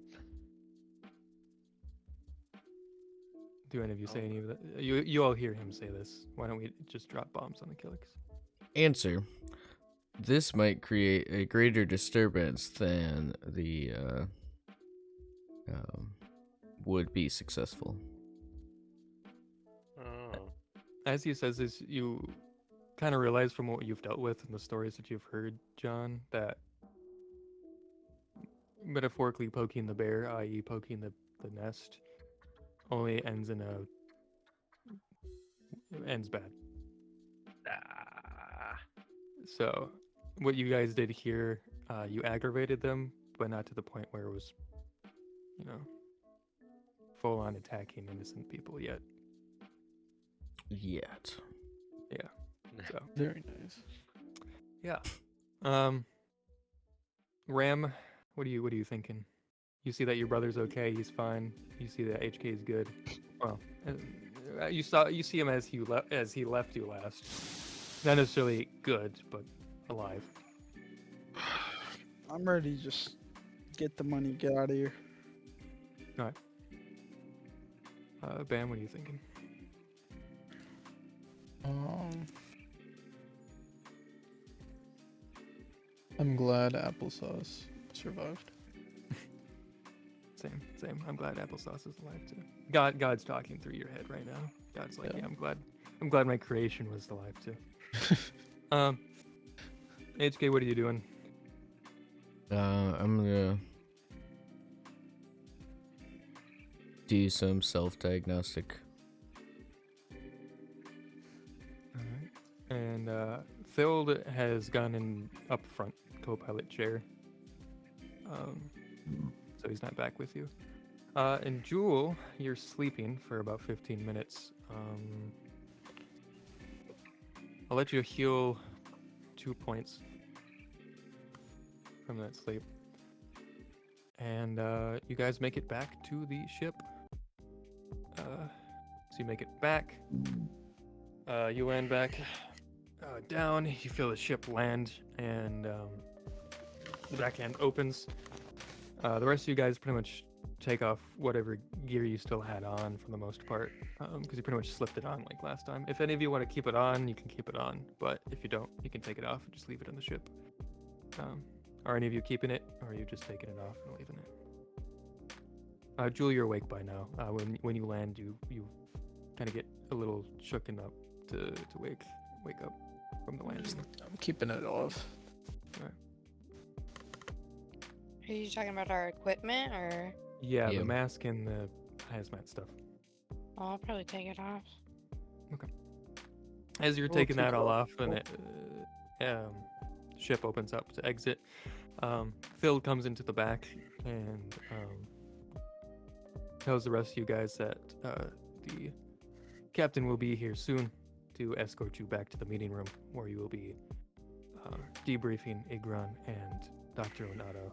Do any of you say any of that? You all hear him say this. Why don't we just drop bombs on the Killix? Answer. This might create a greater disturbance than the would be successful. Oh, As he says this, you kind of realize from what you've dealt with and the stories that you've heard, John, that metaphorically poking the bear, i.e. poking the nest, only ends ends bad. So what you guys did here, you aggravated them, but not to the point where it was, full on attacking innocent people yet. Yet. So Very nice. yeah. Ram, what are you thinking? You see that your brother's okay, he's fine. You see that HK is good. Well, you see him as he left you last. Not necessarily good, but alive. I'm ready to just get the money, get out of here. Bam, what are you thinking? I'm glad applesauce survived. Same. I'm glad applesauce is alive too. God's talking through your head right now. God's like, Yeah. yeah, I'm glad my creation was alive too. HK, what are you doing? I'm gonna do some self-diagnostic. Alright. And Thild has gone in up front, co-pilot chair. So he's not back with you. And Jewel, you're sleeping for about 15 minutes. I'll let you heal 2 points from that sleep. And you guys make it back to the ship. So you make it back. You land back down. You feel the ship land, and the back end opens. The rest of you guys pretty much take off whatever gear you still had on for the most part, because you pretty much slipped it on like last time. If any of you want to keep it on, you can keep it on. But if you don't, you can take it off and just leave it on the ship. Are any of you keeping it, or are you just taking it off and leaving it? Jewel, you're awake by now. When you land, you kind of get a little shooken up to wake up from the landing. I'm keeping it off. Are you talking about our equipment or? Yeah, Yeah. the mask and the hazmat stuff. I'll probably take it off. As you're We'll taking take that it all off. off, and ship opens up to exit. Phil comes into the back and tells the rest of you guys that the captain will be here soon to escort you back to the meeting room, where you will be debriefing Igran and Dr. Onato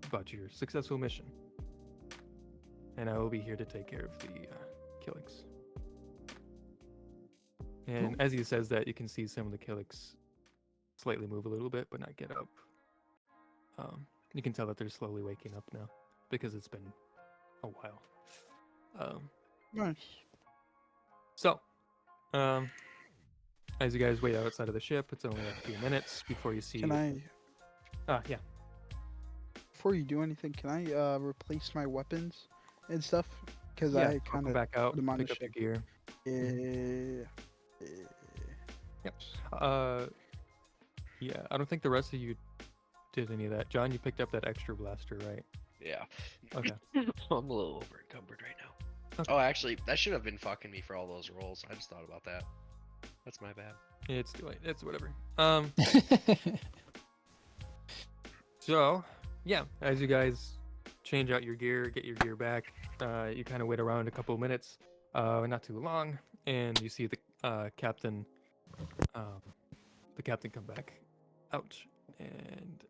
about your successful mission. And I will be here to take care of the killings. And as he says that, you can see some of the killings slightly move a little bit, but not get up. You can tell that they're slowly waking up now, because it's been a while. Nice. So, as you guys wait outside of the ship, it's only a few minutes before you see. Can I, Yeah. before you do anything, can I replace my weapons and stuff? Because Yeah, I come kind of back out, put 'em on pick the up your ship. gear. Yeah. Yeah, I don't think the rest of you did any of that. John, you picked up that extra blaster, right? Yeah. Okay. I'm a little over encumbered right now. Okay. Oh, actually, that should have been fucking me for all those rolls. I just thought about that. That's my bad. It's too late. It's whatever. So, yeah, as you guys change out your gear, get your gear back, you kind of wait around a couple of minutes, not too long, and you see the captain, come back out, and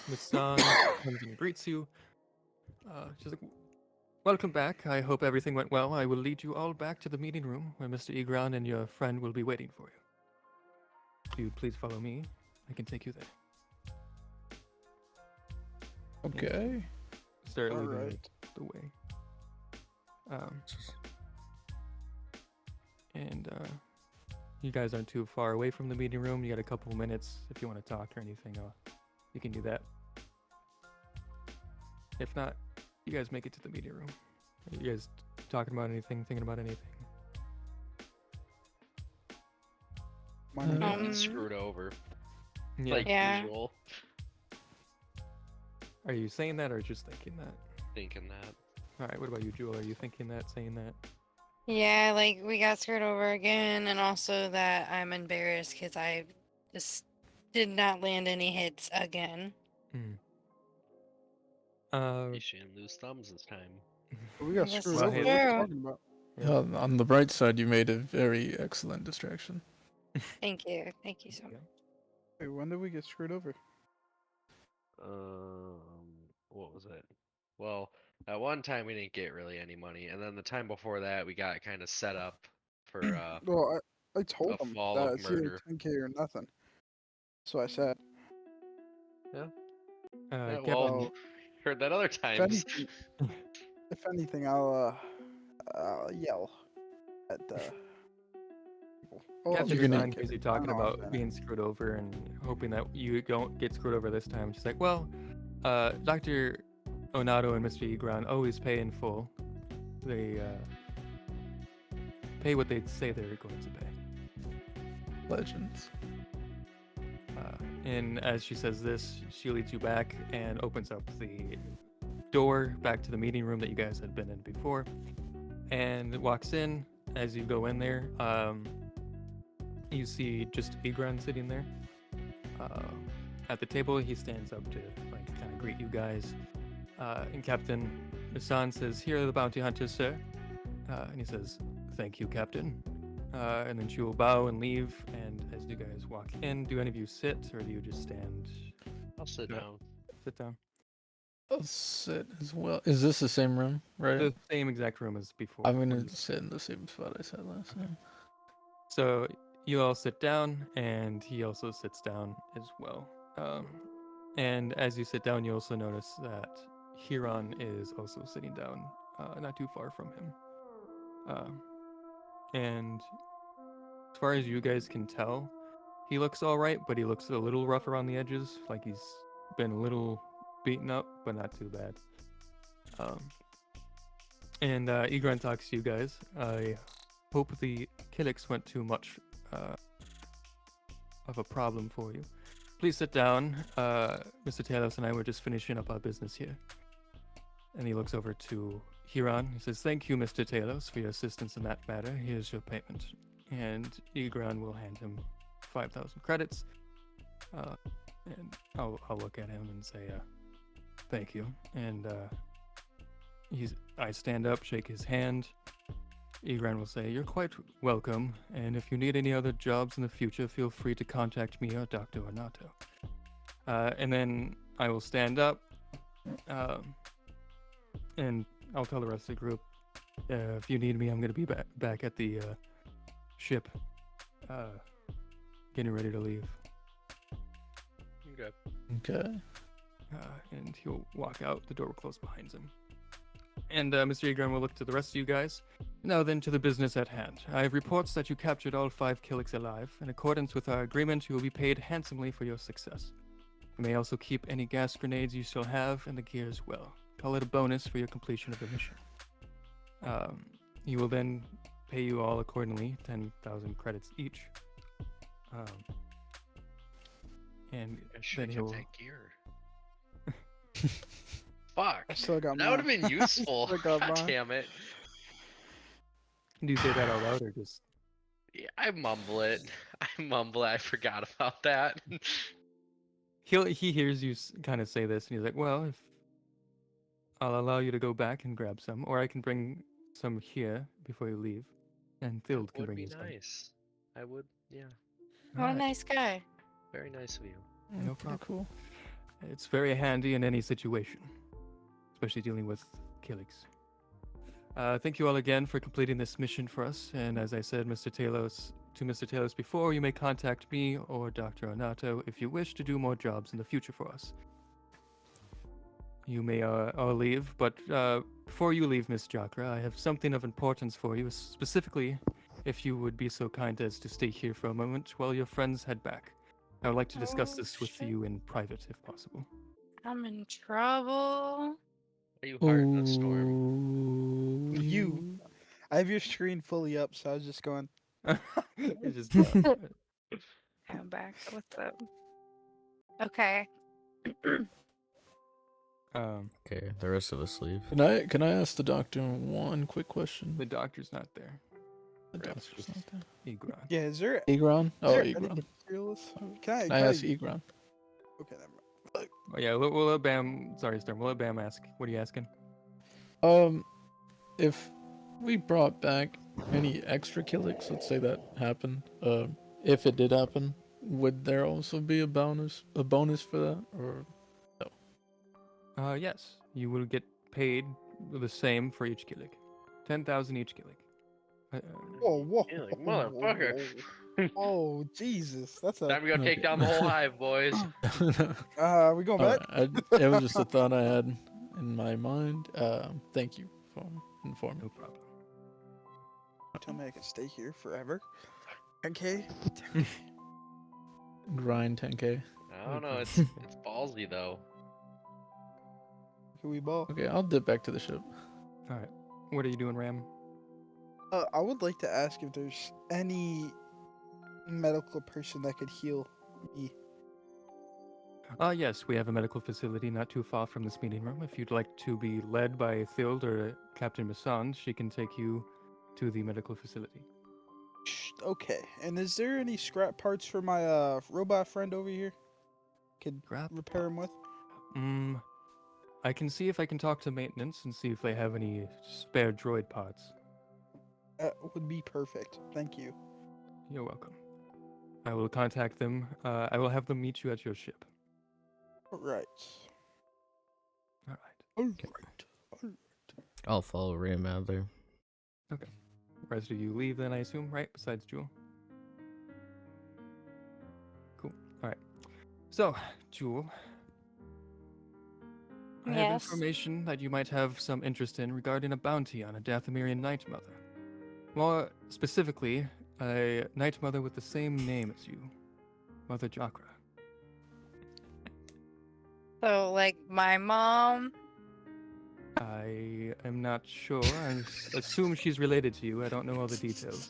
Miss Song comes and greets you. She's like, "Welcome back. I hope everything went well. I will lead you all back to the meeting room where Mr. Igran and your friend will be waiting for you. If you please follow me, I can take you there." Okay. Start leading Alright. the way. And you guys aren't too far away from the meeting room. You got a couple of minutes if you want to talk or anything. You can do that. If not, you guys make it to the meeting room. Are you guys talking about anything? Thinking about anything? Money. Um, Getting screwed over. Yeah. Like Yeah. usual. Are you saying that or just thinking that? Thinking that. All right. What about you, Jewel? Are you thinking that? Saying that? Yeah, like we got screwed over again, and also that I'm embarrassed because I just did not land any hits again. You shouldn't lose thumbs this time. We got This screwed is over. What are you true. talking about? Yeah. On the bright side, you made a very excellent distraction. Thank you. Thank you so much. Wait, when did we get screwed over? What was it? Well, at one time we didn't get really any money, and then the time before that we got kind of set up for Well, I told a him fall that of it's either murder. 10K or nothing. So I said, Yeah, Captain, well, well, heard that other if times. anything, I'll yell at the people. Oh, Captain You're just gonna- Hassan kidding. hears you I talking don't know what I'm about saying. being screwed over and hoping that you don't get screwed over this time. She's like, well, Dr. Onato and Mr. Egron always pay in full. They pay what they say they're going to pay. Legends. And as she says this, she leads you back and opens up the door back to the meeting room that you guys had been in before, and walks in. As you go in there, you see just Egron sitting there at the table. He stands up to like kind of greet you guys, and Captain Hassan says, "Here are the bounty hunters, sir." And he says, "Thank you, Captain." And then she will bow and leave. And as you guys walk in, do any of you sit or do you just stand? I'll sit Yeah. down. Sit down. I'll sit as well. Is this the same room, right? The same exact room as before. I'm when gonna you- sit in the same spot I sat last time. So you all sit down, and he also sits down as well. And as you sit down, you also notice that Huron is also sitting down, not too far from him. And as far as you guys can tell, he looks all right, but he looks a little rough around the edges, like he's been a little beaten up, but not too bad. And Egron talks to you guys. I hope the Killix went too much of a problem for you. Please sit down. Mr. Talos and I were just finishing up our business here. And he looks over to Huron. He says, "Thank you, Mr. Talos, for your assistance in that matter. Here's your payment." And Egron will hand him 5,000 credits. And I'll look at him and say, "Thank you." And I stand up, shake his hand. Egron will say, "You're quite welcome, and if you need any other jobs in the future, feel free to contact me or Dr. Onato." And then I will stand up, and I'll tell the rest of the group, if you need me, I'm going to be back at the ship, getting ready to leave. Okay. Okay. And he'll walk out. The door will close behind him. And Mr. Egron will look to the rest of you guys. Now then, to the business at hand. I have reports that you captured all 5 Killix alive. In accordance with our agreement, you will be paid handsomely for your success. You may also keep any gas grenades you still have and the gear as well. Call it a bonus for your completion of the mission. He will then pay you all accordingly, 10,000 credits each. And I should then have kept he'll... that gear. Fuck. I still got That would have mine. been useful. Still got God mine. damn it. Do you say that out loud or just... Yeah, I mumble it. I forgot about that. He hears you kind of say this, and he's like, "Well, if I'll allow you to go back and grab some, or I can bring some here before you leave, and Thild That can would bring be you some." nice. I would, yeah. What a Alright, nice guy. Very nice of you. No Pretty problem. cool. It's very handy in any situation, especially dealing with Killix. Thank you all again for completing this mission for us. And as I said, Mr. Talos before, you may contact me or Dr. Onato if you wish to do more jobs in the future for us. You may all leave, but before you leave, Miss Chakra, I have something of importance for you, specifically if you would be so kind as to stay here for a moment while your friends head back. I would like to discuss Oh, this with shit. you in private, if possible. I'm in trouble. Are you hard in a storm? You. I have your screen fully up, so I was just going. It's just I'm back. What's up? Okay. Okay, the rest of us leave. Can I ask the doctor one quick question? the doctor's not there. The Perhaps doctor's just not there. Egron. Yeah, is there? Egron? Is Oh, there any Egron. materials? Can I? Can Can I I ask Egron? Okay, never mind. Oh yeah, we'll let Bam. Sorry, Storm. We'll let Bam ask. What are you asking? If we brought back any extra Killix, let's say that happened. If it did happen, would there also be a bonus for that, or Yes, you will get paid the same for each Killik. 10,000 each Killik. Whoa, You're like, whoa, motherfucker. whoa, Jesus, that's a. Time to go take down the whole hive, boys. We going back? It was just a thought I had in my mind. Thank you for informing. No problem. Tell me I can stay here forever. Okay. Grind 10k. I don't know. It's ballsy though. Can we ball? Okay, I'll dip back to the ship. All right. What are you doing, Ram? I would like to ask if there's any medical person that could heal me. Yes, we have a medical facility not too far from this meeting room. If you'd like to be led by Thild or Captain Masson, she can take you to the medical facility. Okay. And is there any scrap parts for my robot friend over here? Could Scrap repair him with? I can see if I can talk to maintenance and see if they have any spare droid parts. That would be perfect. Thank you. You're welcome. I will contact them. I will have them meet you at your ship. All right. All right. All right. I'll follow Ram out there. The rest of you leave then, I assume, right? Besides Jewel. Cool. All right. So, Jewel, I have Yes. information that you might have some interest in regarding a bounty on a Dathomirian Night Mother. More specifically, a Night Mother with the same name as you, Mother Chakra. So, like, my mom. I am not sure. I assume she's related to you. I don't know all the details.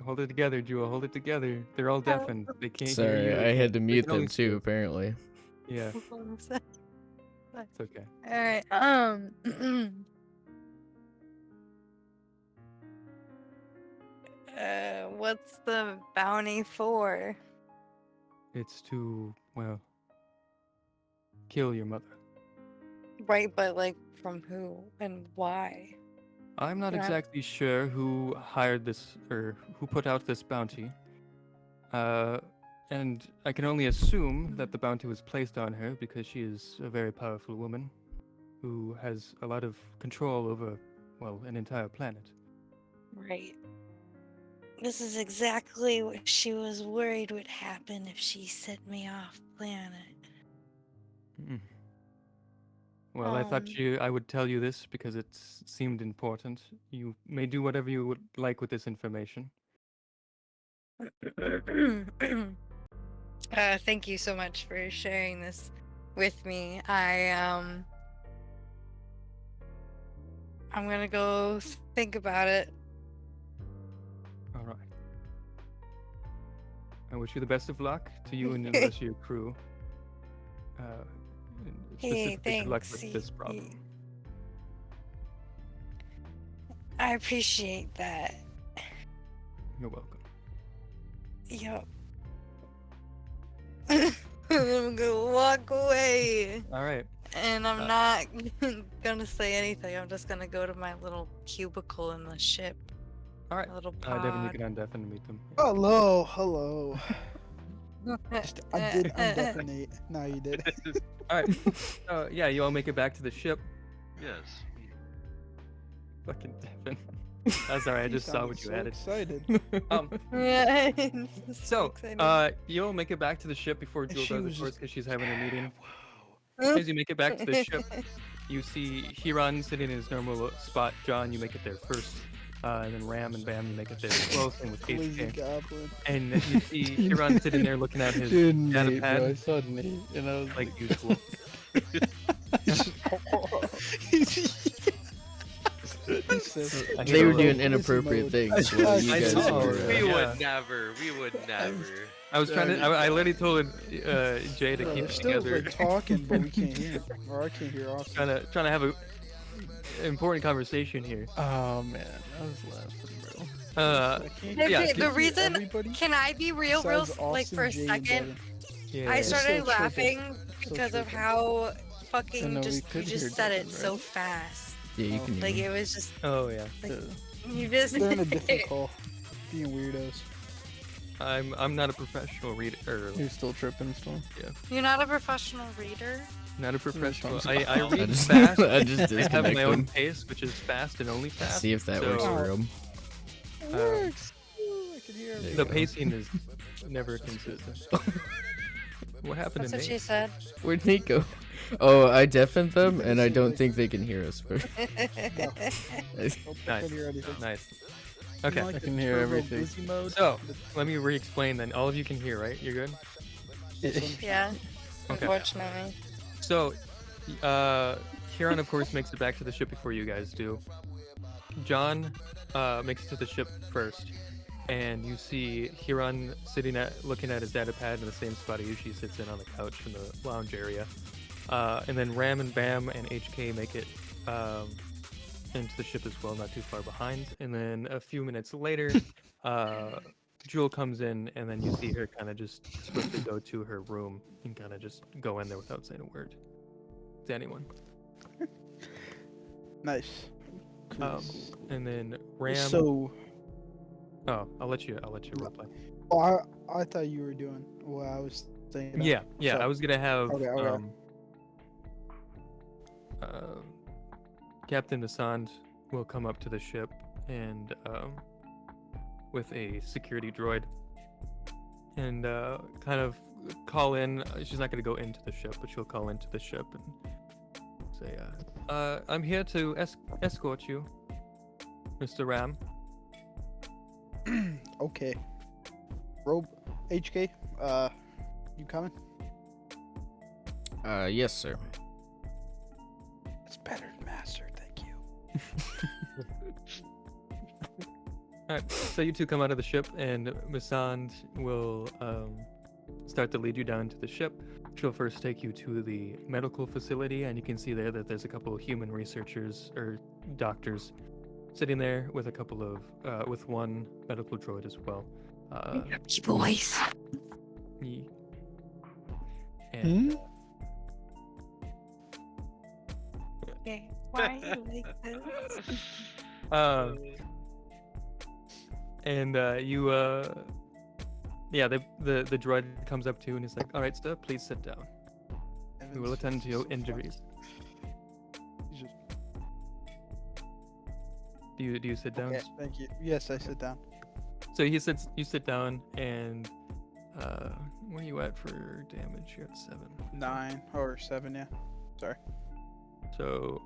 Hold it together, Jewel. Hold it together. They're all deafened. They can't hear Sorry, you. I had to mute can only them too, see. apparently. Yeah, it's okay. Alright, what's the bounty for? It's to, well, kill your mother. Right, but like, from who and why? I'm not Yeah. exactly sure who hired this or who put out this bounty. And I can only assume that the bounty was placed on her because she is a very powerful woman who has a lot of control over, well, an entire planet. Right. This is exactly what she was worried would happen if she sent me off planet. Mm. Well, I thought I would tell you this because it seemed important. You may do whatever you would like with this information. Thank you so much for sharing this with me. I'm gonna go think about it. All right. I wish you the best of luck to you and the rest of your crew. And Hey, specifically good luck thanks. with this problem. I appreciate that. You're welcome. Yup. I'm gonna walk away. All right. And I'm not gonna say anything. I'm just gonna go to my little cubicle in the ship. All right. My little Devin, you pod. can undeafen and meet them. Hello. I did undefinite. No, you did. All right. Yeah, you all make it back to the ship. Yes. Fucking Devin. That's all right. I You just saw sounded what you so added. Excited. Yeah. So, you'll make it back to the ship before Jewel She does, was of course, just- because she's having a meeting. Wow. As you make it back to the ship, you see Huron sitting in his normal spot. John, you make it there first. And then Ram and Bam, you make it there as well. Same with Lazy HK. goblin. And you see Huron sitting there looking at his Dude, data Nate, bro. I pad, saw Nate, and I was like usual. He said, I They were hate doing Easy inappropriate mode. things while you I guys know. were. We Yeah. would never. We would never. I was trying to. I literally told Jay to Bro, keep we're it still together. like talking, but we can't hear. Or I can't hear Austin. Trying to have a important conversation here. oh man, I was laughing, bro. Uh, I can't yeah, Okay, can- the reason. everybody Can I be real, besides like Austin, for a Jay, and second? Devin. yeah. I It's started so triple. laughing because of triple. how I fucking know, we just you could hear just said it Devin, so right? fast. Yeah, you Oh. can Like hear it was just Oh yeah. like Yeah. you just. They're in a different call. Being weirdos. I'm not a professional reader. You're still tripping still. You're not a professional reader? Not a professional. Thumbs I up. read just- fast. I just I have disconnect my own them. pace, which is fast and only fast. See if that works so, for him. It Um, works. Ooh, I can hear There you The go. pacing is never consistent. What happened That's to what she Nate? said. Where'd Nate go? Oh, I deafened them, and I don't think they can hear us. Nope, I Nice. can't hear anything. Nice. You Okay. like I the can hear turbo everything. boogie mode? So let me re-explain then. All of you can hear, right? You're good. Yeah, Okay. unfortunately. So, Huron of course makes it back to the ship before you guys do. John makes it to the ship first, and you see Huron looking at his data pad in the same spot he usually sits in on the couch in the lounge area. And then Ram and Bam and HK make it into the ship as well, not too far behind. And then a few minutes later, Jewel comes in, and then you see her kind of just swiftly go to her room and kind of just go in there without saying a word to anyone. Nice. And then Ram. So, Oh, I'll let you reply. oh, I thought you were doing what I was thinking. Yeah, yeah. So- I was gonna have Okay. Captain Asand will come up to the ship and with a security droid and kind of call in. She's not gonna go into the ship, but she'll call into the ship and say, "I'm here to escort you, Mr. Ram." Okay. HK, you coming? Yes, sir. It's better, Master. Thank you. Alright, so you two come out of the ship, and Masand will start to lead you down to the ship. She'll first take you to the medical facility, and you can see there that there's a couple of human researchers or doctors sitting there with a couple of with one medical droid as well. Boys. And Okay. Why are you like this? And the droid comes up to you and he's like, "All right, sir, please sit down. We will attend to your injuries." He's just- Do you sit down? Okay, thank you. Yes, I sit down. So you sit down, and where are you at for damage? You're at 7. 9 or 7, yeah. Sorry. So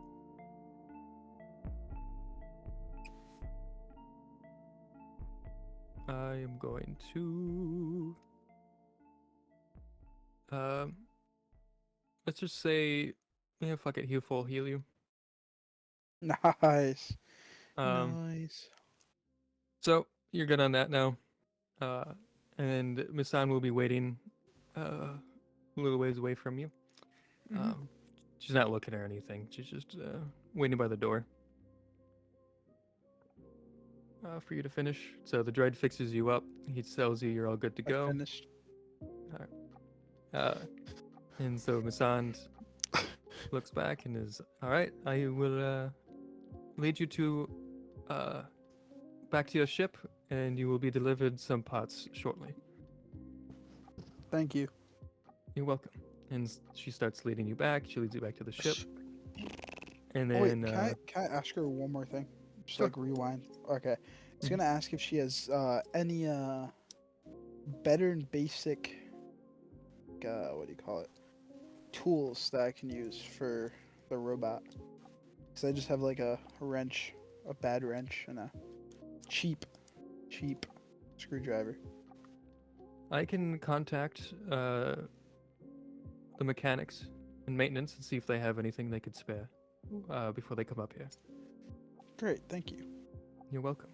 I am going to let's just say, yeah, fuck it, heal you. Nice. Nice. So you're good on that now. And Misan will be waiting a little ways away from you. She's not looking or anything. She's just waiting by the door for you to finish. So the droid fixes you up. He tells you you're all good to I go. finished. And so Masand looks back and is, all right, I will lead you to back to your ship, and you will be delivered some parts shortly. Thank you. You're welcome. And she starts leading you back. She leads you back to the ship. And Oh, wait, then can I ask her one more thing? Just Sure. like rewind. Okay. I was Mhm. gonna ask if she has any better and basic what do you call it? Tools that I can use for the robot. Cause I just have like a wrench, a bad wrench, and a cheap screwdriver. I can contact the mechanics and maintenance and see if they have anything they could spare before they come up here. Great, thank you. You're welcome.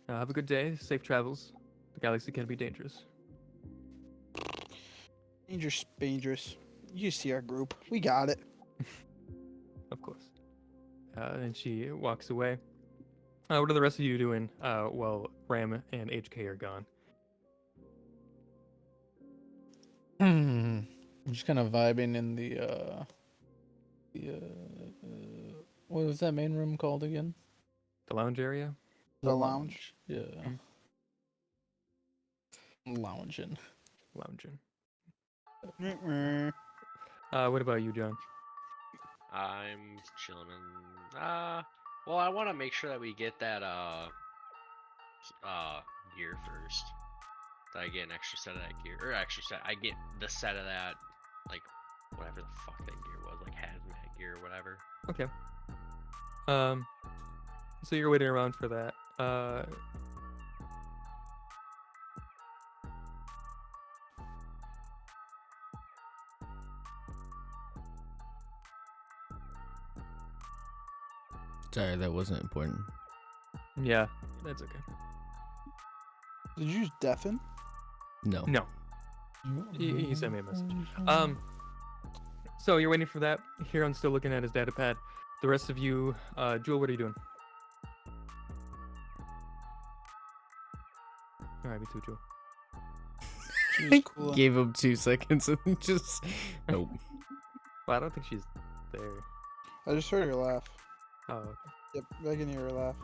Have a good day. Safe travels. The galaxy can be dangerous. Dangerous. You see our group. We got it. Of course. And she walks away. What are the rest of you doing while Ram and HK are gone? I'm just kind of vibing in the what was that main room called again? The lounge area? The lounge. Yeah. Lounging. Lounging. Mm-mm. What about you, John? I'm chilling. Well, I want to make sure that we get that gear first. That I get an extra set of that gear, or extra set. I get the set of that, like whatever the fuck that gear was, like hazmat gear or whatever. Okay. So you're waiting around for that. Sorry, that wasn't important. Yeah, that's okay. Did you use deafen? No. No, he sent me a message. So you're waiting for that. Huron's still looking at his data pad. The rest of you, Jewel, what are you doing? All right, me too, Jewel. She's cool. Gave him 2 seconds and just nope. Well, I don't think she's there. I just heard her laugh. Oh, okay. Yep, I can hear her laugh.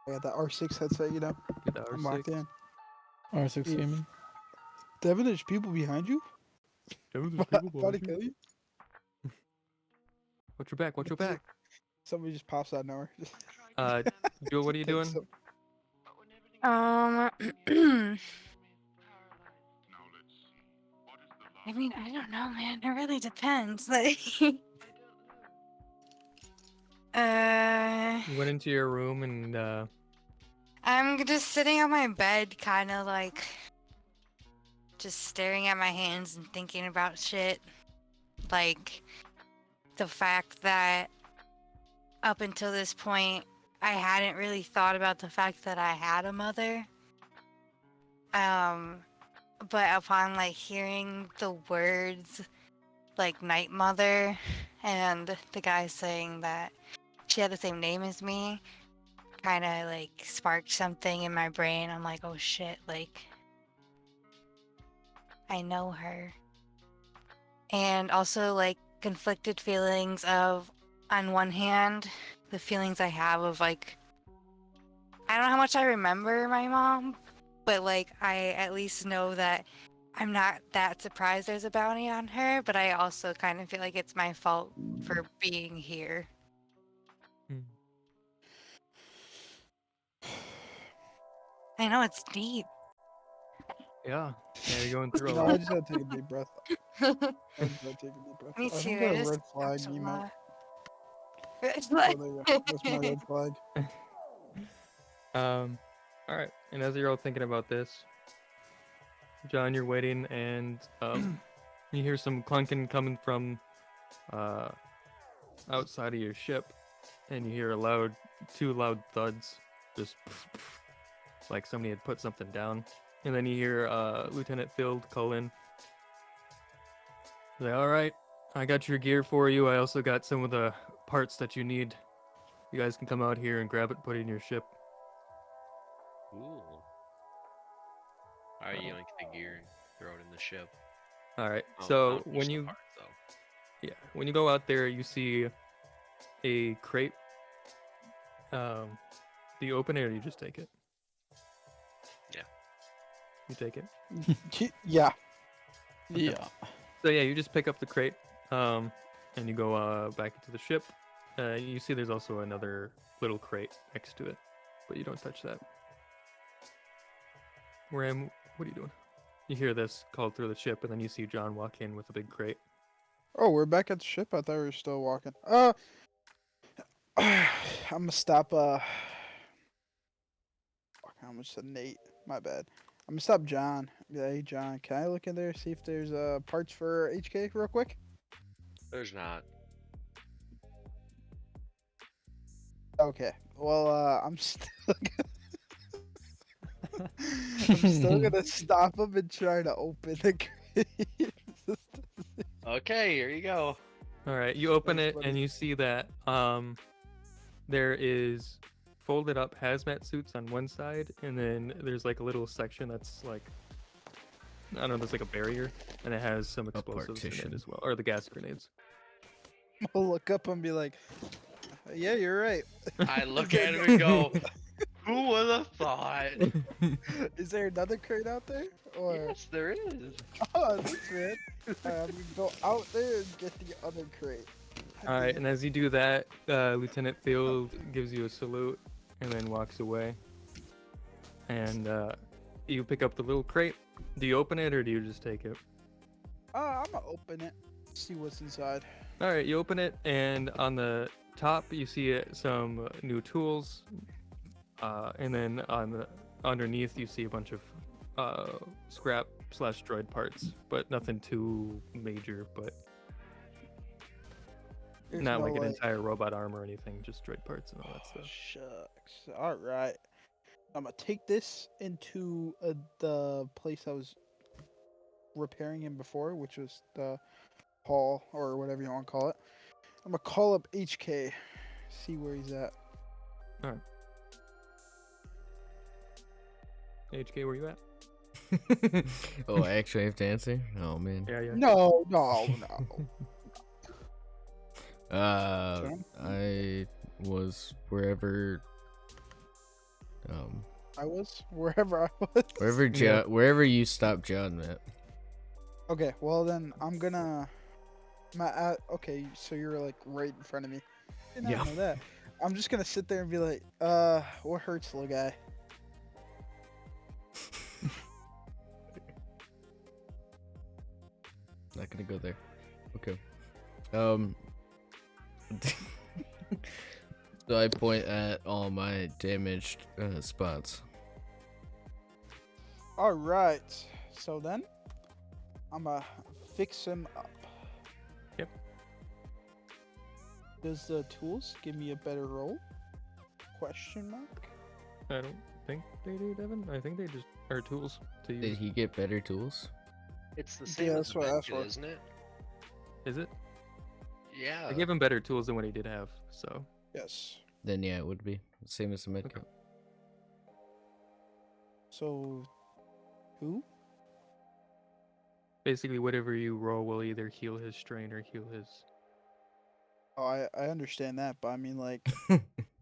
I got that R6 headset, you know. Get the I'm locked R6. in. R6 Yeah. gaming. Devin, there's people behind you? Devin, there's About people to behind you. kill you? Watch your back. Watch your back. Somebody just pops out of nowhere. Jewel, what are you doing? Takes some- I mean, I don't know, man. It really depends. Like, You went into your room and I'm just sitting on my bed, kind of like just staring at my hands and thinking about shit. Like the fact that up until this point, I hadn't really thought about the fact that I had a mother. But upon like hearing the words like night mother and the guy saying that she had the same name as me, kind of like sparked something in my brain. I'm like, oh shit, like I know her. And also like conflicted feelings of, on one hand, the feelings I have of like, I don't know how much I remember my mom, but like I at least know that I'm not that surprised there's a bounty on her, but I also kind of feel like it's my fault for being here. I know it's deep. yeah, you're going through a No, I lot. just had to take a deep breath. I just had to take a deep breath. Me I too. think I that just red flag talked a emote. lot. Red Oh, flag. there you go. That's my red flag. All right. And as you're all thinking about this, John, you're waiting, and you hear some clunking coming from outside of your ship, and you hear two loud thuds, just like somebody had put something down. And then you hear Lieutenant Field call in. Say, all right, I got your gear for you. I also got some of the parts that you need. You guys can come out here and grab it, put it in your ship. Cool. Alright, you yank the gear and throw it in the ship. All right. Oh, So not when the you parts, though. when you go out there, you see a crate. Do you open it or you just take it? Yeah. You take it. Yeah. Yeah. So yeah, you just pick up the crate, and you go back into the ship. You see there's also another little crate next to it, but you don't touch that. Ram, what are you doing? You hear this called through the ship, and then you see John walk in with a big crate. Oh, we're back at the ship? I thought we were still walking. I'm gonna stop, fuck, I almost said Nate. My bad. I'm gonna stop John. Yeah, hey, John, can I look in there, see if there's, parts for HK real quick? There's not. Okay. Well, I'm still I'm still gonna stop him and try to open the crate. Okay, here you go. All right, you open That's it funny. and you see that there is folded up hazmat suits on one side, and then there's like a little section that's like, I don't know, there's like a barrier, and it has some explosives in it partition. as well, or the gas grenades. I'll look up and be like, yeah, you're right. I look at him and go, Who would have thought? Is there another crate out there? Or Yes, there is. oh, thanks, man. I'm gonna go out there and get the other crate. All right, and as you do that, Lieutenant Field gives you a salute and then walks away. And you pick up the little crate. Do you open it or do you just take it? I'm gonna open it. See what's inside. All right, you open it, and on the top you see some new tools, and then on the underneath you see a bunch of scrap / droid parts, but nothing too major. But There's not no, like an entire robot arm or anything, just droid parts and all that stuff. Shucks. All right. I'm gonna take this into the place I was repairing him before, which was the hall or whatever you want to call it. I'm gonna call up HK, see where he's at. HK, where you at? Oh, I actually have to answer? Oh, man. Yeah. No. I was wherever, I was wherever I was. wherever you stopped John at. Okay, well then I'm gonna. Okay, so you're like right in front of me. Did not Yeah. know that. I'm just gonna sit there and be like, what hurts, little guy? Not gonna go there. Okay. So I point at all my damaged spots. All right. So then, I'm gonna fix him up. Yep. Does the tools give me a better roll? Question mark. I don't think they do, Devin. I think they just are tools to Did use. he get better tools? It's the Yeah, same as that's the what I med asked kit, for. isn't it? Is it? Yeah. I gave him better tools than what he did have, so. Yes. Then yeah, it would be same as the medkit. Okay. So, who? Basically, whatever you roll will either heal his strain or heal his. Oh, I understand that, but I mean like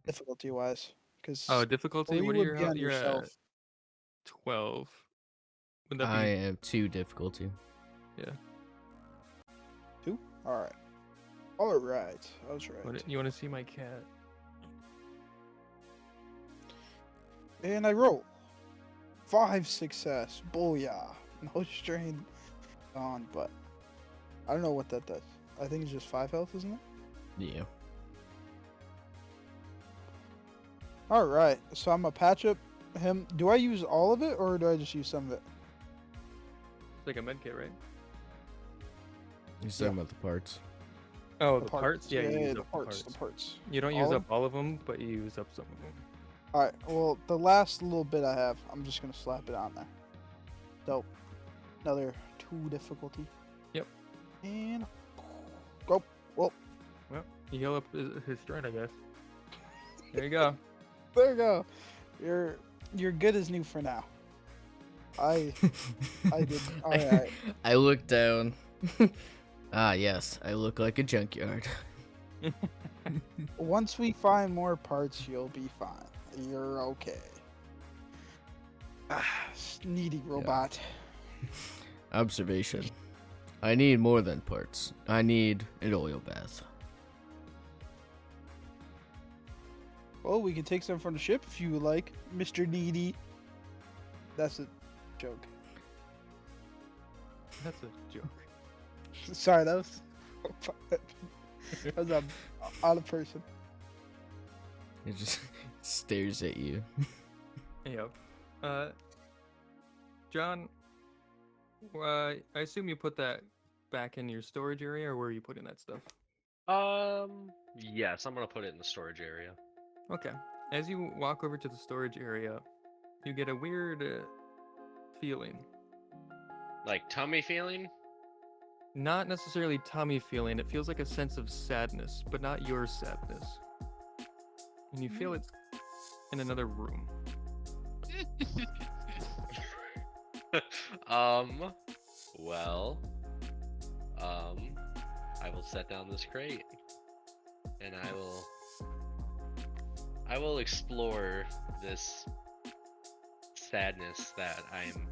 difficulty wise, because Oh, difficulty? What are would be on you're yourself. at 12. Would that I be? am 2 difficulty. Yeah. Two. All right. All right. I was right. You want to see my cat? And I roll 5 success. Booyah. No strain on, but I don't know what that does. I think it's just 5 health, isn't it? Yeah. All right. So I'm gonna patch up him. Do I use all of it or do I just use some of it? It's like a med kit, right? He's talking about the parts. Oh, the parts? Yeah, you use the up parts. the The parts. parts. You don't All use of up all of them, but you use up some of them. All right. Well, the last little bit I have, I'm just gonna slap it on there. So, another 2 difficulty. Yep. And go. Whoa. Well, you heal up his strain, I guess. There you go. There you go. You're good as new for now. I did. All right. I look down. Ah, yes, I look like a junkyard. Once we find more parts, you'll be fine. You're okay. Needy robot. Observation. I need more than parts. I need an oil bath. Well, we can take some from the ship if you would like, Mr. Needy. That's a joke. That's a joke. Sorry, that was that was a odd person. It just stares at you. Yep. John, I assume you put that back in your storage area, or where are you putting that stuff? Yes, I'm gonna put it in the storage area. Okay. As you walk over to the storage area, you get a weird feeling. Like tummy feeling? Not necessarily tummy feeling. It feels like a sense of sadness, but not your sadness. And you feel it's in another room. Well, I will set down this crate, and I will explore this sadness that I'm.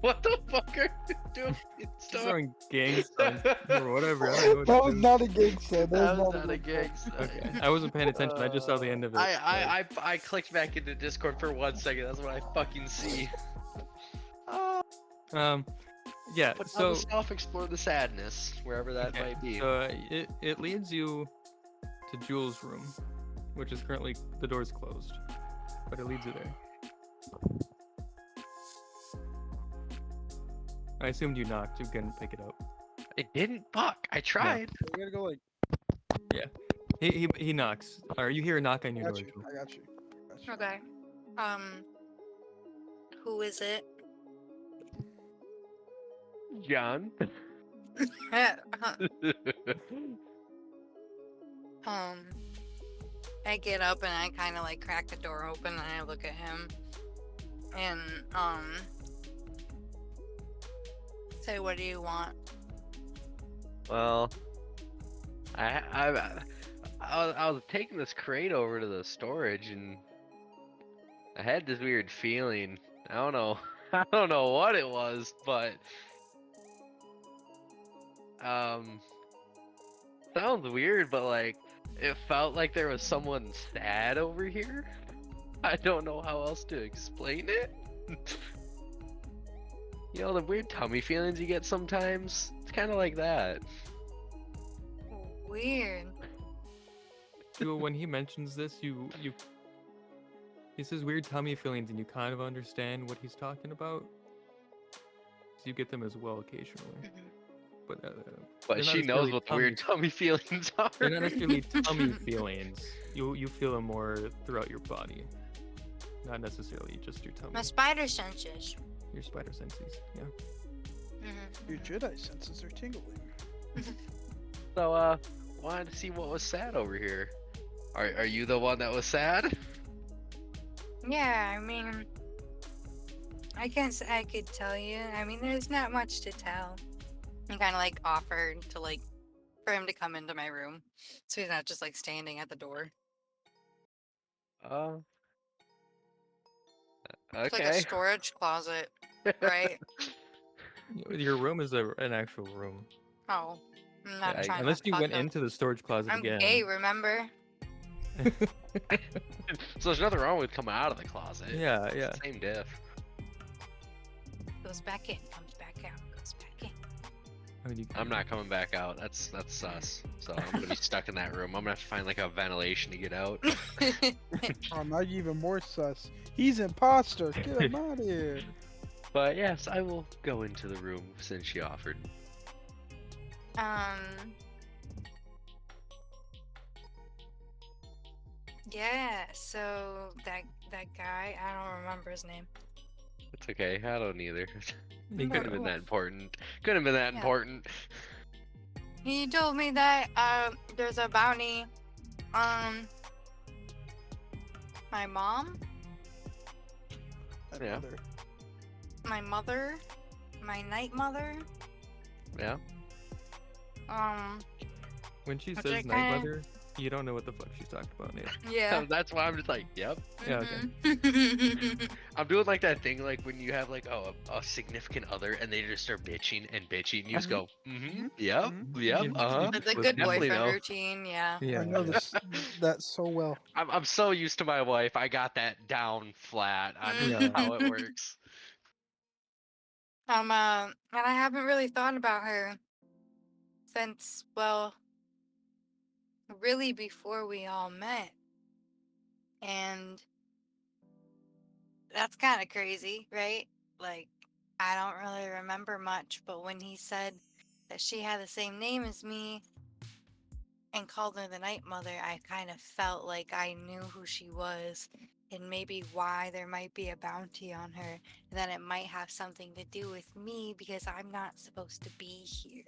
What the fuck are you doing? Just Stop. throwing gang signs or whatever. I don't know what That to was do. not a gang sign. That was That not a gang sign. Okay, I wasn't paying attention. I just saw the end of it. I clicked back into Discord for 1 second. That's what I fucking see. Yeah. Put down So the stuff, explore the sadness, wherever that okay, might be. so it leads you to Jules' room, which is currently the door's closed, but it leads you there. I assumed you knocked. You couldn't pick it up. It didn't. Fuck. I tried. We gotta go like. He knocks. Or you hear a knock on I your got door. you. Jules. I got you. Okay. Who is it? John. I get up and I kind of like crack the door open and I look at him and say, "What do you want?" Well, I was taking this crate over to the storage and I had this weird feeling. I don't know. I don't know what it was, but sounds weird, but like it felt like there was someone sad over here. I don't know how else to explain it. You know the weird tummy feelings you get sometimes? It's kind of like that. Weird. So when he mentions this, he says weird tummy feelings, and you kind of understand what he's talking about. So you get them as well occasionally, Mhm. but But they're not she knows necessarily what the weird tummy feelings are. They're not necessarily tummy feelings. You feel them more throughout your body, not necessarily just your tummy. My spider senses. Your spider senses, yeah. Mhm, Your mhm. Jedi senses are tingling. So, wanted to see what was sad over here. Are you the one that was sad? Yeah, I mean, I guess I could tell you. I mean, there's not much to tell. I kind of like offered to like for him to come into my room, so he's not just like standing at the door. Uh, It's like a okay. storage closet, right? Your room is an actual room. Oh, I'm not Yeah, trying unless to you fuck went him. into the storage closet I'm again. gay, remember? So there's nothing wrong with coming out of the closet. Yeah, It's yeah. the same diff. Goes back in, comes back out, goes back I mean, I'm not coming back out. That's sus. So I'm gonna be stuck in that room. I'm gonna have to find like a ventilation to get out. in. Oh, now you even more sus. He's imposter. Get him out of here. But yes, I will go into the room since she offered. Yeah. So that guy, I don't remember his name. It's okay. I don't either. You Couldn't have been Cool. that important. Couldn't have been that Yeah. important. He told me that there's a bounty on my mom, Yeah. Another. my mother, my night mother. Yeah. When she Which says I night kinda- mother, you don't know what the fuck she's talking about, Nate. Yeah. That's why I'm just like, yep. Yeah, okay. Mhm. I'm doing like that thing, like when you have like a significant other and they just start bitching and bitching. You just go, yep, Mhm. yep, You- uh-huh. It's a Listen, good definitely boyfriend know. routine, yeah. Yeah. I know this that so well. I'm so used to my wife. I got that down flat on Yeah. how it works. And I haven't really thought about her since, well, really before we all met. And that's kind of crazy, right? Like, I don't really remember much, but when he said that she had the same name as me and called her the Night Mother, I kind of felt like I knew who she was and maybe why there might be a bounty on her, and that it might have something to do with me because I'm not supposed to be here.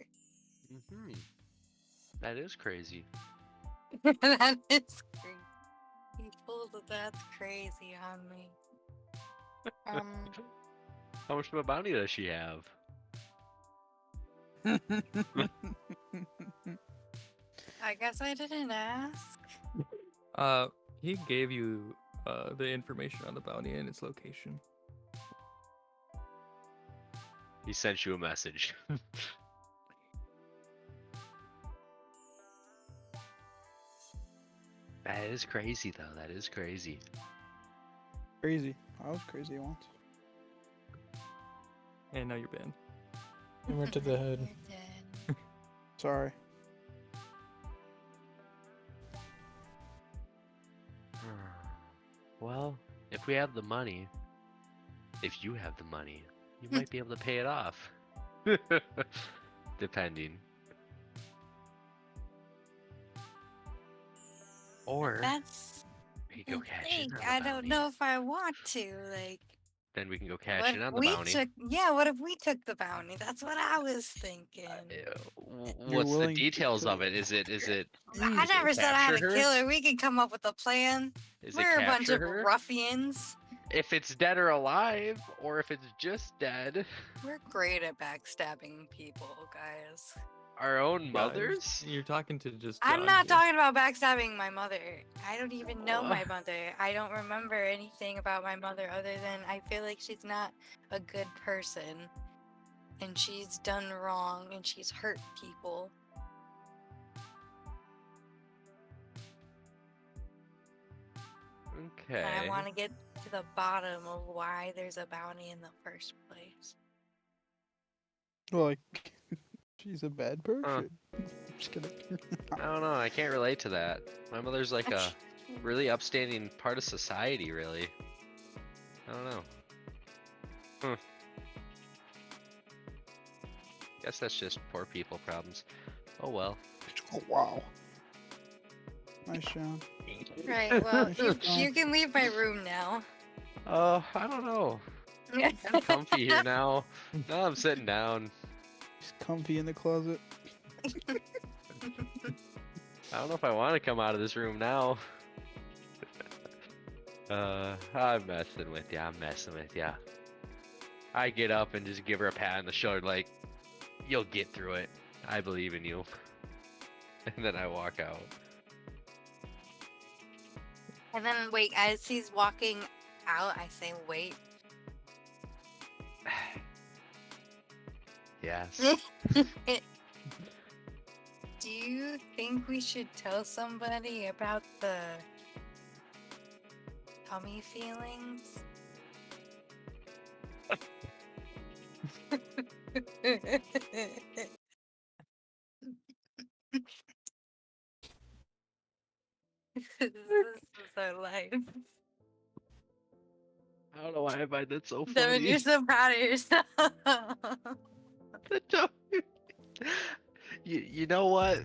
That is crazy. That is crazy. He pulled a that's crazy on me. How much of a bounty does she have? I guess I didn't ask. He gave you the information on the bounty and its location. He sent you a message. That is crazy, though. That is crazy. Crazy. I was crazy once. And now you're banned. Hammer to the head. You're dead. Sorry. Well, if we have the money, if you have the money, you might be able to pay it off. Depending. Or That's we the go cash in thing. on the I don't bounty. know if I want to. Like, Then we can go what cash in if on the we bounty. took? Yeah, what if we took the bounty? That's what I was thinking. What's the willing to details kill of it? Is it I never said I had capture to her? kill her. We can come up with a plan. Is it We're a bunch capture of her? ruffians. If it's dead or alive, or if it's just dead, We're great at backstabbing people, guys. our own Guys, mothers? You're talking to just. I'm John not here. talking about backstabbing my mother. I don't even know my Ugh. mother. I don't remember anything about my mother other than I feel like she's not a good person. And she's done wrong and she's hurt people. Okay. And I want to get to the bottom of why there's a bounty in the first place. Well, like, she's a bad person. Just kidding. I don't know. I can't relate to that. My mother's like a really upstanding part of society, really. I don't know. Guess that's just poor people problems. Oh well. Oh, wow. Nice, Sean. Right, well, Nice you job. can leave my room now. I don't know. I'm comfy here now. Now I'm sitting down. He's comfy in the closet. I don't know if I want to come out of this room now. I'm messing with ya. I'm messing with ya. I get up and just give her a pat on the shoulder, like, you'll get through it. I believe in you. And then I walk out. And then wait, as he's walking out, I say, wait. Yes. Do you think we should tell somebody about the tummy feelings? This is our life. I don't know why I find that so Devin, funny. you're so proud of yourself. You know what?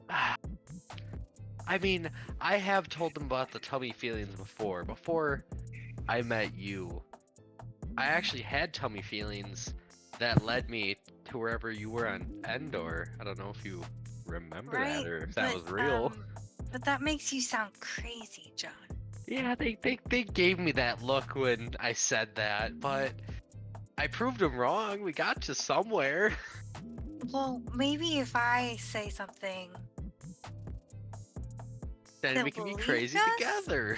I mean, I have told them about the tummy feelings before. Before I met you, I actually had tummy feelings that led me to wherever you were on Endor. I don't know if you remember that or if that was real. But that makes you sound crazy, John. Yeah, they gave me that look when I said that, but I proved them wrong. We got to somewhere. Well, maybe if I say something, Then they'll we can be believe crazy us? together.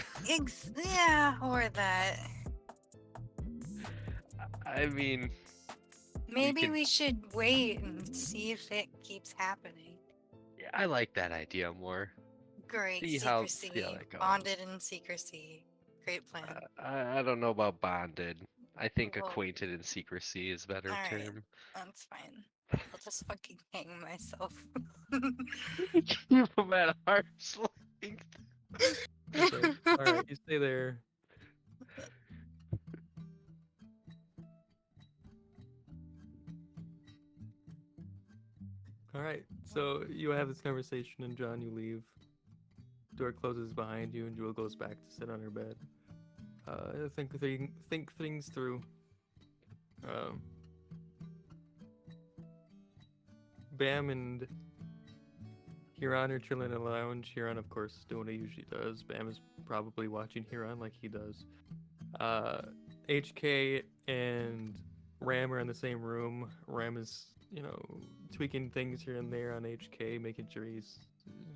Yeah, or that. I mean, Maybe can- we should wait and see if it keeps happening. yeah, I like that idea more. Great, See how secrecy. that goes. Bonded in secrecy. Great plan. I don't know about bonded. I think Well, acquainted in secrecy is a better alright. term. That's fine. I'll just fucking hang myself. Keep them at arm's length. Okay. All right, you stay there. All right. So you have this conversation, and John, you leave. Door closes behind you, and Jewel goes back to sit on her bed. Think things through. Bam and Huron are chilling in a lounge. Huron, of course, is doing what he usually does. Bam is probably watching Huron like he does. HK and Ram are in the same room. Ram is, tweaking things here and there on HK, making sure he's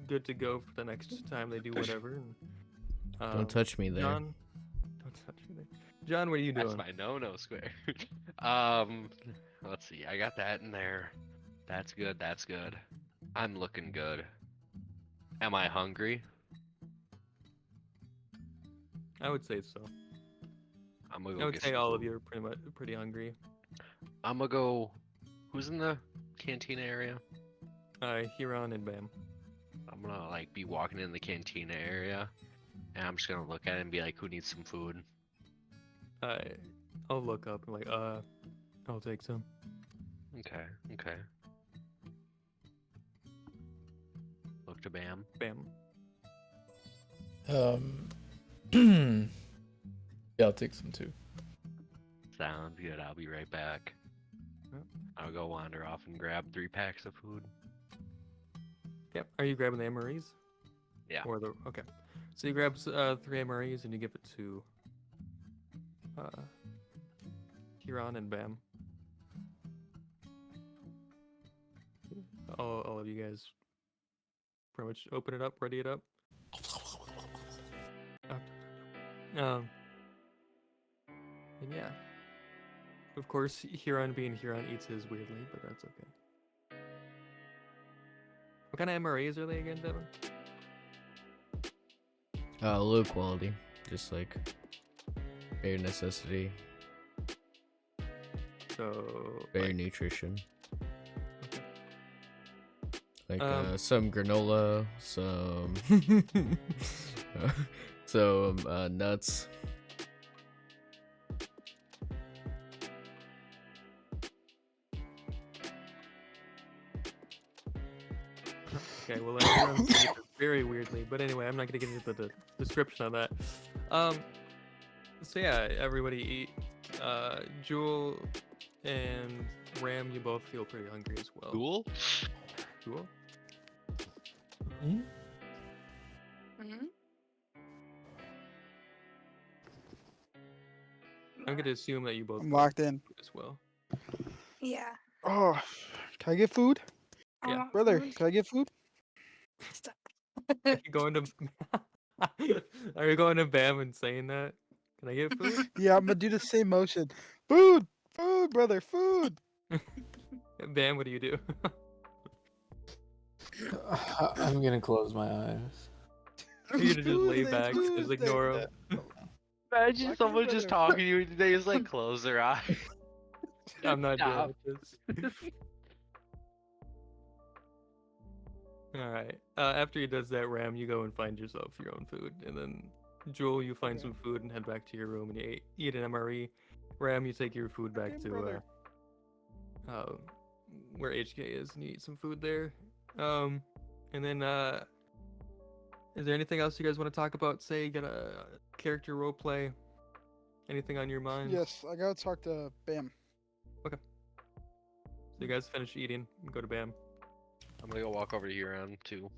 good to go for the next time they do whatever. And, Don't touch me there. John, don't touch me there. John, what are you That's doing? my no square. Let's see. I got that in there. That's good. That's good. I'm looking good. Am I hungry? I would say so. I'm gonna I go would get say some all of food. you are pretty hungry. I'm gonna go. Who's in the cantina area? Huron and Bam. I'm gonna like be walking in the cantina area, and I'm just gonna look at it and be like, "Who needs some food?" I'll look up and like, I'll take some. Okay. Okay. Look to Bam. Bam. Yeah, I'll take some too. Sounds good. I'll be right back. Yep. I'll go wander off and grab 3 packs of food. Yep. Are you grabbing the MREs? Yeah. Or the okay. So you grab 3 MREs and you give it to Huron and Bam. All of you guys pretty much open it up, ready it up. And yeah. Of course, Huron being Huron eats his weirdly, but that's okay. What kind of MREs are they again, Devin? Low quality, just like bare necessity, So bare like, nutrition. okay. Like some granola, some some nuts. Okay, well, everyone's doing it very weirdly, but anyway, I'm not gonna get into the description of that. So yeah, everybody eat. Jewel and Ram, you both feel pretty hungry as well. Cool. Jewel? Hmm? I'm gonna assume that you both I'm got locked in. food as well. Yeah. Oh, can I get food? I Yeah. want Brother, food. can I get food? Stop. Are you going to Are you going to Bam and saying that? Can I get food? Yeah, I'm gonna do the same motion. Food! Food, brother, food! Bam, what do you do? I'm gonna close my eyes. You're gonna just Food, lay say back, just food, ignore say- him. Imagine Why someone can't just I- talking to you and they just like close their eyes. I'm not Stop. doing this. Alright. After he does that, Ram, you go and find yourself your own food. And then, Jewel, you find Okay. some food and head back to your room and you eat an MRE. Ram, you take your food back Okay, to brother. where HK is and you eat some food there. And then, is there anything else you guys want to talk about? Say, get a character roleplay? Anything on your mind? Yes, I gotta talk to Bam. So you guys finish eating and go to Bam. I'm gonna go walk over to Huron too.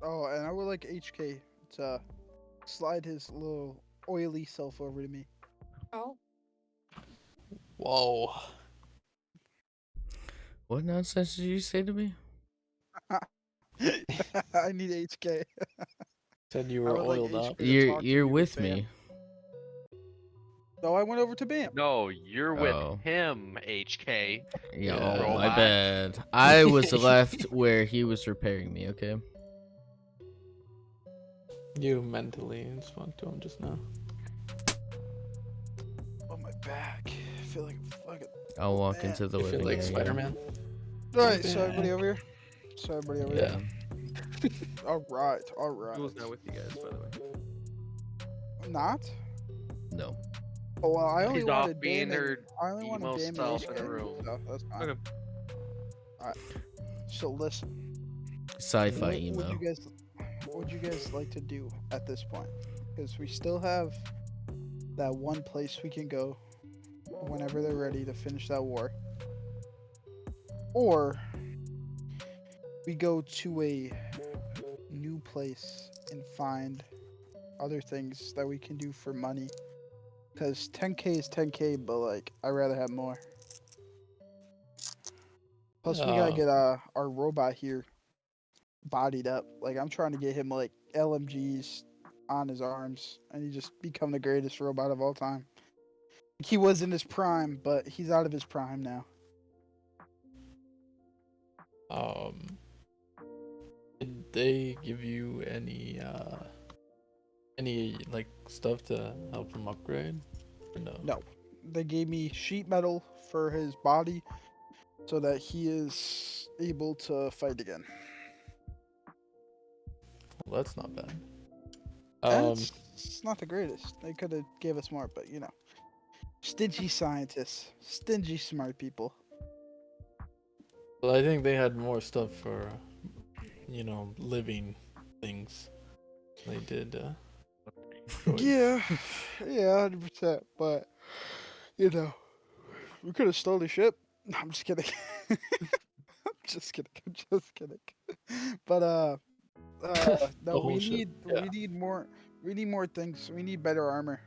Oh, and I would like HK to slide his little oily self over to me. Oh. Whoa. What nonsense did you say to me? I need HK. Said you I were would like oiled up. HK to You're talk to you're me with Bam. me. No, I went over to Bam. No, you're with Oh. him, HK. Yeah, Yeah. oh, my Robot. bad. I was left where he was repairing me. Okay. You mentally spoke to him just now. Oh, my back. I feel like I'm fucking. I'll walk Man. into the You feel living like area. Spider-Man? Alright, so everybody back. over here. So everybody over Yeah. here. Alright, alright. Jewel's not with you guys, by the way. Not? No. Oh, well, I only He's off wanted being Bam and, their I only wanted emo Bam and self in the HK, room. so that's fine. Okay. Alright. So listen. Sci-fi What emo. would you guys like to do at this point? Because we still have that one place we can go whenever they're ready to finish that war. Or we go to a new place and find other things that we can do for money. Because 10k is 10k, but like, I'd rather have more. Plus, we gotta get our robot here bodied up. Like I'm trying to get him like LMGs on his arms, and he just become the greatest robot of all time. He was in his prime, but he's out of his prime now. Did they give you any like stuff to help him upgrade? Or no. No, they gave me sheet metal for his body, so that he is able to fight again. Well, that's not bad. It's not the greatest. They could have gave us more, but you know, stingy scientists, stingy smart people. Well, I think they had more stuff for, living things. They did. Yeah, yeah, 100%. But you know, we could have stole the ship. No, I'm just kidding. I'm just kidding. I'm just kidding. But no, whole ship, yeah. we need more. We need more things. We need better armor.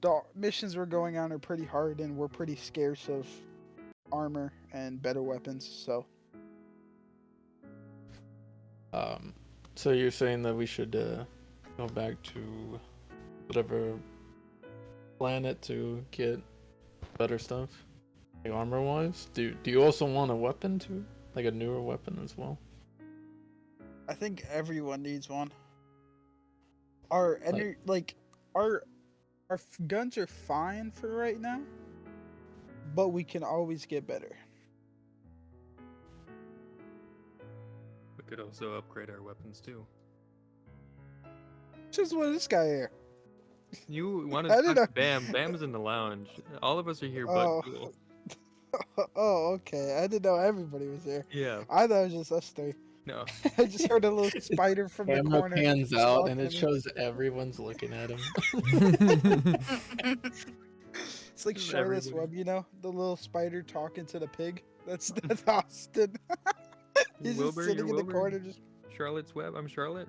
The missions we're going on are pretty hard, and we're pretty scarce of armor and better weapons. So So you're saying that we should go back to whatever planet to get better stuff, like armor wise? Do you also want a weapon too, like a newer weapon as well? I think everyone needs one. Our our guns are fine for right now, but we can always get better. We could also upgrade our weapons too. Just what this guy here. You want I to didn't talk to know- Bam? Bam is in the lounge. All of us are here Oh. but Jewel. Oh, okay. I didn't know everybody was there. Yeah. I thought it was just us three. No. I just heard a little spider from the Camera corner. pans out and talking it to me. shows everyone's looking at him. It's like Just Charlotte's everybody. Web, you know, the little spider talking to the pig. That's Austin. He's Wilbur, just sitting you're in the Wilbur? corner, just. Charlotte's Web. I'm Charlotte.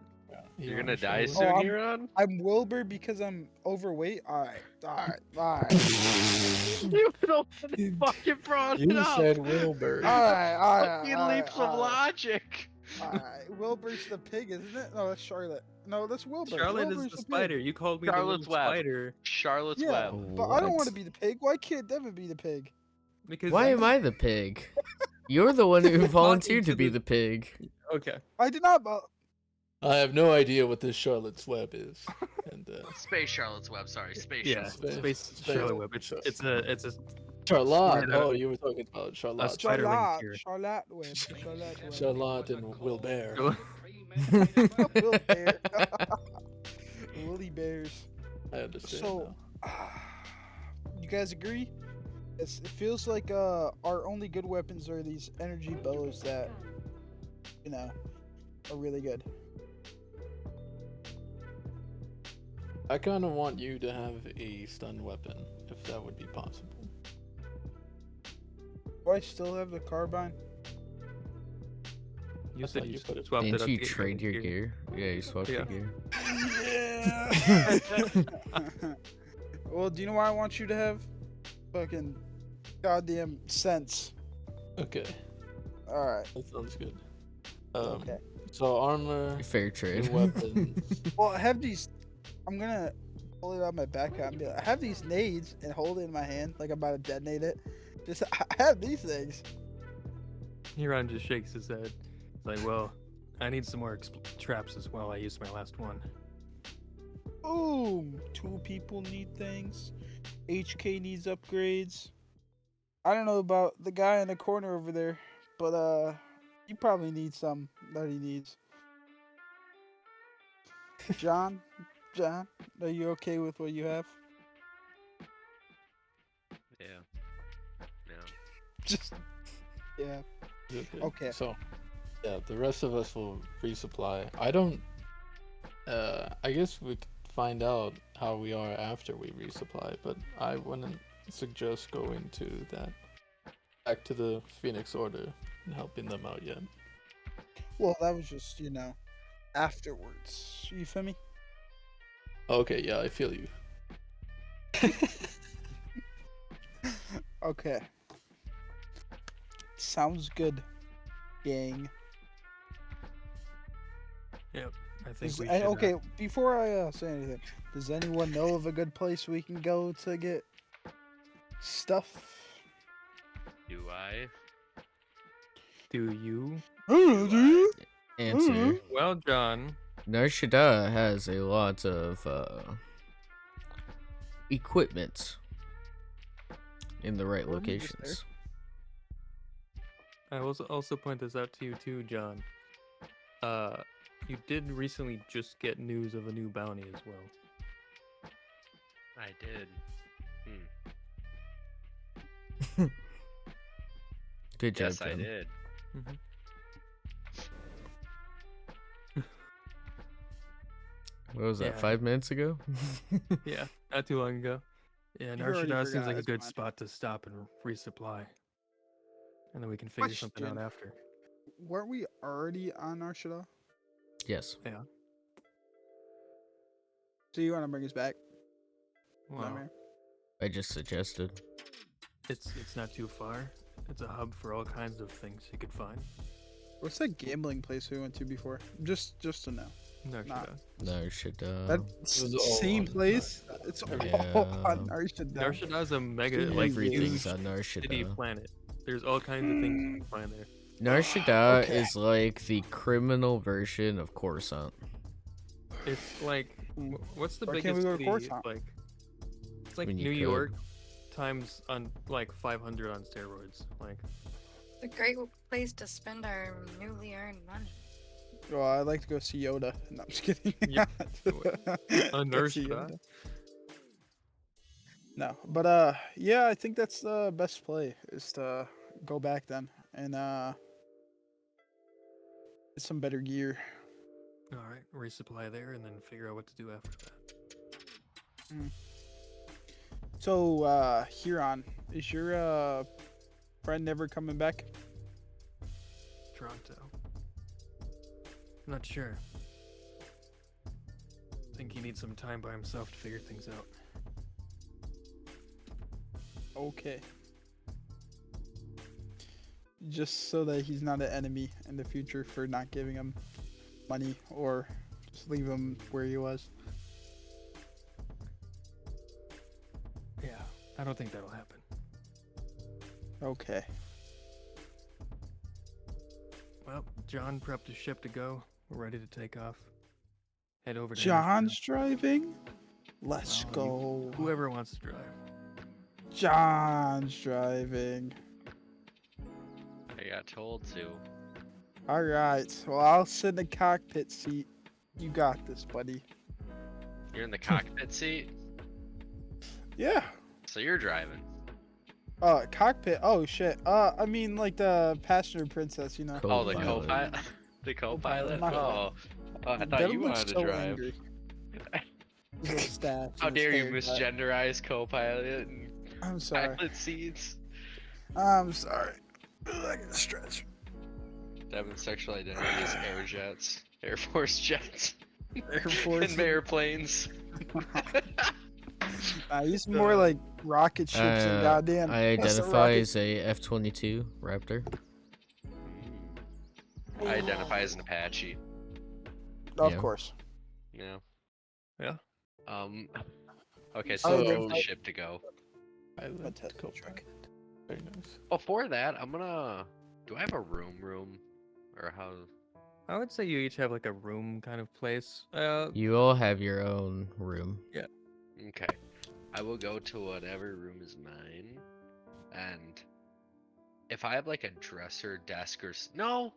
You're You gonna wanna die show soon, I'm- Huron? I'm Wilbur because I'm overweight. All right. You don't fucking brought it You up. said Wilbur. All right. Fucking leaps of logic. All right. Wilbur's the pig, isn't it? No, that's Charlotte. No, that's Wilbur. Charlotte Wilbur's is the pig. spider. You called me Charlotte's the little Web. spider Charlotte's Yeah, Web. but I don't want What? to be the pig. Why can't Devin be the pig? because Why am I the pig? You're the one who You're volunteered talking to be to the pig. Okay. I did not. I have no idea what this Charlotte's Web is. And Space Charlotte's Web. Sorry, Space Yeah. Charlotte's Web. Space Charlotte Web. It's a Charlotte. Spider. Oh, you were talking about Charlotte. spider. Spiderlings here. Charlotte Web. Charlotte Web. Charlotte and Wilbur. Will Bear. Woolly bears. I understand. So, now. you guys agree? It feels like our only good weapons are these energy bows that, are really good. I kind of want you to have a stun weapon, if that would be possible. Do I still have the carbine? You I said thought you you put it- swapped it Didn't up you to get trade your better gear? Yeah, you swapped your Yeah. gear. Yeah. Well, do you know what I want you to have? Fucking goddamn sense. Okay, All right. that sounds good. Okay. So armor, Fair new trade. weapons. Well, I have these. I'm gonna pull it out my backpack and be like, I have these nades and hold it in my hand like I'm about to detonate it. Just I have these things. Huron just shakes his head. It's like, well, I need some more traps as well. I used my last one. Boom! 2 people need things. HK needs upgrades. I don't know about the guy in the corner over there, but he probably needs some that he needs. John, are you okay with what you have? Yeah. Yeah. Just yeah. Okay. So, yeah, the rest of us will resupply. I don't. I guess we could find out how we are after we resupply, but I wouldn't suggest going to that. Back to the Phoenix Order and helping them out yet. Well, that was just afterwards. You feel me? Okay, yeah, I feel you. Okay. Sounds good, gang. Yep. I think Does, we and, should. okay, before I say anything, does anyone know of a good place we can go to get stuff? Do I? Do you? Oh, do you? Answer. Well, John. Narshada has a lot of equipment in the right Weren't we just there? locations. I will also point this out to you too, John. You did recently just get news of a new bounty as well. I did. Good job, Yes, I John. did. What was that, Yeah. 5 minutes ago? Yeah, not too long ago. Yeah, You've already Narshada seems forgot, like a it's good fine. spot to stop and resupply. And then we can figure something out Question. after. Weren't we already on Arshada? Yes. Yeah. So you want to bring us back? Well, Nightmare? I just suggested. it's not too far. It's a hub for all kinds of things you could find. What's that gambling place we went to before? Just to know. Narshada. Narshada. That was all same on place? It's all on Arshada. Narshada's a mega, Jeez. like, Everything's huge on city Narshada. planet. There's all kinds of things you can find there. Narshada Okay. is like the criminal version of Coruscant. It's like, what's the Why can't we biggest go to city? Coruscant? Like, it's like When you New could. York times on like 500 on steroids. Like, It's a great place to spend our newly earned money. Well, I'd like to go see Yoda. No, I'm just kidding. Yep. Go see Narshada. Yoda. No, but yeah, I think that's the best play is to go back then and get some better gear. All right, resupply there, and then figure out what to do after that. So, Huron, is your friend never coming back? Toronto. Not sure. Think he needs some time by himself to figure things out. Okay. Just so that he's not an enemy in the future for not giving him money or just leave him where he was. Yeah, I don't think that'll happen. Okay. Well, John prepped his ship to go. We're ready to take off. Head over to John's driving? Let's Well, go. whoever wants to drive. John's driving. I got told to. All right. Well, I'll sit in the cockpit seat. You got this, buddy. You're in the cockpit seat, Yeah. so you're driving. Cockpit. Oh shit. I mean like the passenger princess, you know. Oh, the Co-pilot. co-pilot. The co-pilot. My Oh, I thought Devin you looks wanted to so drive. angry. His little stash How and his dare you haircut. misgenderize co-pilot and I'm sorry. pilot seats? I'm sorry. I get stretch. Devin's sexual identity is air jets, Air Force jets, Air Force. and airplanes. He's more like rocket ships and goddamn. I that's a identify rocket- as a F-22 Raptor. I identify as an Apache. Of Yeah. course. Yeah. Yeah. Okay, I so the identify- ship to go. A Tesla truck. Very nice. Before that, I'm gonna. Do I have a room? Or how? I would say you each have like a room kind of place. You all have your own room. Okay. I will go to whatever room is mine, and if I have like a dresser, desk, or no.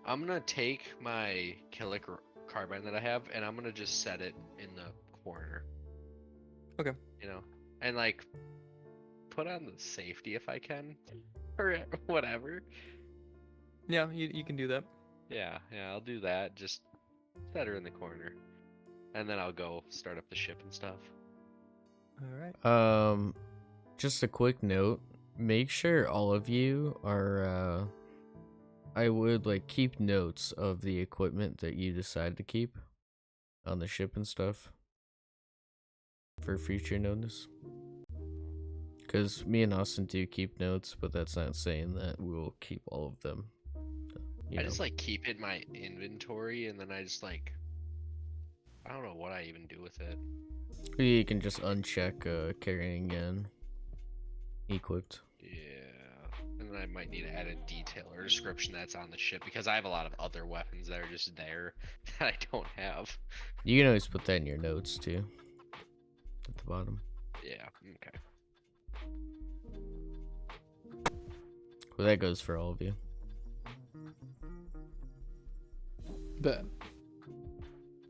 I'm gonna take my Killick carbine that I have, and I'm gonna just set it in the corner. Okay. You know, and like put on the safety if I can, or whatever. Yeah, you can do that. Yeah, I'll do that. Just set her in the corner, and then I'll go start up the ship and stuff. All right. Just a quick note. Make sure all of you are, I would like keep notes of the equipment that you decide to keep on the ship and stuff for future notice. Because me and Austin do keep notes, but that's not saying that we'll keep all of them. you I know. just like keep it in my inventory, and then I just like I don't know what I even do with it. You can just uncheck carrying again. Equipped. Yeah, and then I might need to add a detail or description that's on the ship because I have a lot of other weapons that are just there that I don't have. You can always put that in your notes too. At the bottom. Yeah. Okay. Well, that goes for all of you. Bet.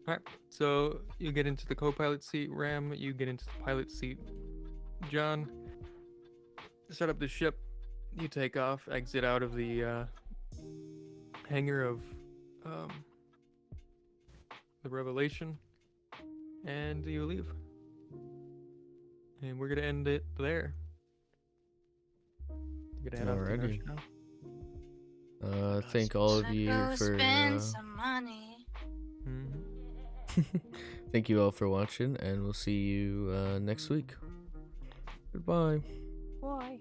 Alright, so you get into the co-pilot seat, Ram. You get into the pilot seat, John. Set up the ship. You take off, exit out of the hangar of the Revelation, and you leave. And we're gonna end it there. You're gonna head off to Alrighty. Nosh now. Thank all of Gonna you go for spend some money. thank you all for watching, and we'll see you next week. Goodbye. Why?